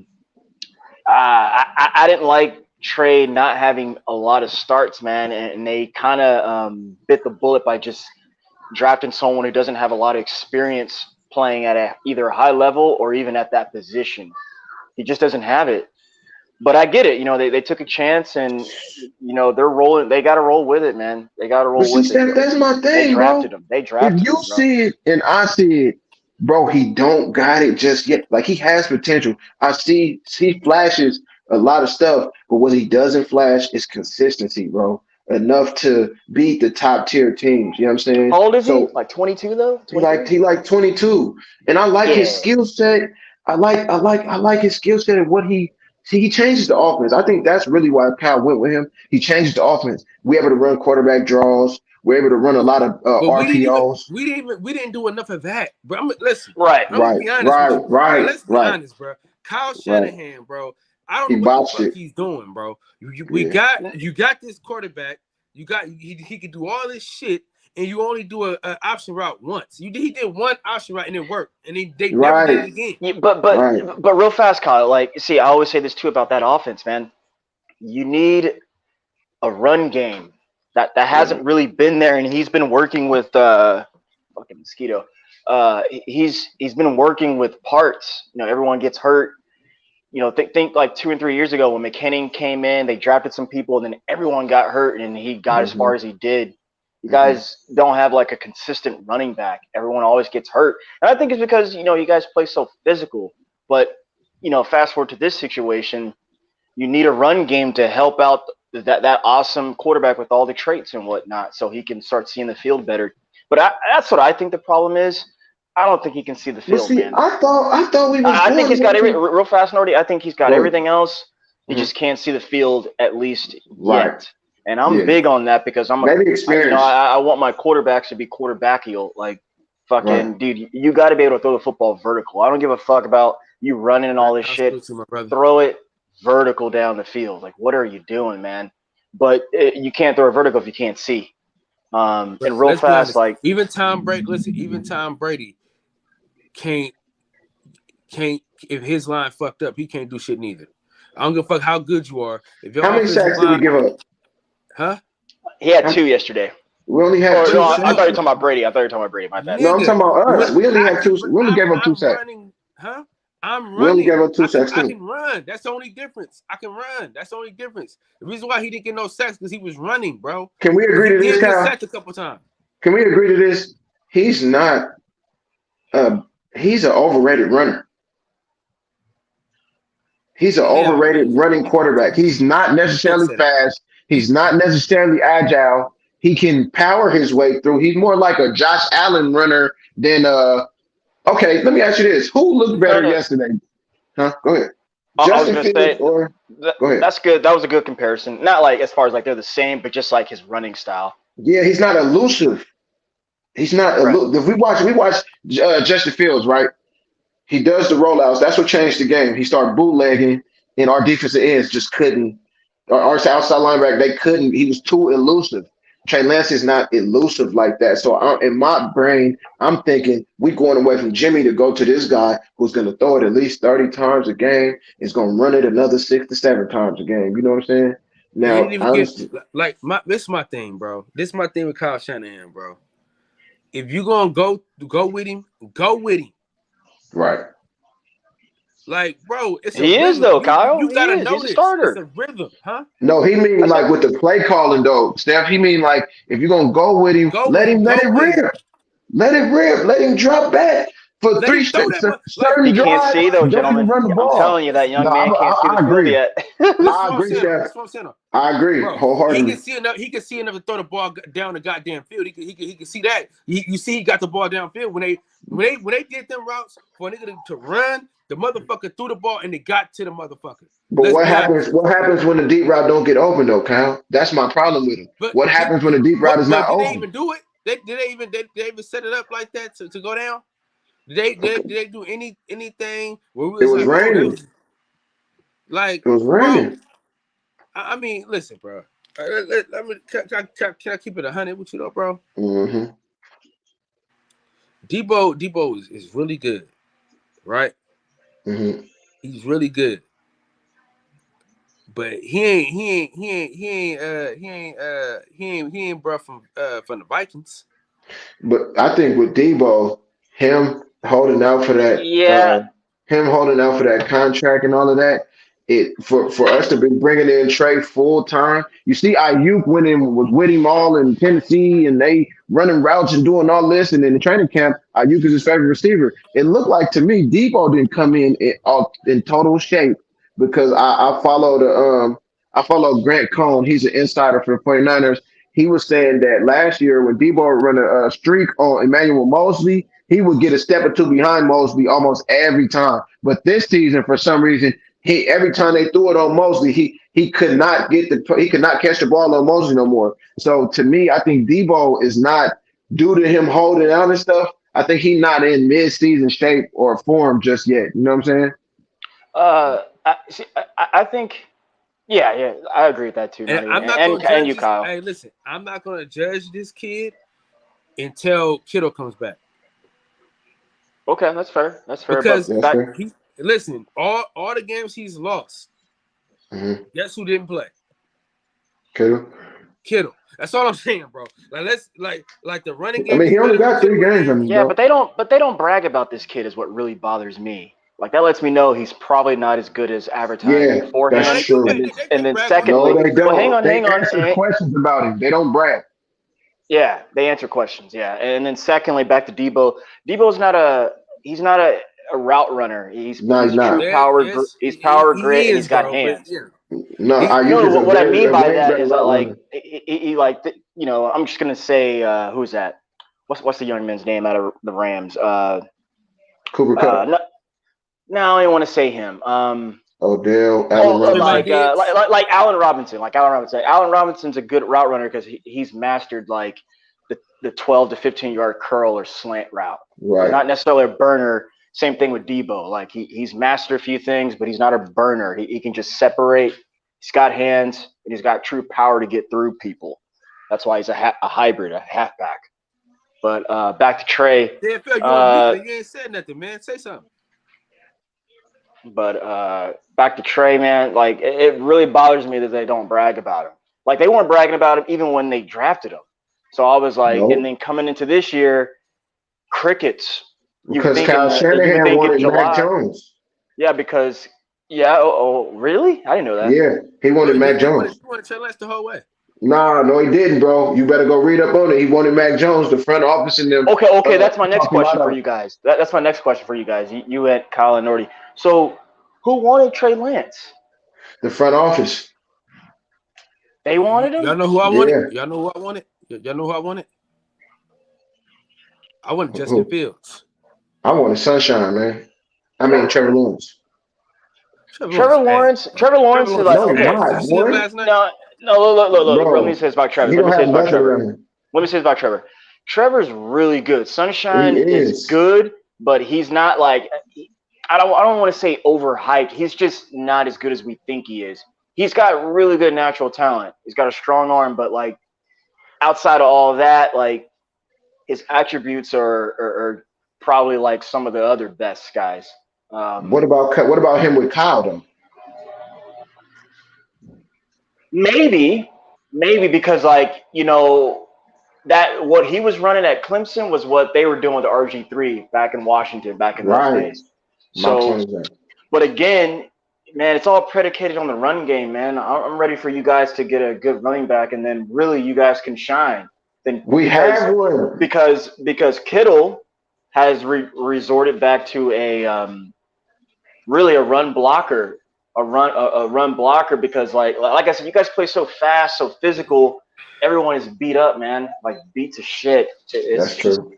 didn't like Trey not having a lot of starts, man, and they kind of bit the bullet by just drafting someone who doesn't have a lot of experience playing at either a high level or even at that position. He just doesn't have it. But I get it. They took a chance, and they're rolling. They got to roll with it, man. They got to roll with it. That's my thing, They drafted bro. him. They drafted if you him, bro. see it and I see it, bro, he don't got it just yet. Like, he has potential. I see he flashes a lot of stuff, but what he doesn't flash is consistency, bro. Enough to beat the top tier teams. You know what I'm saying? How old is he? Like 22 though? 22? He like 22. And I like his skill set. I like his skill set and what he changes the offense. I think that's really why Kyle went with him. He changes the offense. We're able to run quarterback draws. We're able to run a lot of RPOs. We didn't do enough of that, bro. Listen, right, I'm gonna be honest with you. Let's be right. honest, bro. Kyle Shanahan, bro. I don't He know what the fuck it. he's doing, bro. You got this quarterback. He could do all this shit, and you only do an option route once. He did one option route and it worked, and they never did it again. Yeah, but real fast, Kyle. Like, see, I always say this too about that offense, man. You need a run game that hasn't really been there, and he's been working with fucking mosquito. He's been working with parts. Everyone gets hurt. Think like 2 and 3 years ago when McKinnon came in, they drafted some people, and then everyone got hurt, and he got as far as he did. You guys don't have like a consistent running back. Everyone always gets hurt. And I think it's because, you guys play so physical. But, fast forward to this situation, you need a run game to help out that awesome quarterback with all the traits and whatnot so he can start seeing the field better. But that's what I think the problem is. I don't think he can see the field, man. I thought we. I think he's got real fast, Nordy. I think he's got everything else. He just can't see the field at least yet. And I'm big on that because maybe experience. I want my quarterbacks to be quarterbackial. Like, fucking, dude, you got to be able to throw the football vertical. I don't give a fuck about you running and all this shit. Throw it vertical down the field. Like, what are you doing, man? But you can't throw a vertical if you can't see. And real fast, like even Tom Brady can't if his line fucked up, he can't do shit neither. I don't give a fuck how good you are. How many sacks did we give up? Huh? He had 2 yesterday. We only had 2 no, sacks. I thought you were talking about Brady. My bad. No, I'm talking about us. We only had 2. We only gave up 2 sacks. I'm running. We only gave up 2 sacks. I can run. That's the only difference. I can run. That's the only difference. The reason why he didn't get no sacks because he was running, bro. Can we agree to this, Kyle? Sacked a couple times. Can we agree to this? He's not. He's an overrated runner. He's an overrated running quarterback. He's not necessarily fast. He's not necessarily agile. He can power his way through. He's more like a Josh Allen runner than okay, let me ask you this. Who looked better yesterday? Huh? Go ahead. Justin Fields or go ahead. That's good. That was a good comparison. Not like as far as like they're the same, but just like his running style. Yeah, he's not elusive. He's not if we watch Justin Fields, right? He does the rollouts. That's what changed the game. He started bootlegging, and our defensive ends just couldn't. Our outside linebacker, they couldn't. He was too elusive. Trey Lance is not elusive like that. So in my brain, I'm thinking we're going away from Jimmy to go to this guy who's going to throw it at least 30 times a game. Is going to run it another 6 to 7 times a game. You know what I'm saying? Now, this is my thing, bro. This is my thing with Kyle Shanahan, bro. If you're going to go with him, go with him. Right. Like, bro, it's he is though, Kyle. You gotta know this. He's a starter. It's a rhythm, huh? No, he mean like with the play calling though, Steph. He mean like if you're gonna go with him, let it rip. Let it rip. Let him drop back for 3 certain You can't see though, gentlemen. I'm telling you, that young man can't see the field yet. I agree, Steph. I agree wholeheartedly. He can see enough to throw the ball down the goddamn field. He can see that. You see, he got the ball downfield when they did them routes for a nigga to run. The motherfucker threw the ball and they got to the motherfucker. But what happens? What happens when the deep route don't get open though, Kyle? That's my problem with him. What happens when the deep route is not open? Did they even do it? Did they even set it up like that to go down? Did they do anything? Where it was raining. It was raining. I mean, listen, bro. Can I keep it 100 with you though, bro? Mm-hmm. Debo is really good, right? Mm-hmm. He's really good, but he ain't bro from the Vikings. But I think with Debo, him holding out for that, him holding out for that contract and all of that, for us to be bringing in Trey full time. You see, Ayuk was with him all in Tennessee, and they running routes and doing all this. And in the training camp, Ayuk is his favorite receiver. It looked like to me Debo didn't come in total shape because I follow Grant Cohn. He's an insider for the 49ers. He was saying that last year when Debo ran a streak on Emmanuel Mosley, he would get a step or two behind Mosley almost every time. But this season, for some reason, every time they threw it on Mosley, he could not catch the ball on Mosley no more. So to me, I think Debo is not, due to him holding out and stuff, I think he's not in mid-season shape or form just yet. You know what I'm saying? I think, yeah, I agree with that too. And you, Kyle. Hey, listen, I'm not going to judge this kid until Kittle comes back. Okay, that's fair. Because listen, all the games he's lost, guess who didn't play? Kittle. That's all I'm saying, bro. Like the running game. I mean, he only got 3 games. But they don't brag about this kid is what really bothers me. Like that lets me know he's probably not as good as advertising beforehand. That's true. And then secondly, no, they don't. Hang on. Answer questions about him. They don't brag. Yeah, they answer questions. Yeah, and then secondly, back to Debo. Debo's not a route runner. No, he's He's true not. power. Yes, He's power he grit, and is, he's got bro. But hands. yeah, No, he Ayuk No, is a what I mean by way that better is that route like runner. he I'm just gonna say who's that? What's the young man's name out of the Rams? Cooper Cup, No, no, I don't want to say him. Odell, Allen Trayvon Robinson. Diggs. Like Allen Robinson. Like Allen Robinson. Allen Robinson's a good route runner because he's mastered like the 12 to 15-yard curl or slant route. Right. Not necessarily a burner. Same thing with Debo. Like he's mastered a few things, but he's not a burner. He can just separate. He's got hands and he's got true power to get through people. That's why he's a hybrid, a halfback. But back to Trey. Yeah, Phil, you on mute, man. You ain't said nothing, man. Say something. But back to Trey, man. Like it really bothers me that they don't brag about him. Like they weren't bragging about him even when they drafted him. So I was like, Nope. and then coming into this year, crickets. Because Kyle Shanahan wanted Mac Jones. Yeah, because oh, really? I didn't know that. Yeah, he wanted Mac Jones. He wanted Trey Lance the whole way. No, he didn't, bro. You better go read up on it. He wanted Mac Jones, the front office, and them. Okay. That's my next question for you guys. That's my next question for you guys. You had Kyle and Nordy. So, who wanted Trey Lance? The front office. They wanted him. Y'all know who I wanted? Y'all know who I wanted? Y'all know who I wanted? I wanted Justin Fields. I wanted Sunshine, man. I mean Trevor Lawrence. Trevor Lawrence is like, okay. Did you see him last night? No, look. Let me say this about Trevor. Let me say this about Trevor. Trevor's really good. Sunshine is good, but he's not like I don't want to say overhyped. He's just not as good as we think he is. He's got really good natural talent. He's got a strong arm, but like outside of all of that, like his attributes are probably like some of the other best guys. What about him with Kyle though? Maybe because like that what he was running at Clemson was what they were doing with RG3 back in Washington back in those days. So, but again, man, it's all predicated on the run game, man. I'm ready for you guys to get a good running back, and then really you guys can shine. Then have one because Kittle has resorted back to a really a run blocker, a run blocker because like I said, you guys play so fast, so physical. Everyone is beat up, man. Like beat to shit. That's true.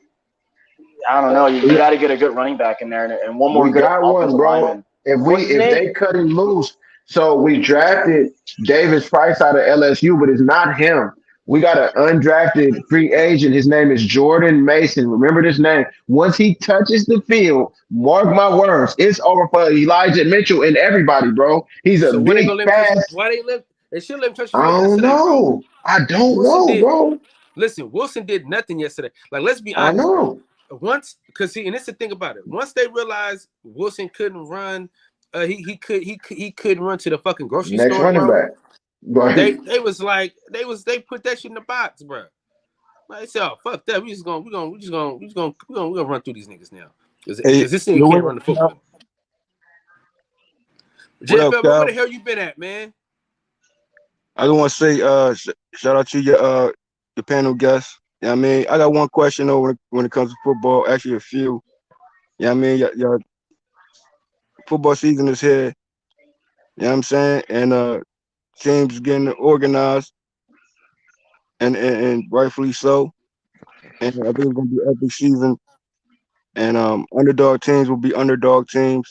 I don't know. You got to get a good running back in there, and one more. We good got one, bro. lineman. If they cut him loose, so we drafted Davis Price out of LSU, but it's not him. We got an undrafted free agent. His name is Jordan Mason. Remember this name. Once he touches the field, mark my words, it's over for Elijah Mitchell and everybody, bro. He's a big fast. Why they live? They should let him touch the I don't know. I don't know, bro. Listen, Wilson did nothing yesterday. Like, let's be honest. I know. Once, and it's the thing about it. Once they realized Wilson couldn't run, he couldn't run to the fucking grocery store. Next running back. Right. They put that shit in the box, bro. Like, they said, oh, fuck that. We just gonna run through these niggas now. Because this thing can't run the football. Jeff, where the hell you been at, man? I just want to say, shout out to your panel guests. You know what I mean? I got one question though when it comes to football, actually a few. You know what I mean? Your football season is here. You know what I'm saying? And teams getting organized and rightfully so. And I think it's gonna be an epic season. And underdog teams will be underdog teams.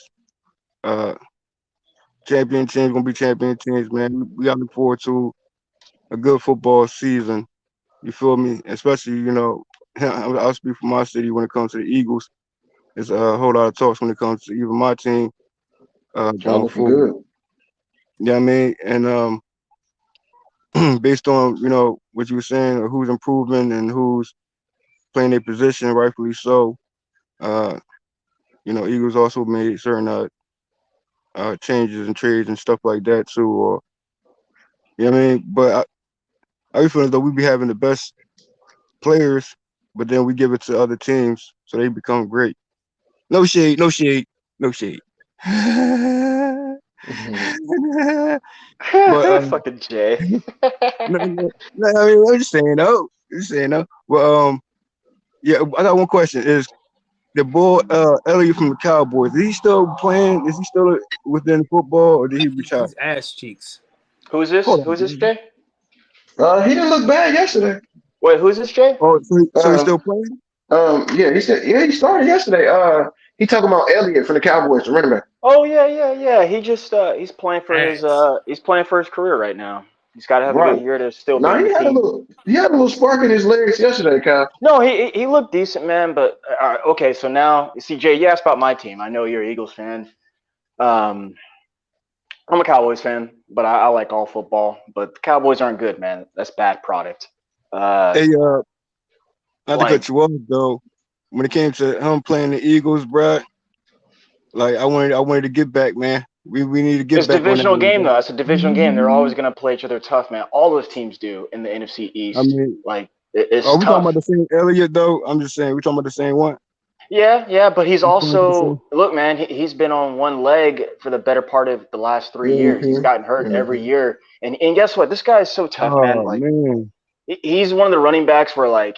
Champion teams gonna be champion teams, man. We gotta look forward to a good football season. You feel me? Especially, I'll speak for my city when it comes to the Eagles. There's a whole lot of talks when it comes to even my team. Going forward. Good. You know what I mean? And based on, what you were saying, or who's improving and who's playing their position, rightfully so. Eagles also made certain changes and trades and stuff like that too. Or you know what I mean? But I feel as though we be having the best players, but then we give it to other teams so they become great. No shade. But fucking Jay. No, I mean, I'm just saying, You saying no? Well, yeah, I got one question. Is the boy Elliott from the Cowboys? Is he still playing? Is he still within football, or did he retire? He's ass cheeks. Who's this? Hold on, Who's this, man. Jay? He didn't look bad yesterday. Wait, who's this, Jay? Oh, so he's still playing? Yeah, he said, he started yesterday. He talking about Elliott from the Cowboys, the running back. Oh yeah. He just he's playing for his career right now. He's got to have a Right. good year to still be No, on he the had a team. little spark in his legs yesterday, Kyle. No, he looked decent, man. But okay, so now you see, Jay, you asked about my team. I know you're an Eagles fan. I'm a Cowboys fan, but I like all football. But the Cowboys aren't good, man. That's bad product. Hey, not to like- cut you off though. When it came to him playing the Eagles, bro, like I wanted to get back, man. We need to get It's a back. divisional on that, game, bro. though. It's a divisional game. They're always going to play each other tough, man. All those teams do in the NFC East. I mean, like it's are we tough. talking about the same Elliott though? I'm just saying, we talking about the same one. Yeah, but he's talking about the also look, man. He's been on one leg for the better part of the last 3 years. He's gotten hurt every year, and guess what? This guy is so tough, man. Like man, he's one of the running backs where like,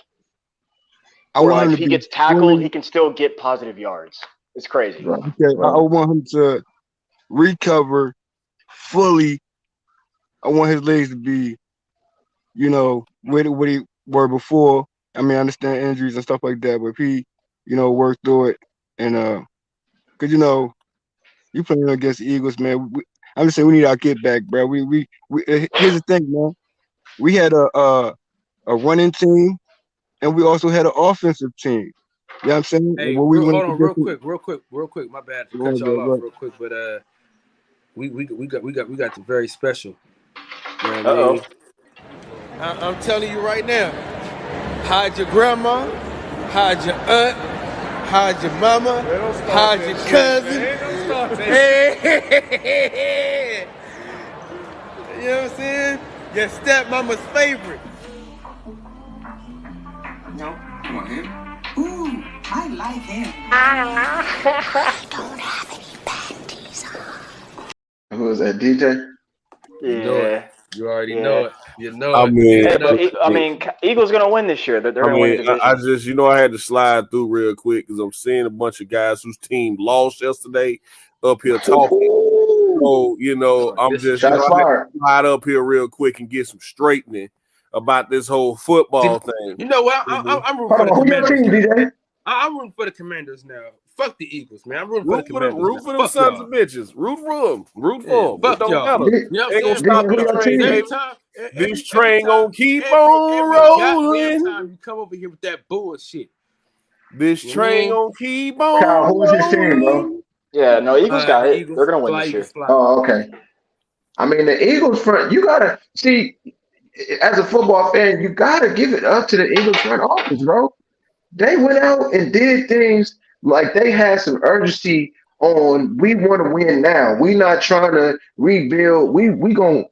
I want him if to he be gets tackled, fully- he can still get positive yards. It's crazy. Okay, I want him to recover fully. I want his legs to be, what he were before. I mean, I understand injuries and stuff like that, but if he, work through it, and cause you playing against the Eagles, man. I'm just saying we need our get back, bro. We here's the thing, man. We had a running team, and we also had an offensive team. You know what I'm saying? Hey, When we hold went on, to real quick. My bad to Go cut ahead, y'all go off real quick, but we got the very special. You know what I Uh-oh. mean? I'm telling you right now, hide your grandma, hide your aunt, hide your mama, hide your cousin. Hey, you know what I'm saying? Your stepmama's favorite. No, come on, him. Ooh, I like him. Who was that, DJ? Yeah. You already know it. You know I it. mean, Hey, but Eagles gonna win this year. They're gonna win the division. I just, I had to slide through real quick because I'm seeing a bunch of guys whose team lost yesterday up here talking. So, I'm just, I had to slide up here real quick and get some straightening about this whole football thing. You know what? I'm rooting for the Who your Commanders. team, DJ? I'm rooting for the Commanders now. Fuck the Eagles, man. I'm rooting for the Commanders. Root for them sons of bitches. Root for them. Root for them. Fuck It don't y'all. matter. You know what Ain't I'm gonna stop Who the your train, team? baby. This train gonna keep on Goddamn rolling. time you come over here with that bullshit. This train gonna keep on Kyle, who was his team, bro? rolling. Yeah, no, Eagles got it. Eagles, They're gonna win fly, this year. Eagles, fly. Oh, okay. I mean, the Eagles front, you gotta see, as a football fan, you gotta give it up to the Eagles front office, bro. They went out and did things like they had some urgency on. We want to win now. We not trying to rebuild. We gonna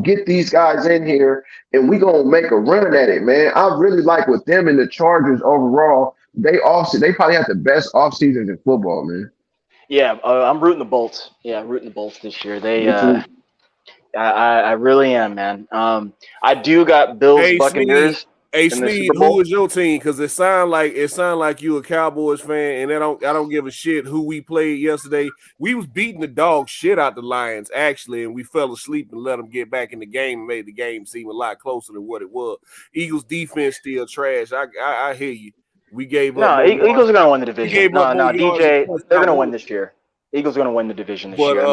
get these guys in here and we gonna make a run at it, man. I really like with them and the Chargers overall. They probably have the best off seasons in football, man. Yeah, I'm rooting the Bolts. Yeah, I'm rooting the Bolts this year. They, I really am, man. I do got Bills Buccaneers. Hey, in the Sneed, Super Bowl. who is your team? Because it sound like you a Cowboys fan, and I don't give a shit who we played yesterday. We was beating the dog shit out the Lions, actually, and we fell asleep and let them get back in the game and made the game seem a lot closer than what it was. Eagles defense still trash. I hear you. We gave up. No, Eagles are gonna win the division. No, more yards DJ, than they're gonna Cowboys. win this year. Eagles are gonna win the division this But year.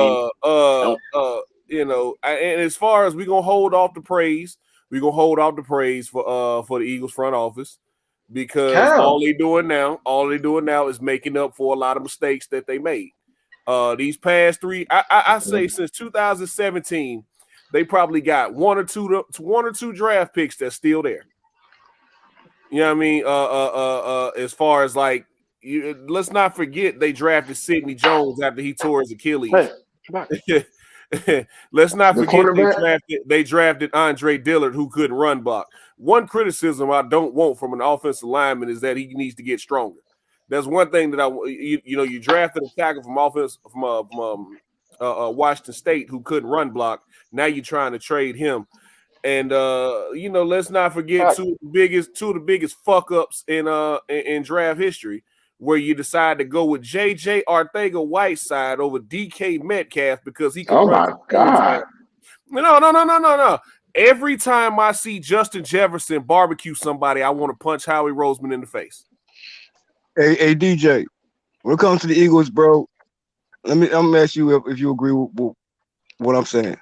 and as far as we're gonna hold off the praise, we're gonna hold off the praise for the Eagles front office because all they doing now is making up for a lot of mistakes that they made. These past three, I say since 2017, they probably got one or two draft picks that's still there. You know what I mean? As far as like, let's not forget they drafted Sidney Jones after he tore his Achilles. Hey, come back. Let's not forget they drafted Andre Dillard, who couldn't run block. One criticism I don't want from an offensive lineman is that he needs to get stronger. That's one thing that you drafted a tackle from Washington State who couldn't run block. Now you're trying to trade him. And let's not forget two of the biggest fuck ups in draft history, where you decide to go with JJ Arcega-Whiteside over DK Metcalf because he can Oh run. my God. No. Every time I see Justin Jefferson barbecue somebody, I want to punch Howie Roseman in the face. Hey, DJ, when it comes to the Eagles, bro, I'm gonna ask you if you agree with what I'm saying.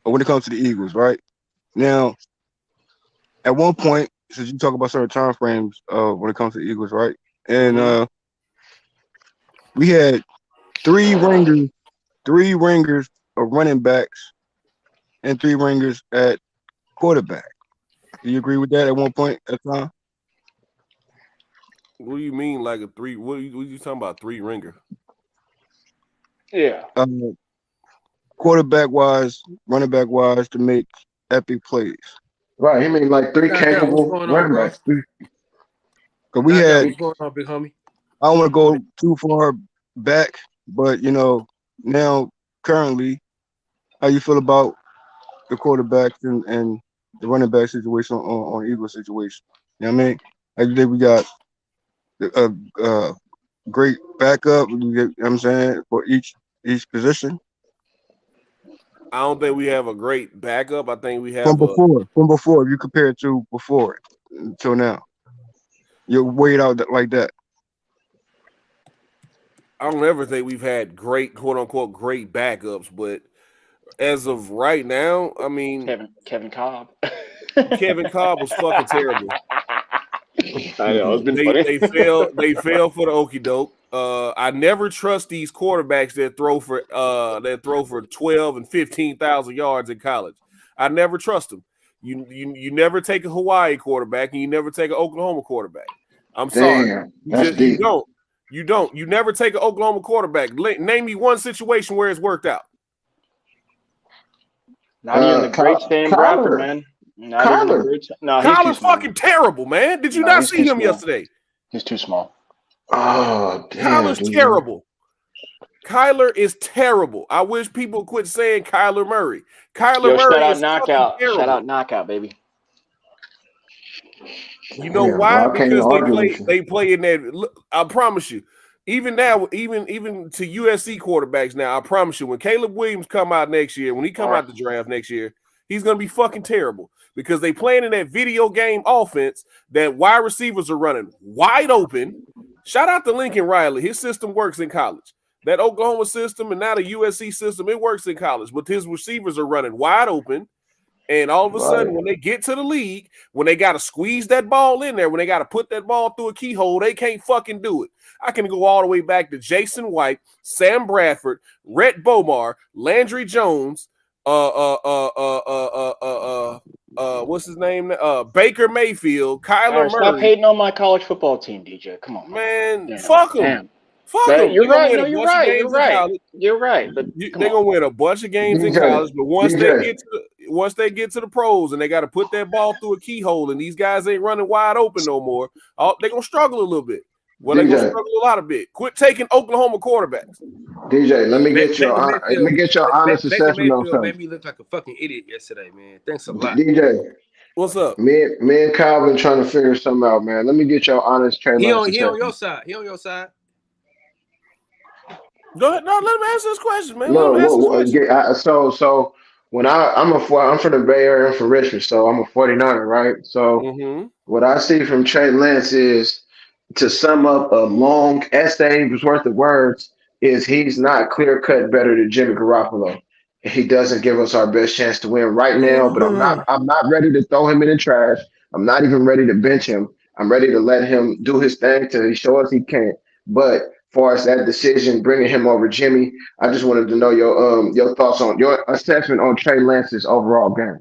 But when it comes to the Eagles, right? Now, at one point, since you talk about certain time frames when it comes to the Eagles, right? And we had three ringers of running backs and three ringers at quarterback. Do you agree with that at one point at time? What do you mean, like a three? What are you talking about? Three ringer? Yeah. Quarterback wise, running back wise, to make epic plays. Right. He mean like three capable What's going on, running bro? backs. Cause we had. What's going on, big homie? I don't want to go too far back, but now currently, how you feel about the quarterbacks and the running back situation on Eagles situation? You know what I mean? I think we got a great backup. You know what I'm saying, for each position. I don't think we have a great backup. I think we have From before. If you compare it to before until now, you weigh it out like that. I don't ever think we've had great, quote unquote, great backups, but as of right now, I mean, Kevin Cobb. Kevin Cobb was fucking terrible. I know, it's been funny. They fail for the okie doke. I never trust these quarterbacks that throw for 12 and 15,000 yards in college. I never trust them. You never take a Hawaii quarterback and you never take an Oklahoma quarterback. I'm sorry. You don't. You never take an Oklahoma quarterback. Name me one situation where it's worked out. Not even the great Stan Bradford, man. Kyler's fucking terrible, man. Did you not see him yesterday? He's too small. Oh, damn. Kyler's terrible. Kyler is terrible. I wish people quit saying Kyler Murray. Murray is knockout. Terrible. Shout out knockout, baby. You know why? Because they play in that. I promise you. Even now, even to USC quarterbacks now, I promise you, when Caleb Williams come out next year, when he come out the draft next year, he's gonna be fucking terrible because they playing in that video game offense that wide receivers are running wide open. Shout out to Lincoln Riley. His system works in college. That Oklahoma system and now the USC system, it works in college, but his receivers are running wide open. And all of a sudden, when they get to the league, when they got to squeeze that ball in there, when they got to put that ball through a keyhole, they can't fucking do it. I can go all the way back to Jason White, Sam Bradford, Rhett Bomar, Landry Jones, what's his name? Baker Mayfield, Kyler Murray. Stop hating on my college football team, DJ. Come on, man. Fuck them. Fuck them. You're right. No, you're right. You're right. But they're gonna win a bunch of games in college, but once they get to the pros and they got to put that ball through a keyhole, and these guys ain't running wide open no more, they're gonna struggle a little bit. Well, they're gonna struggle a lot of bit. Quit taking Oklahoma quarterbacks. DJ, let me get your honest assessment on something. Made me look like a fucking idiot yesterday, man. Thanks a lot. DJ, what's up? Me and Kyle been trying to figure something out, man. Let me get your honest trade. He on your side. He on your side. Go ahead. No, let me answer this question, man. So when I'm from the Bay Area, I'm from Richmond, so I'm a 49er, right? So what I see from Trey Lance is, to sum up a long essay's worth of words, is he's not clear cut better than Jimmy Garoppolo. He doesn't give us our best chance to win right now, but I'm not ready to throw him in the trash. I'm not even ready to bench him. I'm ready to let him do his thing till he show us he can. But far as that decision, bringing him over Jimmy, I just wanted to know your thoughts on your assessment on Trey Lance's overall game.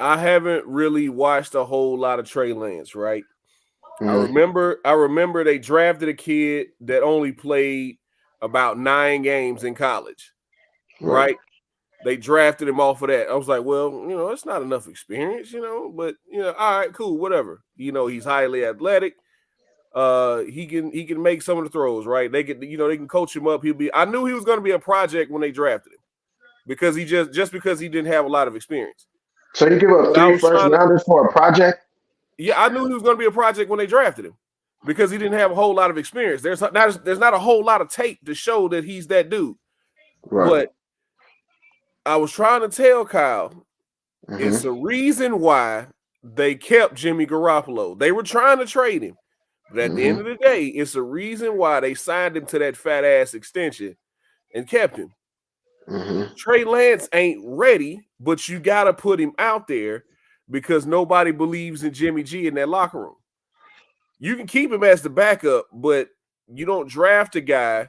I haven't really watched a whole lot of Trey Lance, right? I remember they drafted a kid that only played about 9 games in college, right? They drafted him off of that. I was like, well, it's not enough experience, but all right, cool, whatever. He's highly athletic. He can make some of the throws, right? They can coach him up. I knew he was going to be a project when they drafted him because because he didn't have a lot of experience. So you give up 3 first rounders for a project? Yeah, I knew he was going to be a project when they drafted him because he didn't have a whole lot of experience. There's not a whole lot of tape to show that he's that dude. Right. But I was trying to tell Kyle, it's a reason why they kept Jimmy Garoppolo. They were trying to trade him. But at the end of the day, it's a reason why they signed him to that fat ass extension and kept him. Trey Lance ain't ready, but you got to put him out there because nobody believes in Jimmy G in that locker room. You can keep him as the backup, but you don't draft a guy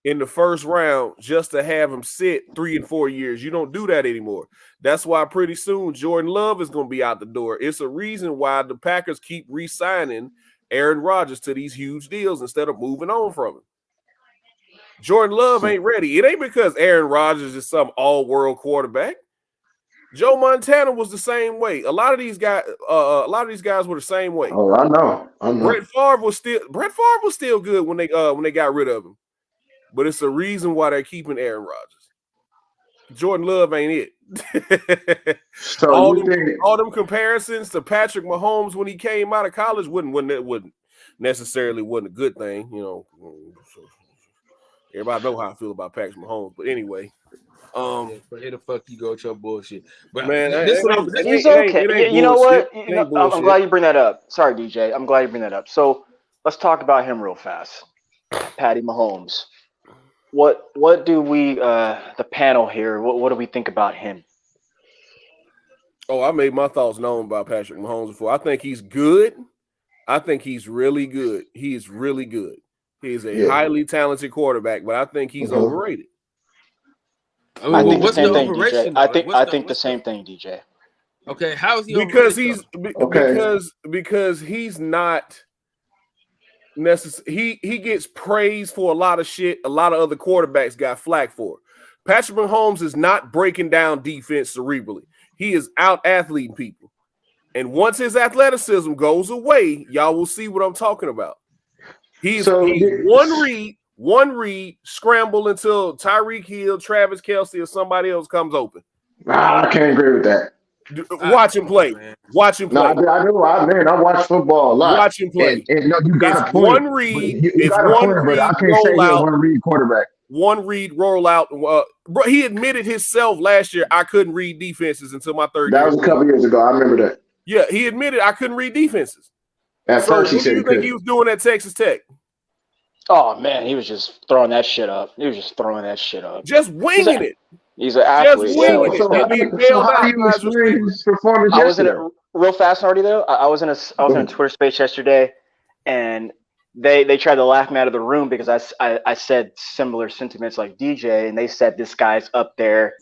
in the first round just to have him sit 3 and 4 years. You don't do that anymore. That's why pretty soon Jordan Love is going to be out the door. It's a reason why the Packers keep re-signing Aaron Rodgers to these huge deals instead of moving on from him. Jordan Love ain't ready. It ain't because Aaron Rodgers is some all-world quarterback. Joe Montana was the same way. A lot of these guys were the same way. Oh, I know. Brett Favre was still good when they got rid of him. But it's a reason why they're keeping Aaron Rodgers. Jordan Love ain't it. So all them comparisons to Patrick Mahomes when he came out of college wouldn't necessarily a good thing, you know. Everybody know how I feel about Patrick Mahomes, but anyway. But here the fuck you go with your bullshit. But man, he's okay. You know what? I'm glad you bring that up. Sorry, DJ. I'm glad you bring that up. So let's talk about him real fast. Patty Mahomes. What do we the panel here? What do we think about him? Oh, I made my thoughts known about Patrick Mahomes before. I think he's good. I think he's really good. He is really good. He's a highly talented quarterback, but I think he's overrated. I think the same thing, DJ. I think the same thing, DJ. Okay, how is he? Because he's not necessarily. He gets praised for a lot of shit. A lot of other quarterbacks got flack for. Patrick Mahomes is not breaking down defense cerebrally. He is out athleting people, and once his athleticism goes away, y'all will see what I'm talking about. He's one read, scramble until Tyreek Hill, Travis Kelce, or somebody else comes open. I can't agree with that. Watch him play. Watch him play. No, I do. I watch football a lot. Watch him play. And no, you got it's one read. It's one read. I can't say he's a one read quarterback. One read roll out. Bro, he admitted himself last year. I couldn't read defenses until my third year. That was a couple years ago. I remember that. Yeah, he admitted I couldn't read defenses. At first, he said what do you think he was doing at Texas Tech? Oh man, he was just throwing that shit up. Just winging it. He's an athlete. Just winging it. So how do you explain his performance yesterday? Real fast, already though. I was in a Twitter space yesterday, and they tried to laugh me out of the room because I said similar sentiments like DJ, and they said this guy's up there,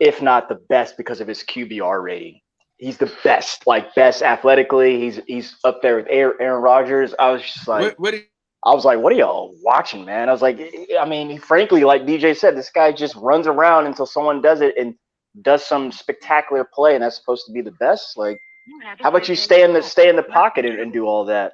if not the best, because of his QBR rating. He's the best, best athletically. He's up there with Aaron Rodgers. I was just like, what are y'all watching, man? I was like, I mean, frankly, like DJ said, this guy just runs around until someone does it and does some spectacular play, and that's supposed to be the best. Like, how about you stay in the pocket and do all that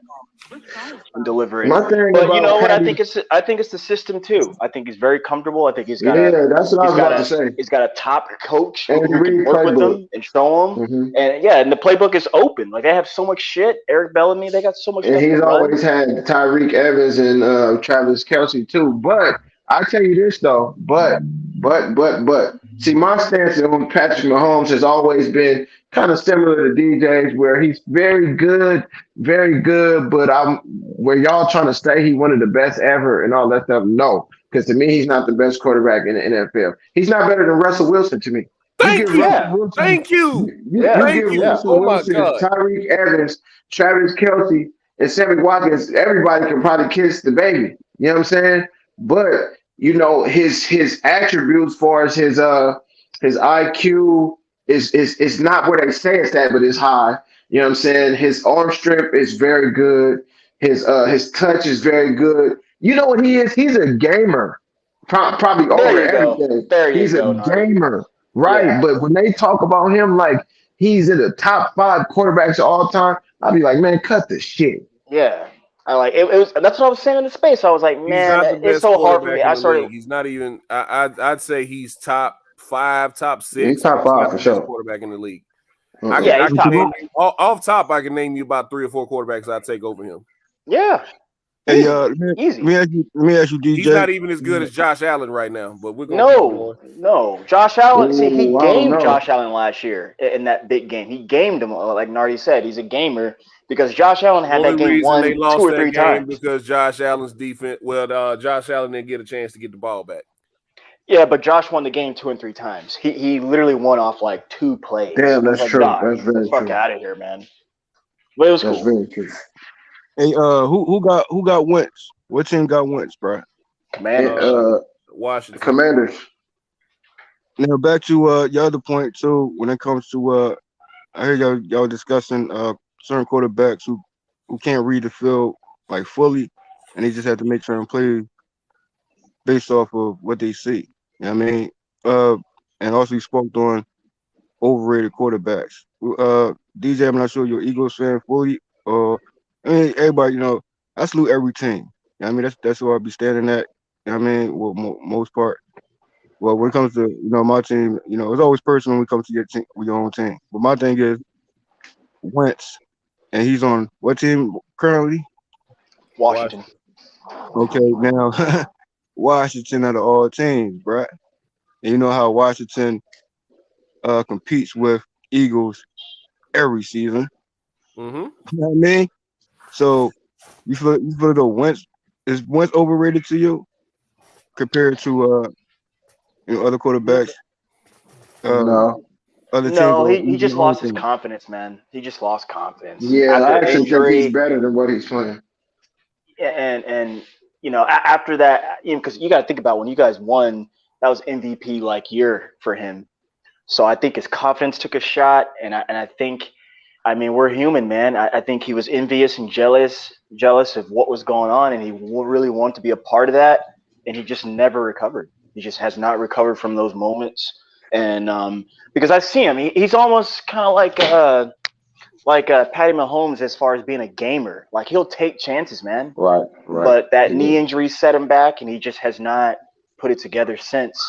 and deliver it? But you know what? I think it's the system too. I think he's very comfortable. I think he's got that's what I was about to say. He's got a top coach who can work with him and show him. And the playbook is open. Like, they have so much shit. Eric Bellamy, they got so much. And he's always had Tyreek Evans and Travis Kelce too. But I tell you this though. But see, my stance on Patrick Mahomes has always been kind of similar to DJ's, where he's very good, but where y'all trying to say he one of the best ever and all that stuff. No, because to me, he's not the best quarterback in the NFL. He's not better than Russell Wilson to me. Thank you. Oh my God. Tyreek Evans, Travis Kelce, and Sammy Watkins. Everybody can probably kiss the baby. You know what I'm saying? But you know, his attributes, as far as his IQ. Is not where they say it's at, but it's high. You know what I'm saying? His arm strength is very good. His touch is very good. You know what he is? He's a gamer. Probably over everything. He's a gamer, right? Yeah. But when they talk about him like he's in the top 5 quarterbacks of all time, I'll be like, man, cut the shit. Yeah. I like it. That's what I was saying in the space. I was like, man, it's so hard for me. He's not even. I'd say he's top 5, top 6. He's top 5 for sure. Quarterback in the league. I he's can top. name you, off top. I can name you about 3 or 4 quarterbacks I'd take over him. Yeah. Hey, Easy. let me ask you, DJ. He's not even as good as Josh Allen right now, but we're gonna keep going. No. Josh Allen. See, he Ooh, I don't gamed know. Josh Allen last year in that big game. He gamed him, like Nardi said. He's a gamer because Josh Allen had that Only game reason won they 2 lost or that 3 game times. because Josh Allen's defense. Well, Josh Allen didn't get a chance to get the ball back. Yeah, but Josh won the game 2 and 3 times. He literally won off like 2 plays. Damn, I was that's like, true. "Dog, That's very fuck true. out of here, man." But it was That's cool. very true. Hey, who got Wentz? What team got Wentz, bro? Commanders. Washington. Commanders. Now back to your other point too. When it comes to I hear y'all discussing certain quarterbacks who can't read the field like fully, and they just have to make certain plays based off of what they see. You know what I mean? And also you spoke on overrated quarterbacks. DJ, I'm not sure you're an Eagles fan fully, or I mean everybody. You know, I salute every team. You know what I mean? That's where I'll be standing at. You know what I mean? Well, most part. Well, when it comes to my team, it's always personal when it comes to your team, with your own team. But my thing is Wentz, and he's on what team currently? Washington. Okay, now Washington out of all teams, right? And you know how Washington competes with Eagles every season. Mm-hmm. You know what I mean? So you feel the Wentz is Wentz overrated to you compared to other quarterbacks? No. Other teams. No, he just lost his confidence, man. He just lost confidence. Yeah, After I actually think injury, he's better than what he's playing. and after that, because you got to think about when you guys won, that was MVP like year for him. So I think his confidence took a shot, and I think, I mean, we're human, man. I think he was envious and jealous of what was going on, and he really wanted to be a part of that, and he just never recovered. He just has not recovered from those moments, and because I see him, he's almost kind of like Patty Mahomes as far as being a gamer. Like, he'll take chances, man. Right. But that knee injury set him back, and he just has not put it together since.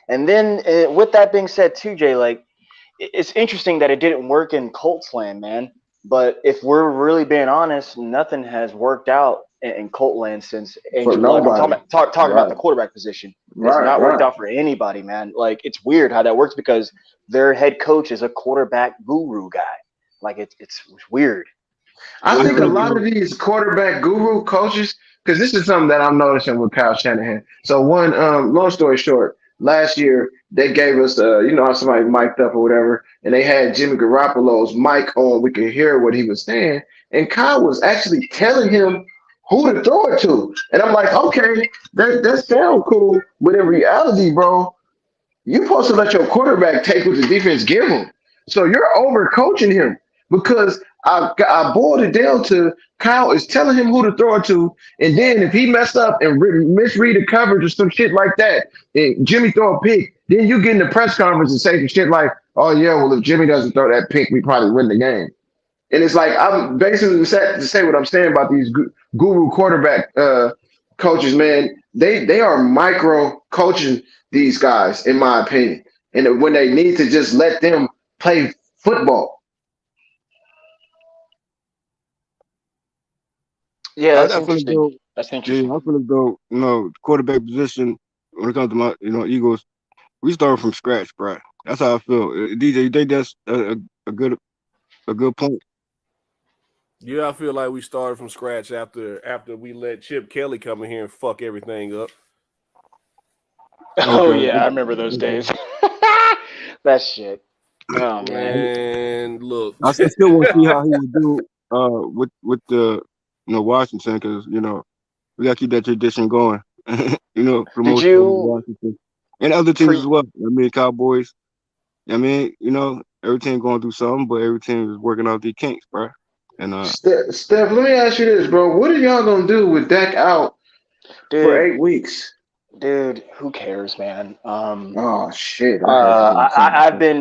And then with that being said, too, Jay, like, it's interesting that it didn't work in Colts land, man. But if we're really being honest, nothing has worked out in Colt land since Andrew Luck. I'm talking about the quarterback position. It's not worked out for anybody, man. Like, it's weird how that works because their head coach is a quarterback guru guy. Like, it's weird. I think a lot of these quarterback guru coaches, because this is something that I'm noticing with Kyle Shanahan. So long story short, last year they gave us how somebody mic'd up or whatever, and they had Jimmy Garoppolo's mic on. We could hear what he was saying, and Kyle was actually telling him who to throw it to. And I'm like, okay, that sounds cool, but in reality, bro, you're supposed to let your quarterback take what the defense give him. So you're over coaching him, because I boiled it down to Kyle is telling him who to throw it to, and then if he messed up and misread the coverage or some shit like that, and Jimmy throw a pick, then you get in the press conference and say some shit like, oh yeah, well, if Jimmy doesn't throw that pick, we probably win the game. And it's like, I'm basically to say what I'm saying about these guru quarterback coaches, man. They are micro coaching these guys, in my opinion. And when they need to just let them play football. Yeah, that's interesting. That's interesting. Yeah, I feel as though, quarterback position, when it comes to my, Eagles, we start from scratch, bro. That's how I feel. DJ, you think that's a good point? Yeah, I feel like we started from scratch after we let Chip Kelly come in here and fuck everything up. Oh yeah, I remember those days. That shit. Oh man. And look, I still want to see how he would do with the Washington, because we gotta keep that tradition going. Promotion Washington and other teams as well. I mean, Cowboys. I mean, every team going through something, but every team is working out their kinks, bro. And Steph, let me ask you this, bro. What are y'all gonna do with Dak out for 8 weeks? Dude, who cares, man? Oh shit! I'm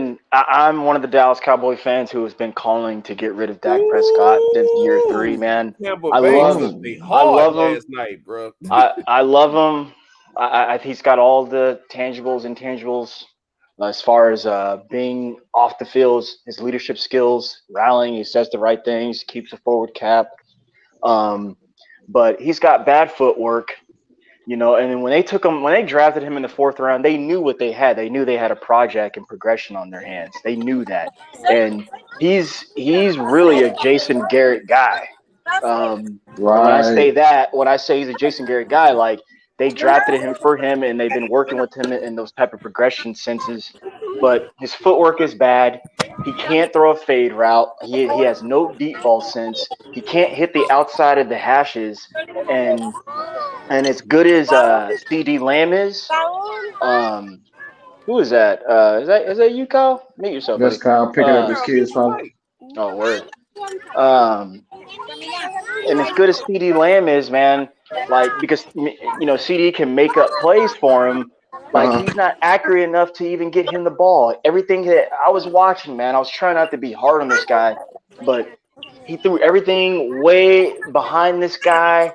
one of the Dallas Cowboy fans who has been calling to get rid of Dak Prescott since year 3, man. I love him. Last night, bro. I love him. He's got all the tangibles, intangibles as far as being off the field, his leadership skills, rallying, he says the right things, keeps a forward cap. But he's got bad footwork, you know. And then when they drafted him in the 4th round, they knew what they had. They knew they had a project and progression on their hands. They knew that. And he's really a Jason Garrett guy. Right. When I say he's a Jason Garrett guy, like, they drafted him for him, and they've been working with him in those type of progression senses. But his footwork is bad. He can't throw a fade route. He has no deep ball sense. He can't hit the outside of the hashes. And as good as CD Lamb is, who is that? Is that you, Kyle? Meet yourself, That's buddy. Kyle picking up his kids from. Oh, word. And as good as CD Lamb is, man, like, because, you know, CD can make up plays for him. Like, he's not accurate enough to even get him the ball. Everything that I was watching, man, I was trying not to be hard on this guy, but he threw everything way behind this guy.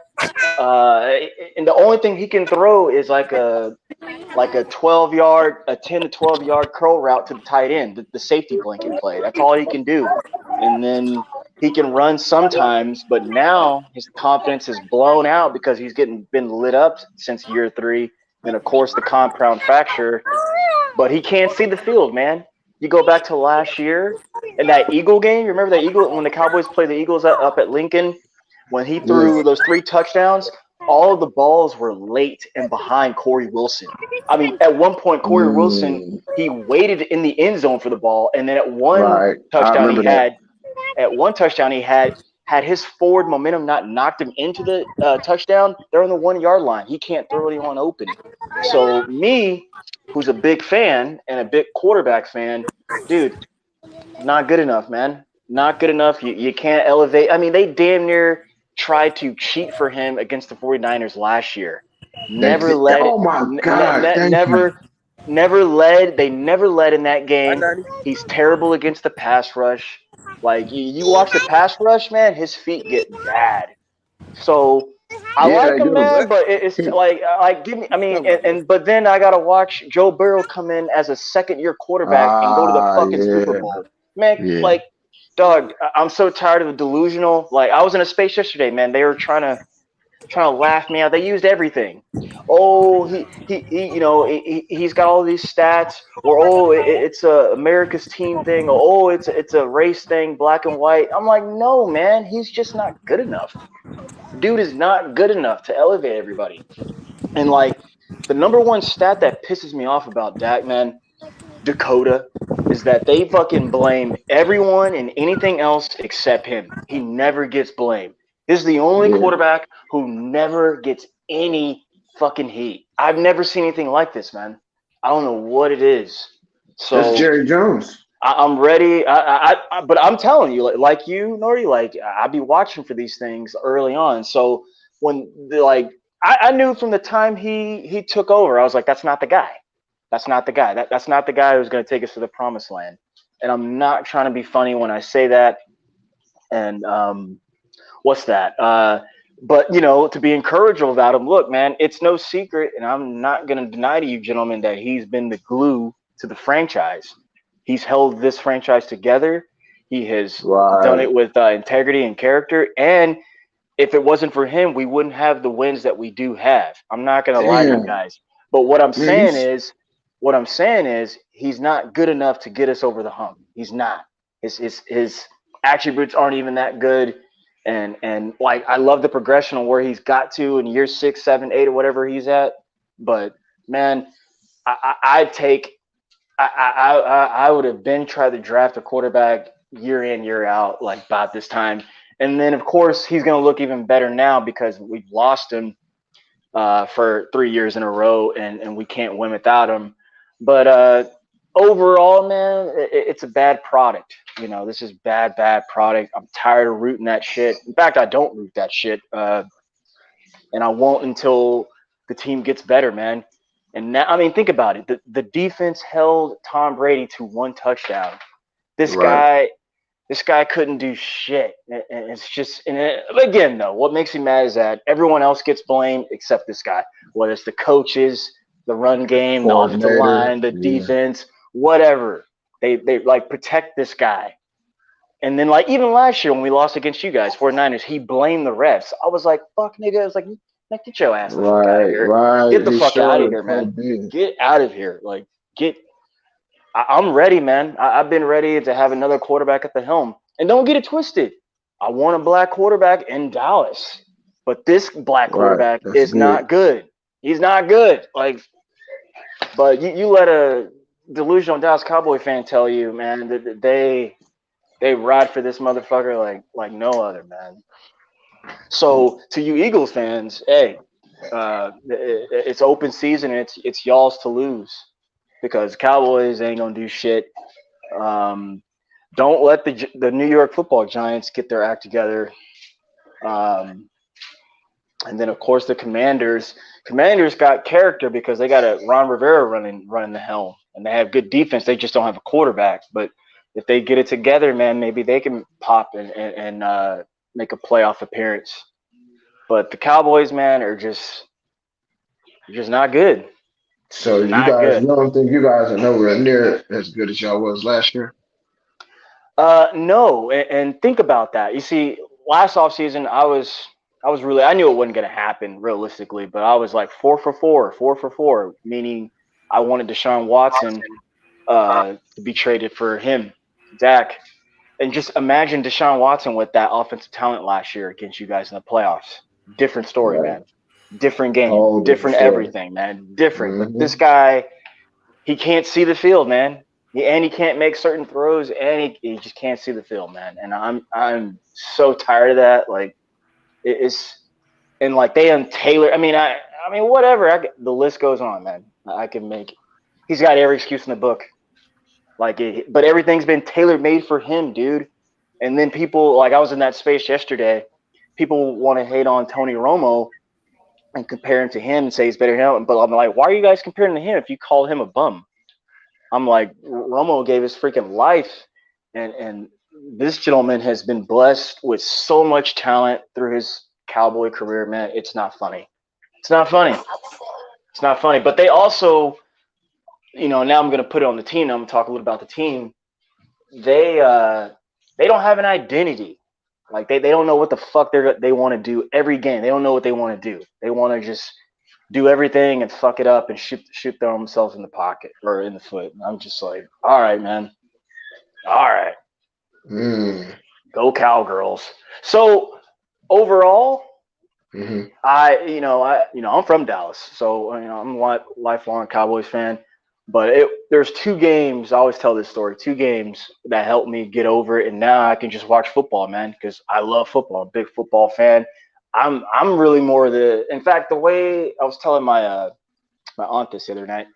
And the only thing he can throw is like a 12-yard, a 10 to 12-yard curl route to the tight end, the safety blanket play. That's all he can do. And then he can run sometimes, but now his confidence is blown out because he's been lit up since year 3. And of course the compound fracture, but he can't see the field, man. You go back to last year in that Eagle game. You remember that Eagle when the Cowboys played the Eagles up at Lincoln, when he threw those 3 touchdowns? All of the balls were late and behind Corey Wilson. I mean, at one point, Corey Wilson, he waited in the end zone for the ball, and then at one touchdown he had his forward momentum not knocked him into the touchdown. They're on the 1-yard line. He can't throw anyone open. So me, who's a big fan and a big quarterback fan, dude, not good enough, man. Not good enough. You can't elevate. I mean, they damn near tried to cheat for him against the 49ers last year. Never led. Oh my God! Never led. They never led in that game. He's terrible against the pass rush. Like, you watch the pass rush, man, his feet get bad. So I like him, man, but it's like give me. I mean, but then I gotta watch Joe Burrow come in as a 2nd-year quarterback and go to the fucking Super Bowl, man. Like, dog, I'm so tired of the delusional. Like, I was in a space yesterday, man. They were trying to laugh me out. They used everything. Oh, he's got all these stats, or it's a America's team thing, or it's a race thing, black and white. I'm like, no, man, he's just not good enough. Dude is not good enough to elevate everybody. And like, the number one stat that pisses me off about Dak, man, Dakota, is that they fucking blame everyone and anything else except him. He never gets blamed. This is the only quarterback who never gets any fucking heat. I've never seen anything like this, man. I don't know what it is. So that's Jerry Jones. I'm ready. But I'm telling you, like you, Nori, like, I be watching for these things early on. So when I knew from the time he took over, I was like, that's not the guy. That's not the guy. That's not the guy who's going to take us to the promised land. And I'm not trying to be funny when I say that. And what's that? But, you know, to be encouraging about him, look, man, it's no secret, and I'm not going to deny to you, gentlemen, that he's been the glue to the franchise. He's held this franchise together. He has done it with integrity and character. And if it wasn't for him, we wouldn't have the wins that we do have. I'm not going to lie to you guys. But what I'm saying is he's not good enough to get us over the hump. He's not. His attributes aren't even that good. And like, I love the progression of where he's got to in year 6, 7, 8, or whatever he's at. But man, I would have been trying to draft a quarterback year in, year out, like about this time. And then of course he's going to look even better now because we've lost him for 3 years in a row, and we can't win without him. But overall, man, it's a bad product. You know, this is bad product. I'm tired of rooting that shit. In fact, I don't root that shit. And I won't until the team gets better, man. And now, I mean, think about it. The defense held Tom Brady to 1 touchdown. This guy couldn't do shit. And it's just, again, though, what makes me mad is that everyone else gets blamed except this guy. Whether it's the coaches, the run game, the offensive line, the defense, whatever. They like protect this guy. And then like even last year when we lost against you guys, 49ers, he blamed the refs. I was like, fuck nigga. I was like, get your ass the fuck out of here. Get the fuck out of here, man. Get out of here. Like I'm ready, man. I've been ready to have another quarterback at the helm. And don't get it twisted. I want a black quarterback in Dallas. But this black quarterback is not good. He's not good. Like, but you let a delusional Dallas Cowboy fan tell you, man, that they ride for this motherfucker like no other, man. So to you Eagles fans, hey, it's open season. And it's y'all's to lose because Cowboys ain't gonna do shit. Don't let the New York Football Giants get their act together. And then of course the Commanders got character because they got a Ron Rivera running the helm, and they have good defense. They just don't have a quarterback, but if they get it together, man, maybe they can pop and make a playoff appearance. But the Cowboys, man, are just not good. So you don't think you guys are nowhere near as good as y'all was last year? No, and think about that. You see, last offseason, I knew it wasn't going to happen realistically, but I was like 4 for 4, meaning I wanted Deshaun Watson to be traded for him. Dak, and just imagine Deshaun Watson with that offensive talent last year against you guys in the playoffs. Different story, man. Different game, different everything, man. Different. But this guy, he can't see the field, man. And he can't make certain throws, and he just can't see the field, man. And I'm so tired of that. Like and like they untailor. I mean, whatever. The list goes on, man. I can make. He's got every excuse in the book. But everything's been tailor-made for him, dude. And then people, like I was in that space yesterday, people want to hate on Tony Romo and compare him to him and say he's better than him. But I'm like, why are you guys comparing to him if you call him a bum? I'm like, Romo gave his freaking life. And this gentleman has been blessed with so much talent through his Cowboy career, man. It's not funny. It's not funny. But they also... now I'm going to put it on the team. Now I'm going to talk a little about the team. They don't have an identity. Like they don't know what the fuck they want to do every game. They don't know what they want to do. They want to just do everything and fuck it up and shoot themselves in the pocket or in the foot. And I'm just like, all right, man. All right. Go Cowgirls. So overall, I'm from Dallas. So, I'm a lifelong Cowboys fan. But there's 2 games, I always tell this story, 2 games that helped me get over it, and now I can just watch football, man, because I love football. I'm a big football fan. I'm really more in fact, the way I was telling my aunt this the other night,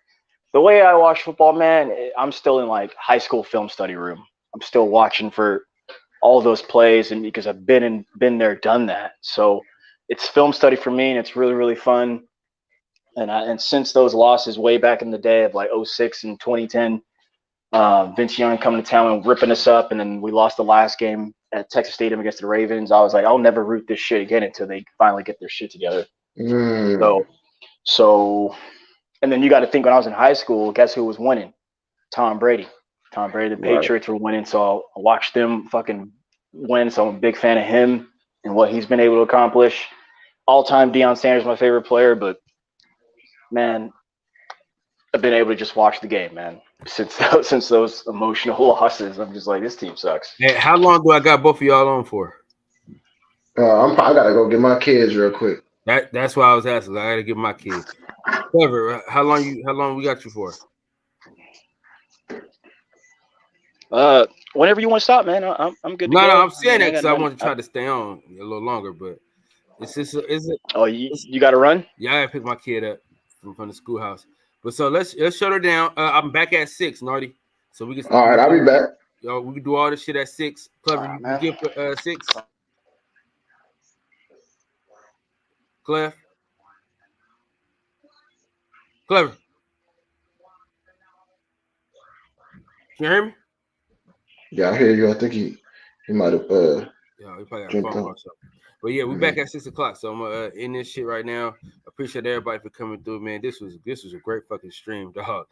the way I watch football, man, I'm still in like high school film study room. I'm still watching for all those plays, and because I've been there, done that. So it's film study for me, and it's really, really fun. And since those losses way back in the day of like 2006 and 2010, Vince Young coming to town and ripping us up, and then we lost the last game at Texas Stadium against the Ravens. I was like, I'll never root this shit again until they finally get their shit together. So, and then you got to think when I was in high school, guess who was winning? Tom Brady. The Patriots were winning, so I watched them fucking win. So I'm a big fan of him and what he's been able to accomplish. All-time Deion Sanders, my favorite player, but man, I've been able to just watch the game, man. Since those emotional losses, I'm just like, this team sucks. Hey, how long do I got both of y'all on for? I gotta go get my kids real quick. That's why I was asking. I gotta get my kids. Clever, how long we got you for? Whenever you want to stop, man. I'm good to go. No, I'm saying that because I want to try to stay on a little longer, but is it? Oh, you got to run? Yeah, I gotta pick my kid up from the schoolhouse. But so let's shut her down. I'm back at 6, Nardi. So we can. All right, I'll be back. Yo, we can do all this shit at 6. Clever, you give 6. Clever. Can you hear me? Yeah, I hear you. I think he might have yeah, he probably got a phone or something. But yeah, we're back at 6 o'clock. So I'm gonna end this shit right now. Appreciate everybody for coming through, man. This was a great fucking stream, dog.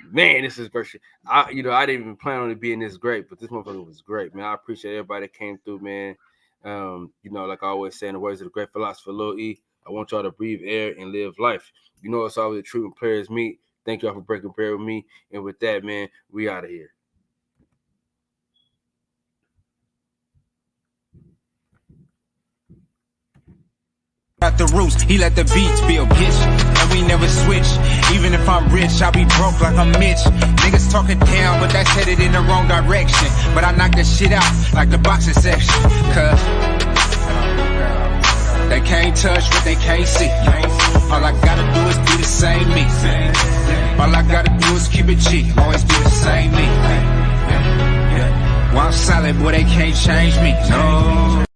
Man, this is great. I didn't even plan on it being this great, but this motherfucker was great, man. I appreciate everybody that came through, man. Like I always say in the words of the great philosopher Lil E, I want y'all to breathe air and live life. It's always the truth when players meet. Thank y'all for breaking bread with me. And with that, man, we out of here. At the roots, he let the beats build, bitch, and we never switch. Even if I'm rich, I'll be broke like I'm Mitch. Niggas talking down, but that's headed in the wrong direction. But I knock that shit out like the boxing section. Cause they can't touch what they can't see. All I gotta do is be the same me. All I gotta do is keep it G. Always be the same me. While I'm solid, boy, they can't change me. No.